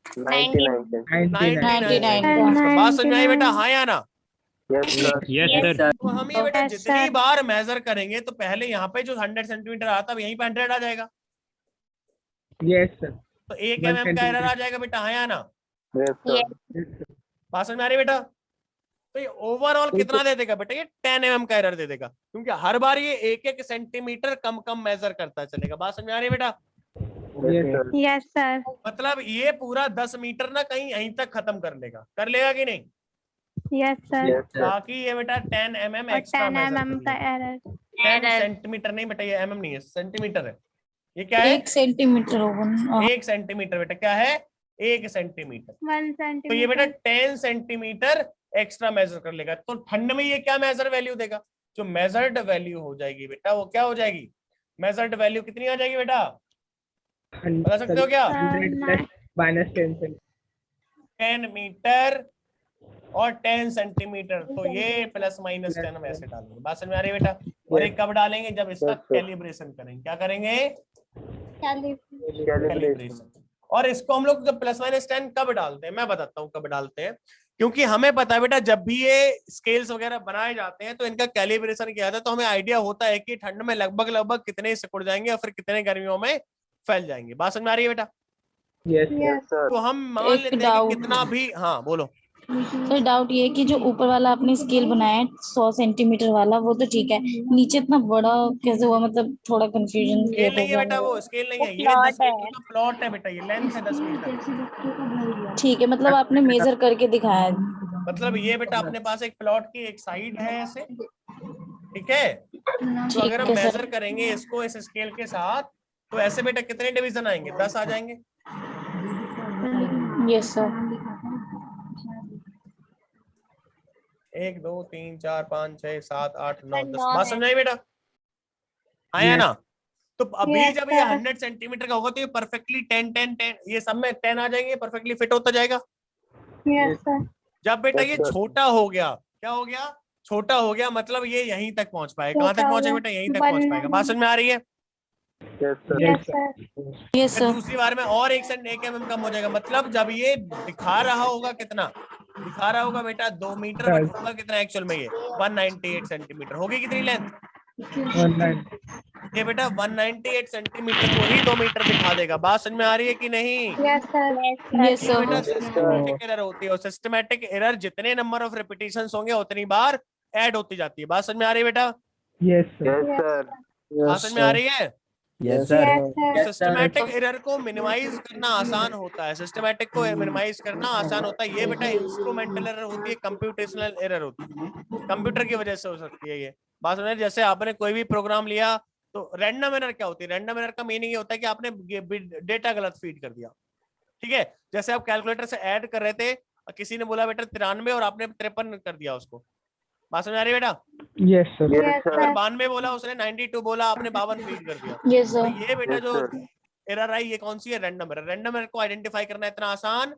99। बात समझ में आई बेटा, हाँ या ना? Yes sir. तो हम ये बेटा जितनी बार मेजर करेंगे, तो पहले यहाँ पे जो 100 सेंटीमीटर आता है, यहीं पे 100 आ जाएगा। Yes sir. तो 1 mm का एरर आ जाएगा बेटा, हाँ या ना? बात समझ में आ रही बेटा? तो ये ओवरऑल कितना दे देगा बेटा? ये 10 mm का एरर दे देगा, क्योंकि हर बार ये 1-1 सेंटीमीटर कम कम मेजर करता चलेगा। बात समझ में आ रही है बेटा? Yes sir. मतलब ये पूरा 10 मीटर ना कहीं यहीं तक खत्म कर लेगा, कर लेगा कि नहीं? Yes sir. बाकी ये बेटा 10 mm एक्स्ट्रा 10 mm का एरर। 10 सेंटीमीटर नहीं बेटा, ये mm नहीं है, सेंटीमीटर है। ये क्या है? 1 सेंटीमीटर होगा। 1 सेंटीमीटर बेटा। क्या है? 1 सेंटीमीटर। 1 सेंटीमीटर। तो ये बेटा 10 सेंटीमीटर एक्स्ट्रा मेजर कर लेगा। तो ठंड में ये क्या मेजर वैल्यू देगा? जो मेजर्ड वैल्यू हो जाएगी बेटा, वो क्या हो जाएगी? मेजर्ड वैल्यू कितनी आ जाएगी बेटा? बता सकते हो क्या? 100 प्लस माइनस 10 से 10 मीटर और 10 सेंटीमीटर, तो ये प्लस माइनस 10 हम ऐसे डालेंगे। बात समझ में आ रही है बेटा? और एक कब डालेंगे? जब इसका कैलिब्रेशन करेंगे। क्या करेंगे? कैलिब्रेशन। और इसको हम लोग जब प्लस माइनस 10 कब डालते हैं, मैं बताता हूँ कब डालते हैं। क्योंकि हमें पता है बेटा, जब भी ये स्केल्स वगैरह बनाए जाते हैं तो इनका कैलिब्रेशन किया जाता है, तो हमें आइडिया होता है कि ठंड में लगभग कितने सिकुड़ जाएंगे और फिर कितने गर्मियों में फैल जाएंगे। बात समझ में आ रही है बेटा? यस तो हम मान एक लेते हैं कि डाउट। कितना भी, हाँ बोलो। सर डाउट ये है कि जो ऊपर वाला आपने स्केल बनाया है 100 सेंटीमीटर वाला, वो तो ठीक है, नीचे इतना बड़ा कैसे हुआ, मतलब थोड़ा कंफ्यूजन स्केल नहीं है बेटा, वो स्केल नहीं है, ये 10 मीटर का प्लॉट है बेटा, ये लेंथ है 10 मीटर। ठीक है, मतलब आपने मेजर करके दिखाया है। मतलब ये बेटा अपने पास एक प्लॉट की एक साइड है ऐसे, ठीक है? तो अगर हम ठीक है मेजर सर। करेंगे इसको इस स्केल के साथ, तो ऐसे बेटा कितने डिवीजन आएंगे? 10 आ जाएंगे। Yes sir. 1 2 3 4 5 6 7 8 9 10। 9 बात है। समझ आई बेटा? आया ना? तो अभी Yes, जब ये sir. 100 सेंटीमीटर का होगा तो ये परफेक्टली 10 10 10 ये सब में 10 आ जाएंगे, परफेक्टली फिट होता जाएगा। Yes, sir. जब बेटा ये छोटा हो गया, क्या हो गया? छोटा हो गया, मतलब ये यहीं तक पहुंच पाएगा। कहां तक छोटा हो पहुंचेगा गया। बेटा? यहीं तक पहुंच पाएगा। बात समझ में आ रही है? Yes, sir. यस फिर सर। दूसरी बार में और 1 mm कम हो जाएगा, मतलब जब ये दिखा रहा होगा, कितना दिखा रहा होगा बेटा? 2 मीटर, बट होगा कितना एक्चुअल में? ये 198 सेंटीमीटर होगी। कितनी लेंथ? 19 ये बेटा 198 सेंटीमीटर को ही 2 मीटर दिखा देगा। बात समझ में आ रही है कि नहीं? Yes, sir. यस ये बेटा सर। सिस्टमैटिक एरर होती है, और सिस्टमैटिक एरर जितने नंबर ऑफ रिपीटिशंस होंगे उतनी बार ऐड होती जाती है। बात समझ में आ रही है बेटा? यस सर बात समझ में आ रही है? Yes sir. Yes, sir. Systematic error को मिनिमाइज करना आसान होता है, सिस्टमैटिक को मिनिमाइज करना आसान होता है। ये बेटा इंस्ट्रूमेंटल एरर होती है, कंप्यूटेशनल एरर होती है, कंप्यूटर की वजह से हो सकती है ये। बात समझ, जैसे आपने कोई भी प्रोग्राम लिया तो रैंडम एरर क्या होती है? रैंडम एरर का मीनिंग ये होता है कि आपने डेटा गलत फीड कर दिया, ठीक है? जैसे आप कैलकुलेटर से ऐड कर रहे थे, किसी ने बोला बेटा 93 और आपने 53 कर दिया उसको। बात समझ आ रही है बेटा? यस सर Yes, अगर sir. 92 बोला, उसने 92 बोला, आपने 52 फीड कर दिया। यस तो सर। ये बेटा जो एरर आई, ये कौन सी है? Random error. रैंडम एरर को आइडेंटिफाई करना इतना आसान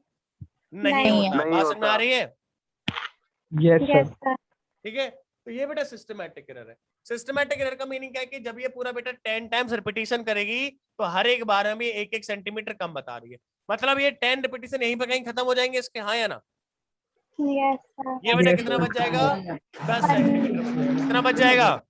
नहीं नहीं होता। बात समझ में आ रही है? Yes Yes, sir sir. ठीक है, तो ये बेटा सिस्टमैटिक एरर है। सिस्टमैटिक एरर का मीनिंग क्या है? कि जब ये पूरा बेटा 10 टाइम्स रिपीटिशन करेगी तो हर एक बार में 1 1 सेंटीमीटर कम बता रही है। मतलब ये 10 रिपीटिशन यहीं पर कहीं खत्म हो जाएंगे इसके, हाँ या ना? Yes, sir. ये बेटा Yes, कितना sir. बच जाएगा? 10 सेंटीमीटर बच जाएगा। कितना बच जाएगा?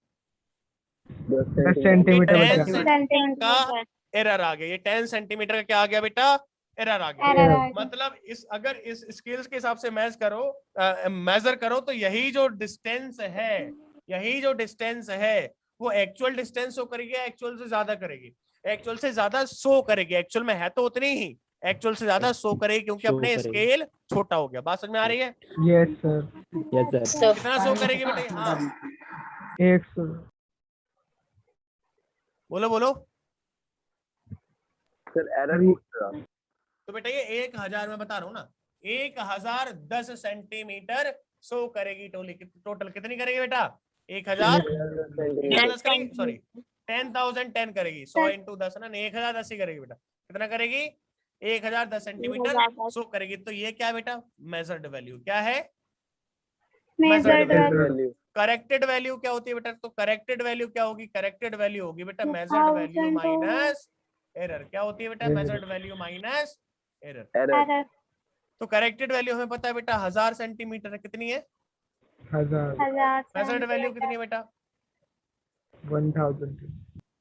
10 सेंटीमीटर 10 बचा सेंटीमीटर का एरर आ गया। ये 10 सेंटीमीटर का क्या आ गया बेटा? एरर आ गया। Error आ गया। मतलब अगर इस स्केल्स के हिसाब से मेजर करो तो यही जो डिस्टेंस है वो एक्चुअल डिस्टेंस शो करेगी, एक्चुअल से ज्यादा करेगी? एक्चुअल से ज्यादा शो करेगी। एक्चुअल में है तो उतनी ही, एक्चुअल से ज्यादा शो करेगी, क्योंकि Show अपने करेगी। स्केल छोटा हो गया। बात समझ में आ रही है? Yes sir yes sir. कितना शो करेगी बेटा? हाँ 100 बोलो बोलो। सर एरर तो बेटा ये 1000 में बता रहा हूँ ना, 1010 सेंटीमीटर शो करेगी। टोटल कितनी करेगी बेटा? 1000 करेगी, सॉरी 10,010 करेगी। 100 इंटू 10 ना, 1010 ही करेगी बेटा। कितना करेगी? 1010 सेंटीमीटर शो करेगी। तो ये क्या बेटा? Measured value. क्या है? Measured वैल्यू करेक्टेड वैल्यू क्या होती है बेटा? तो करेक्टेड वैल्यू क्या होगी? करेक्टेड वैल्यू होगी बेटा मेजर्ड वैल्यू 1000 माइनस एरर। क्या होती है बेटा? Measured value minus error. error. तो करेक्टेड वैल्यू हमें पता है बेटा 1000 सेंटीमीटर है। कितनी है? 1000 मेजर्ड वैल्यू कितनी है बेटा? 1000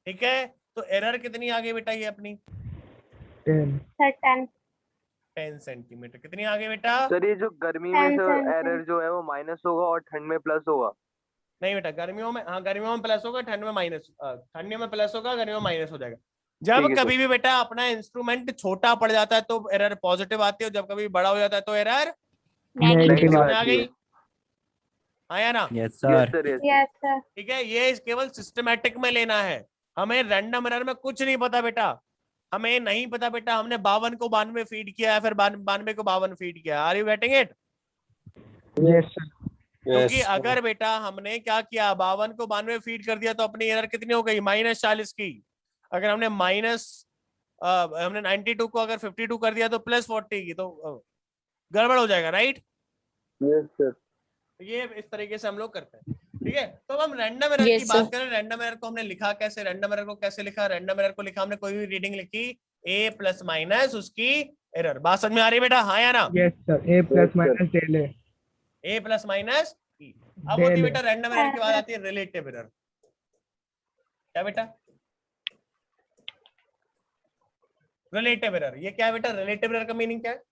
ठीक है, तो एरर कितनी आ गई बेटा? ये अपनी 10 Sir, 10. 10 सेंटीमीटर। कितनी आ गई बेटा? सर ये जो गर्मी में 10 सर centimeter. एरर जो है वो माइनस होगा और ठंड में प्लस होगा। नहीं बेटा, गर्मियों में, हाँ गर्मियों में प्लस होगा, ठंड में माइनस, ठंडियों में प्लस होगा, गर्मियों में माइनस हो जाएगा। जब ठीक है, कभी भी बेटा अपना इंस्ट्रूमेंट छोटा पड़ जाता है तो एरर पॉजिटिव आती है, और जब कभी बड़ा हो जाता है तो एरर नेगेटिव आ गई। आया ना? Yes sir. Yes, sir. ठीक है, ये केवल सिस्टमैटिक में लेना है। हमें रैंडम एरर में कुछ नहीं पता बेटा। हमें नहीं पता बेटा हमने 52 को 92 फीड किया है, फिर 92 को 52 फीड किया। Are you getting it? Yes sir क्योंकि अगर बेटा हमने क्या किया, 52 को 92 फीड कर दिया तो अपनी एरर कितनी हो गई? -40 की। अगर हमने हमने 92 को अगर 52 कर दिया तो प्लस 40 की तो गड़बड़ हो जाएगा, राइट? Yes sir. ये इस तरीके से हम लोग करते हैं, ठीक है। तो हम रैंडम एरर की बात करें, रैंडम एरर को हमने लिखा कैसे, रैंडम एरर को कैसे लिखा, रैंडम एरर को लिखा हमने कोई भी रीडिंग लिखी a प्लस माइनस उसकी एरर। बात समझ में आ रही है बेटा, हाँ या ना? यस सर, ए प्लस माइनस डेल है, a प्लस माइनस e। अब होती है बेटा रैंडम एरर के बाद आती है रिलेटिव एरर। क्या बेटा? रिलेटिव एरर, ये क्या है बेटा? रिलेटिव एरर का मीनिंग क्या है?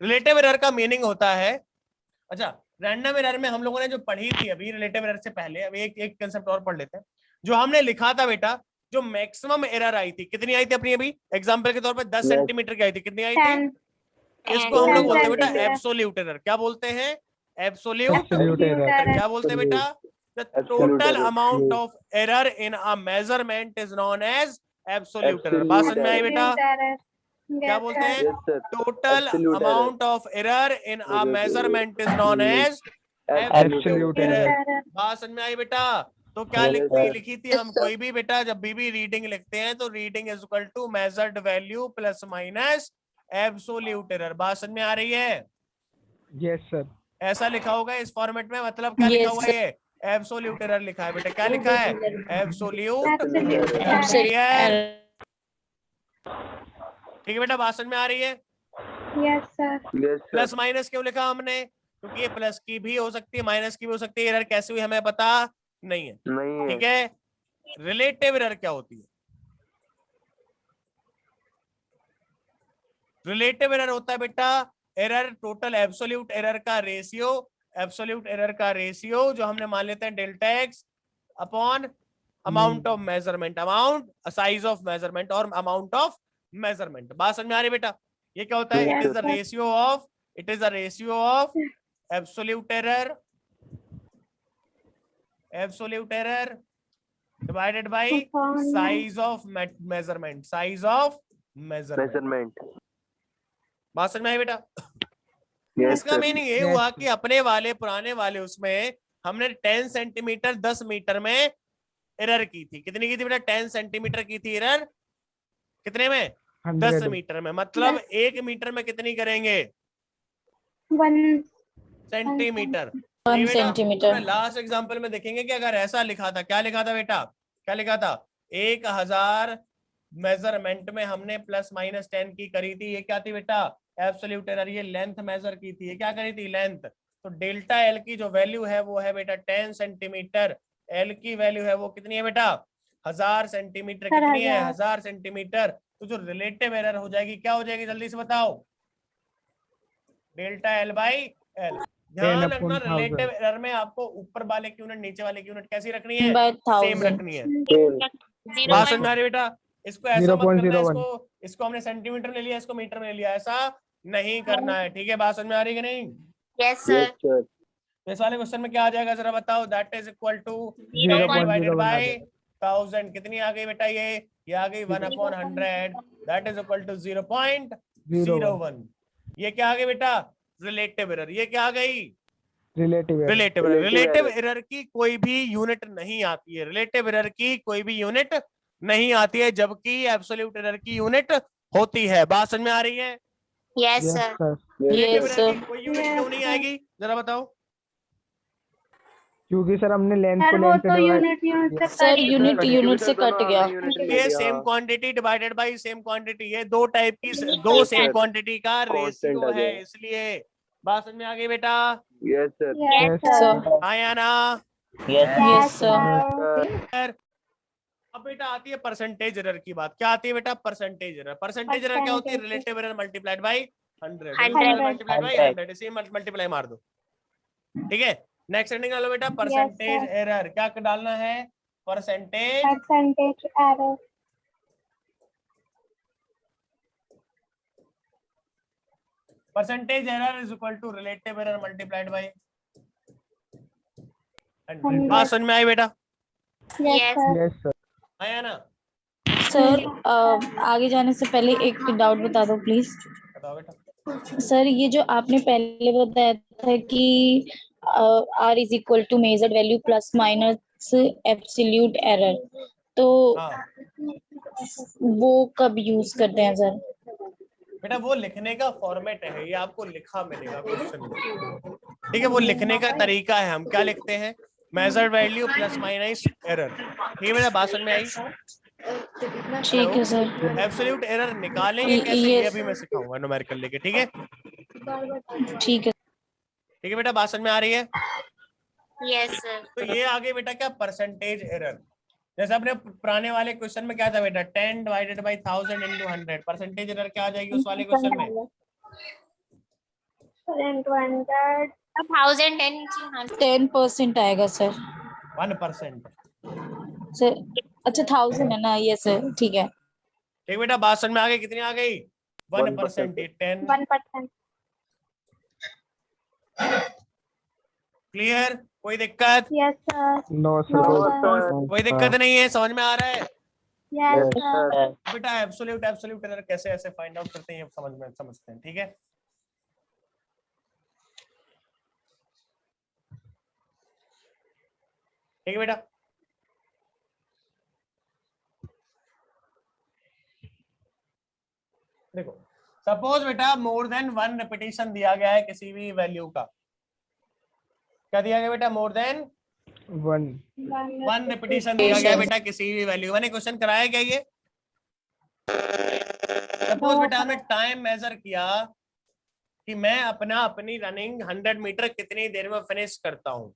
रिलेटिव एरर का मीनिंग होता है, अच्छा रैंडम एरर में हम लोगों ने जो पढ़ी थी अभी रिलेटिव एरर से पहले, अभी एक कंसेप्ट और पढ़ लेते हैं। जो हमने लिखा था बेटा, जो मैक्सिमम एरर आई थी, कितनी आई थी अपनी अभी एग्जांपल के तौर पे 10 सेंटीमीटर की आई थी, कितनी आई थी? इसको हम लोग बोलते हैं बेटा एब्सोल्यूट एरर। क्या बोलते हैं? Absolute error. क्या बोलते हैं बेटा? The total amount of error in a measurement is known as absolute error। बात समझ में आई बेटा? क्या बोलते हैं? Total amount of error in a measurement is known as absolute error. बात समझ में आई बेटा? तो क्या लिखी थी हम, कोई भी बेटा जब भी रीडिंग लिखते हैं तो reading is equal to measured value plus minus absolute error. बात समझ में आ रही है? Yes sir. ऐसा लिखा होगा इस फॉर्मेट में, मतलब क्या लिखा हुआ है? ये एब्सोल्यूट एरर लिखा है बेटा। क्या लिखा है? Absolute error. ठीक है बेटा, बात समझ में आ रही है? Yes sir. प्लस माइनस क्यों लिखा हमने? क्योंकि ये प्लस की भी हो सकती है माइनस की भी हो सकती है, एरर कैसे हुई हमें पता नहीं है, ठीक है। रिलेटिव एरर क्या होती है? रिलेटिव एरर होता है बेटा एरर टोटल एब्सोल्यूट एरर का रेशियो, एब्सोल्यूट एरर का रेशियो जो हमने मान लेते हैं delta x upon amount of measurement, amount size of measurement और अमाउंट ऑफ मेजरमेंट। बात समझ में आ रही बेटा? ये क्या होता है? It is the ratio of absolute error divided by size of measurement, size of measurement. बात समझ में आई बेटा? इसका मीनिंग ये हुआ कि अपने वाले पुराने वाले उसमें हमने 10 सेंटीमीटर 10 मीटर में एरर की थी। कितनी की थी बेटा? 10 सेंटीमीटर की थी एरर। कितने में? 10 मीटर में। मतलब 1 मीटर में कितनी करेंगे? 1 सेंटीमीटर। 1 सेंटीमीटर। लास्ट एग्जांपल में देखेंगे कि अगर ऐसा लिखा था, क्या लिखा था बेटा? क्या लिखा था? 1000 मेजरमेंट में हमने प्लस माइनस 10 की करी थी। ये क्या थी बेटा? Absolute error. ये लेंथ मेजर की थी। ये क्या करी थी? लेंथ। तो डेल्टा एल की जो वैल्यू है वो है बेटा 10 सेंटीमीटर। एल की वैल्यू है वो कितनी है बेटा? 1000 सेंटीमीटर। कितनी है? 1000 सेंटीमीटर। तो जो रिलेटिव एरर हो जाएगी क्या हो जाएगी? जल्दी से बताओ। Delta L by L. ध्यान रखना रिलेटिव एरर में आपको ऊपर वाले की यूनिट नीचे वाले की यूनिट कैसी रखनी है? सेम रखनी है। बात समझ में आ रही बेटा? इसको ऐसा मत करना, इसको हमने सेंटीमीटर में लिया, इसको मीटर में लिया, ऐसा नहीं करना है, ठीक है। बात समझ में आ रही है कि नहीं? Yes sir. इस वाले क्वेश्चन में क्या आ जाएगा जरा बताओ? That is equal to 0 divided by 1000। कितनी आ गई बेटा? ये आ गई 1/100। That is equal to 0.01। ये क्या आ गई बेटा? Relative error. ये क्या आ गई? Relative error. रिलेटिव एरर की कोई भी यूनिट नहीं आती है। रिलेटिव एरर की कोई भी यूनिट नहीं आती है, जबकि एब्सोल्यूट एरर की यूनिट होती है। बात समझ में आ रही है? Yes sir. कोई यूनिट क्यों नहीं आएगी जरा बताओ? क्योंकि सर हमने लेंथ को लेंथ सर यूनिट से कट गया। ये same quantity divided by same quantity. ये दो टाइप की दो सेम क्वांटिटी का रेशियो है, इसलिए। बात समझ में आ गई बेटा? Yes sir. Yes sir. आया ना? Yes sir. अब बेटा आती है परसेंटेज एरर की बात। क्या आती है बेटा? Percentage error. परसेंटेज एरर क्या होती है? Relative error multiplied by 100 multiplied by 100। इसे मल्टीप्लाई मार दो, ठीक है। नेक्स्ट हेडिंग डालो बेटा परसेंटेज एरर। क्या डालना है? Percentage error. Percentage error is equal to relative error multiplied by 100। बात समझ में आई बेटा? Yes sir. आया ना? सर आगे जाने से पहले एक डाउट बता दो प्लीज। बताओ बेटा। सर ये जो आपने पहले बताया था कि R is equal to measured value plus minus absolute error, तो हाँ वो कब यूज करते हैं सर? बेटा वो लिखने का फॉर्मेट है, ये आपको लिखा मिलेगा क्वेश्चन में, ठीक है। वो लिखने का तरीका है, हम क्या लिखते हैं, measured value plus minus error. ठीक है बेटा, बात समझ में आई? ठीक है सर। एब्सोल्यूट एरर निकालेंगे कैसे ये ये अभी मैं सिखाऊंगा न्यूमेरिकल लेके, ठीक है। ठीक है। ठीक है बेटा, बात समझ में आ रही है? Yes, sir. तो ये आगे बेटा क्या, परसेंटेज एरर। जैसे अपने पुराने वाले क्वेश्चन में क्या था बेटा, 10 divided by 1000 into 100, percentage error क्या आ जाएगी उस वाले क्वेश्चन में? 10% आएगा सर। 1%। सर अच्छा 1000 है ना? ये सर ठीक है। ठीक बेटा, बात समझ में आ गई? कितनी आ गई? 1%। 10 1%. क्लियर? कोई दिक्कत? Yes, sir. No No, sir. sir. कोई दिक्कत नहीं है, समझ में आ रहा है? Yes, sir. बेटा एब्सोल्यूट एरर कैसे ऐसे फाइंड आउट करते हैं ये समझते हैं, ठीक है। ठीक है बेटा, देखो सपोज बेटा मोर देन 1 रिपीटेशन दिया गया है किसी भी वैल्यू का। क्या दिया गया बेटा? मोर देन 1 रिपीटेशन दिया गया है बेटा किसी भी वैल्यू। मैंने क्वेश्चन कराया क्या ये? सपोज बेटा हमने टाइम मेजर किया कि मैं अपनी रनिंग 100 मीटर कितनी देर में फिनिश करता हूं,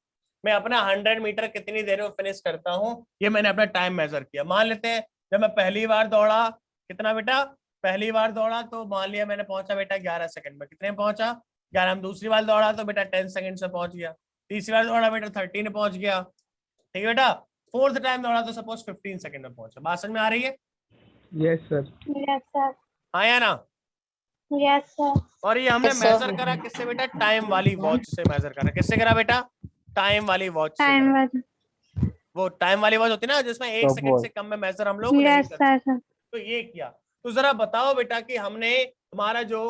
मैं अपना 100 मीटर कितनी देर में फिनिश करता हूं, ये मैंने अपना टाइम मेजर किया। मान लेते हैं जब मैं पहली बार दौड़ा, कितना बेटा, पहली बार दौड़ा तो मान लिया मैंने पहुंचा बेटा 11 सेकंड में। कितने में पहुंचा? 11 में। दूसरी बार दौड़ा तो बेटा 10 सेकंड से पहुंच गया। तीसरी बार दौड़ा बेटा 13 में पहुंच गया। ठीक है बेटा, फोर्थ टाइम दौड़ा तो सपोज 15 सेकंड में पहुंचा। बात समझ में आ रही है? Yes sir. Yes, sir. हाँ या ना? Yes, sir. और ये हमने मेजर करा किससे बेटा? टाइम वाली वॉच से मेजर करा। किससे करा बेटा? टाइम वाली वॉच से Time करा। was. वो टाइम वाली वॉच होती है ना जिसमें 1 सेकंड से कम में मेजर हम लोग नहीं Yes, करते। sir. तो ये किया। तो जरा बताओ बेटा कि हमने हमारा जो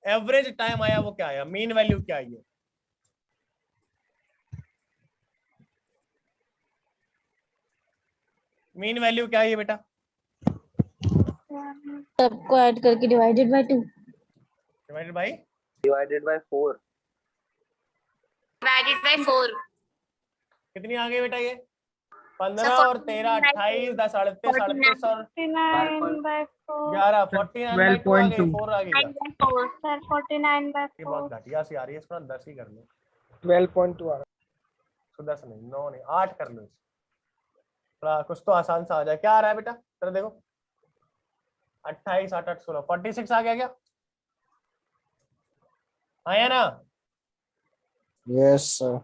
एवरेज टाइम आया वो क्या आया, मीन वैल्यू क्या आई है? मीन वैल्यू क्या है बेटा? सबको ऐड करके divided by 2। Divided by Divided by 4. Divided by 4. कितनी आ गई बेटा ये? 15 Sir, और 13 28 10 38 38 और 49 by 4. 11 49 बाय 2 आ गई, 12.2 4 आ गई। 9 by 4. Sir, 49 by ये 4. बहुत घटिया सी आ रही है, इसको 10 ही कर लो। 12.2 आ रहा तो 10 नहीं, 9 नहीं, 8 कर लो इसको, थोड़ा कुछ तो आसान सा आ जाए। क्या आ रहा है बेटा? चलो देखो 28 8 8 16 46 आ गया क्या? आया ना? Yes, sir.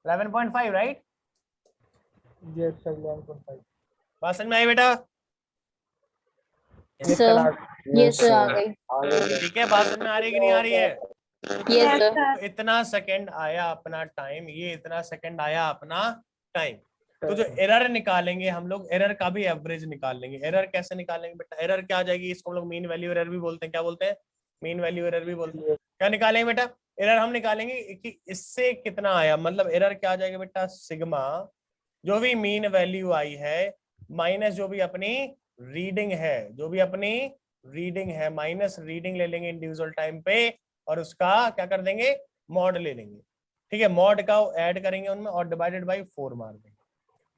11.5 right? Yes sir 11.5। बात समझ में आई बेटा? सर ये सर आ गई। ठीक है, बात समझ में आ रही है कि नहीं आ रही है? ये Yes, सर। sir. इतना सेकंड आया अपना टाइम, ये इतना सेकंड आया अपना टाइम। तो जो एरर निकालेंगे हम लोग, एरर का भी एवरेज निकाल लेंगे। एरर कैसे निकालेंगे बेटा? एरर क्या आ जाएगी? इसको हम लोग मीन वैल्यू एरर भी बोलते हैं। क्या बोलते हैं? मीन वैल्यू एरर भी बोलते हैं। क्या निकालेंगे बेटा? एरर हम निकालेंगे कि इससे कितना आया, मतलब एरर क्या आ जाएगा बेटा? सिग्मा जो भी मीन वैल्यू आई है माइनस जो भी अपनी रीडिंग है, जो भी अपनी रीडिंग है माइनस रीडिंग ले लेंगे इंडिविजुअल टाइम पे, और उसका क्या कर देंगे? मॉड ले लेंगे। ठीक है, मॉड का ऐड करेंगे उनमें और डिवाइडेड बाई 4 मार देंगे।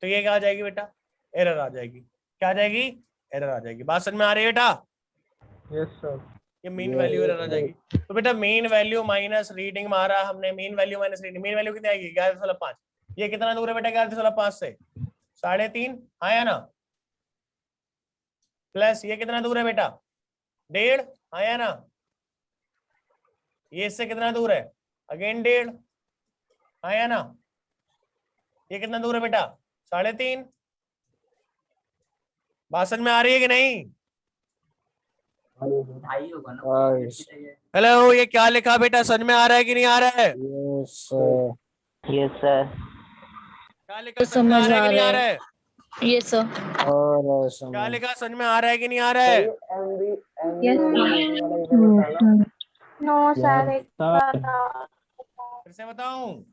तो ये क्या आ जाएगी बेटा? एरर आ जाएगी। क्या आ जाएगी? एरर आ जाएगी। बात समझ में आ रही है बेटा? Yes sir. ये मीन वैल्यू एरर आ जाएगी। तो बेटा मीन वैल्यू माइनस रीडिंग मारा हमने, mean value minus reading, mean value कितनी आएगी? 11.5। ये कितना दूर है बेटा 11.5 से? 3.5 आया ना? प्लस ये कितना दूर है बेटा? 1.5 आया ना? ये इससे कितना दूर है? अगेन 1.5 आया ना? ये कितना दूर है बेटा? 3.5। बात समझ में आ रही है कि नहीं? हेलो, ये क्या लिखा बेटा? समझ में आ रहा है कि नहीं आ रहा है? Yes, sir. Yes, sir. क्या लिखा? समझ में आ रहा है कि नहीं आ रहा है? ये सर। क्या लिखा? समझ में आ रहा है कि नहीं आ रहा है? No, sir. फिर से बताऊं?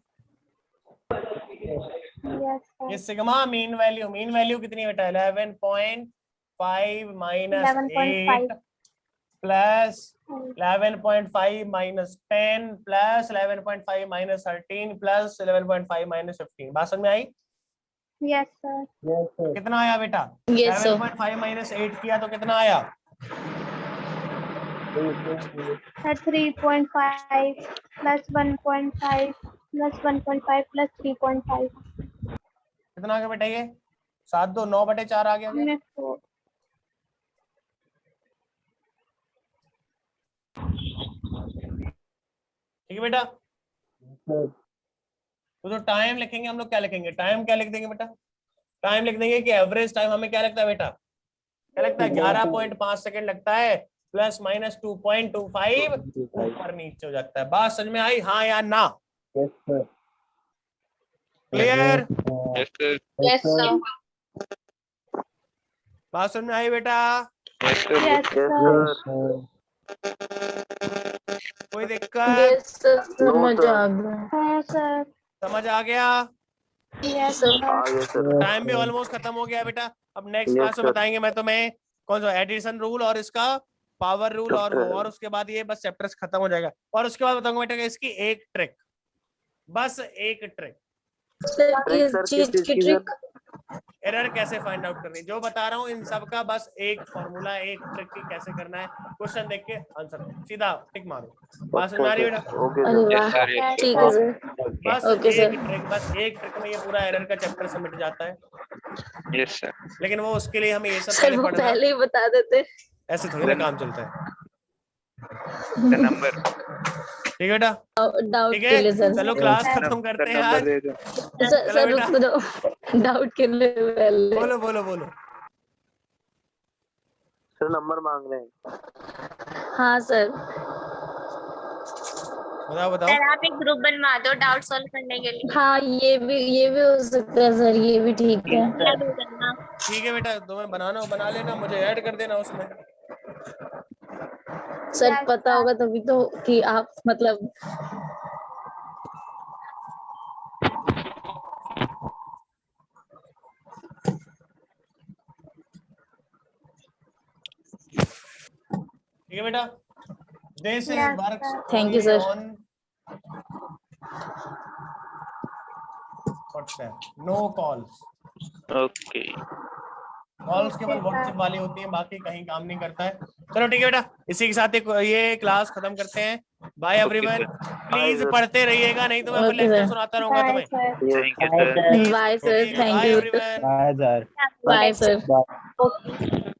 Yes, sir. ये सिग्मा मीन वैल्यू कितनी बेटा 11.5 minus 11.5 8 plus 11.5 minus 10 plus 11.5 minus 13 plus 11.5 minus 15। बात समझ में आई? Yes, sir. Yes, sir. कितना आया बेटा? Yes, sir. 11.5 माइनस 8 किया तो कितना आया? Sir, 3.5 plus 1.5 plus 1.5 plus 3.5. कितना आ गया बेटा ये? 7 2 9/4 आ गया क्या? Minus 4. ठीक है बेटा। तो जो टाइम लिखेंगे हम लोग क्या लिखेंगे? टाइम क्या लिख देंगे बेटा? टाइम लिख देंगे कि एवरेज टाइम हमें क्या लगता है बेटा? क्या लगता है? 11.5 सेकंड लगता है प्लस माइनस 2.25 ऊपर नीचे हो जाता है। बात समझ में आई? हाँ या ना? Yes, sir. Clear? Yes, sir. Yes, sir. बात समझ में आई बेटा? Yes, sir. Yes, sir. कोई दिक्कत? समझ आ गया। हाँ, sir. समझ आ गया? Yes, sir. टाइम भी ऑलमोस्ट खत्म हो गया बेटा। अब नेक्स्ट क्लास में बताएंगे मैं तुम्हें कौन सा एडिशन रूल और इसका पावर रूल और वो, और उसके बाद ये बस चैप्टर्स खत्म हो जाएगा। और उसके बाद बताऊंगा बेटा कि इसकी एक ट्रिक, बस एक ट्रिक, एरर कैसे फाइंड आउट करनी, जो बता रहा हूँ इन सब का बस एक फॉर्मूला, एक ट्रिक की कैसे करना है। क्वेश्चन देख के आंसर सीधा टिक मारो। बात समझ में आ रही है बेटा? Yes, sir. Yes, ठीक है सर। बस Okay, एक sir. ट्रिक, बस एक ट्रिक में ये पूरा एरर का चैप्टर समझ जाता है। yes, sir. लेकिन वो उसके लिए हमें ये सब सर पहले वो पढ़ना, पहले ही बता देते। ऐसे थोड़ी ना काम चलता है। The number. ठीक है बेटा? डाउट ठीक के लिए है, सर। चलो क्लास Sir. खत्म करते हैं number आज। दे दो। सर चलो रुक जाओ। डाउट के लिए पहले। बोलो बोलो बोलो। सर नंबर मांग रहे हैं। हाँ सर। बताओ बताओ। सर आप एक ग्रुप बनवा दो डाउट सॉल्व करने के लिए। हाँ ये भी हो सकता है सर, ये भी ठीक है। ठीक है बेटा, तुम्हें बनाना हो बना लेना, मुझे ऐड कर देना उसमें। सर पता होगा तभी तो कि आप मतलब ठीक है बेटा? This Yes, works sir. Thank you, sir. On WhatsApp, no calls. Okay. Calls केवल व्हाट्सएप वाली होती है, बाकी कहीं काम नहीं करता है। चलो ठीक है बेटा, इसी के साथ ये क्लास खत्म करते हैं। Bye everyone. प्लीज पढ़ते रहिएगा, नहीं तो मैं Okay, लेक्चर sir. सुनाता रहूंगा Bye, तुम्हें। sir. Thank you, sir. Bye sir, thank bye you. Everyone. Bye, sir. Bye sir. Bye.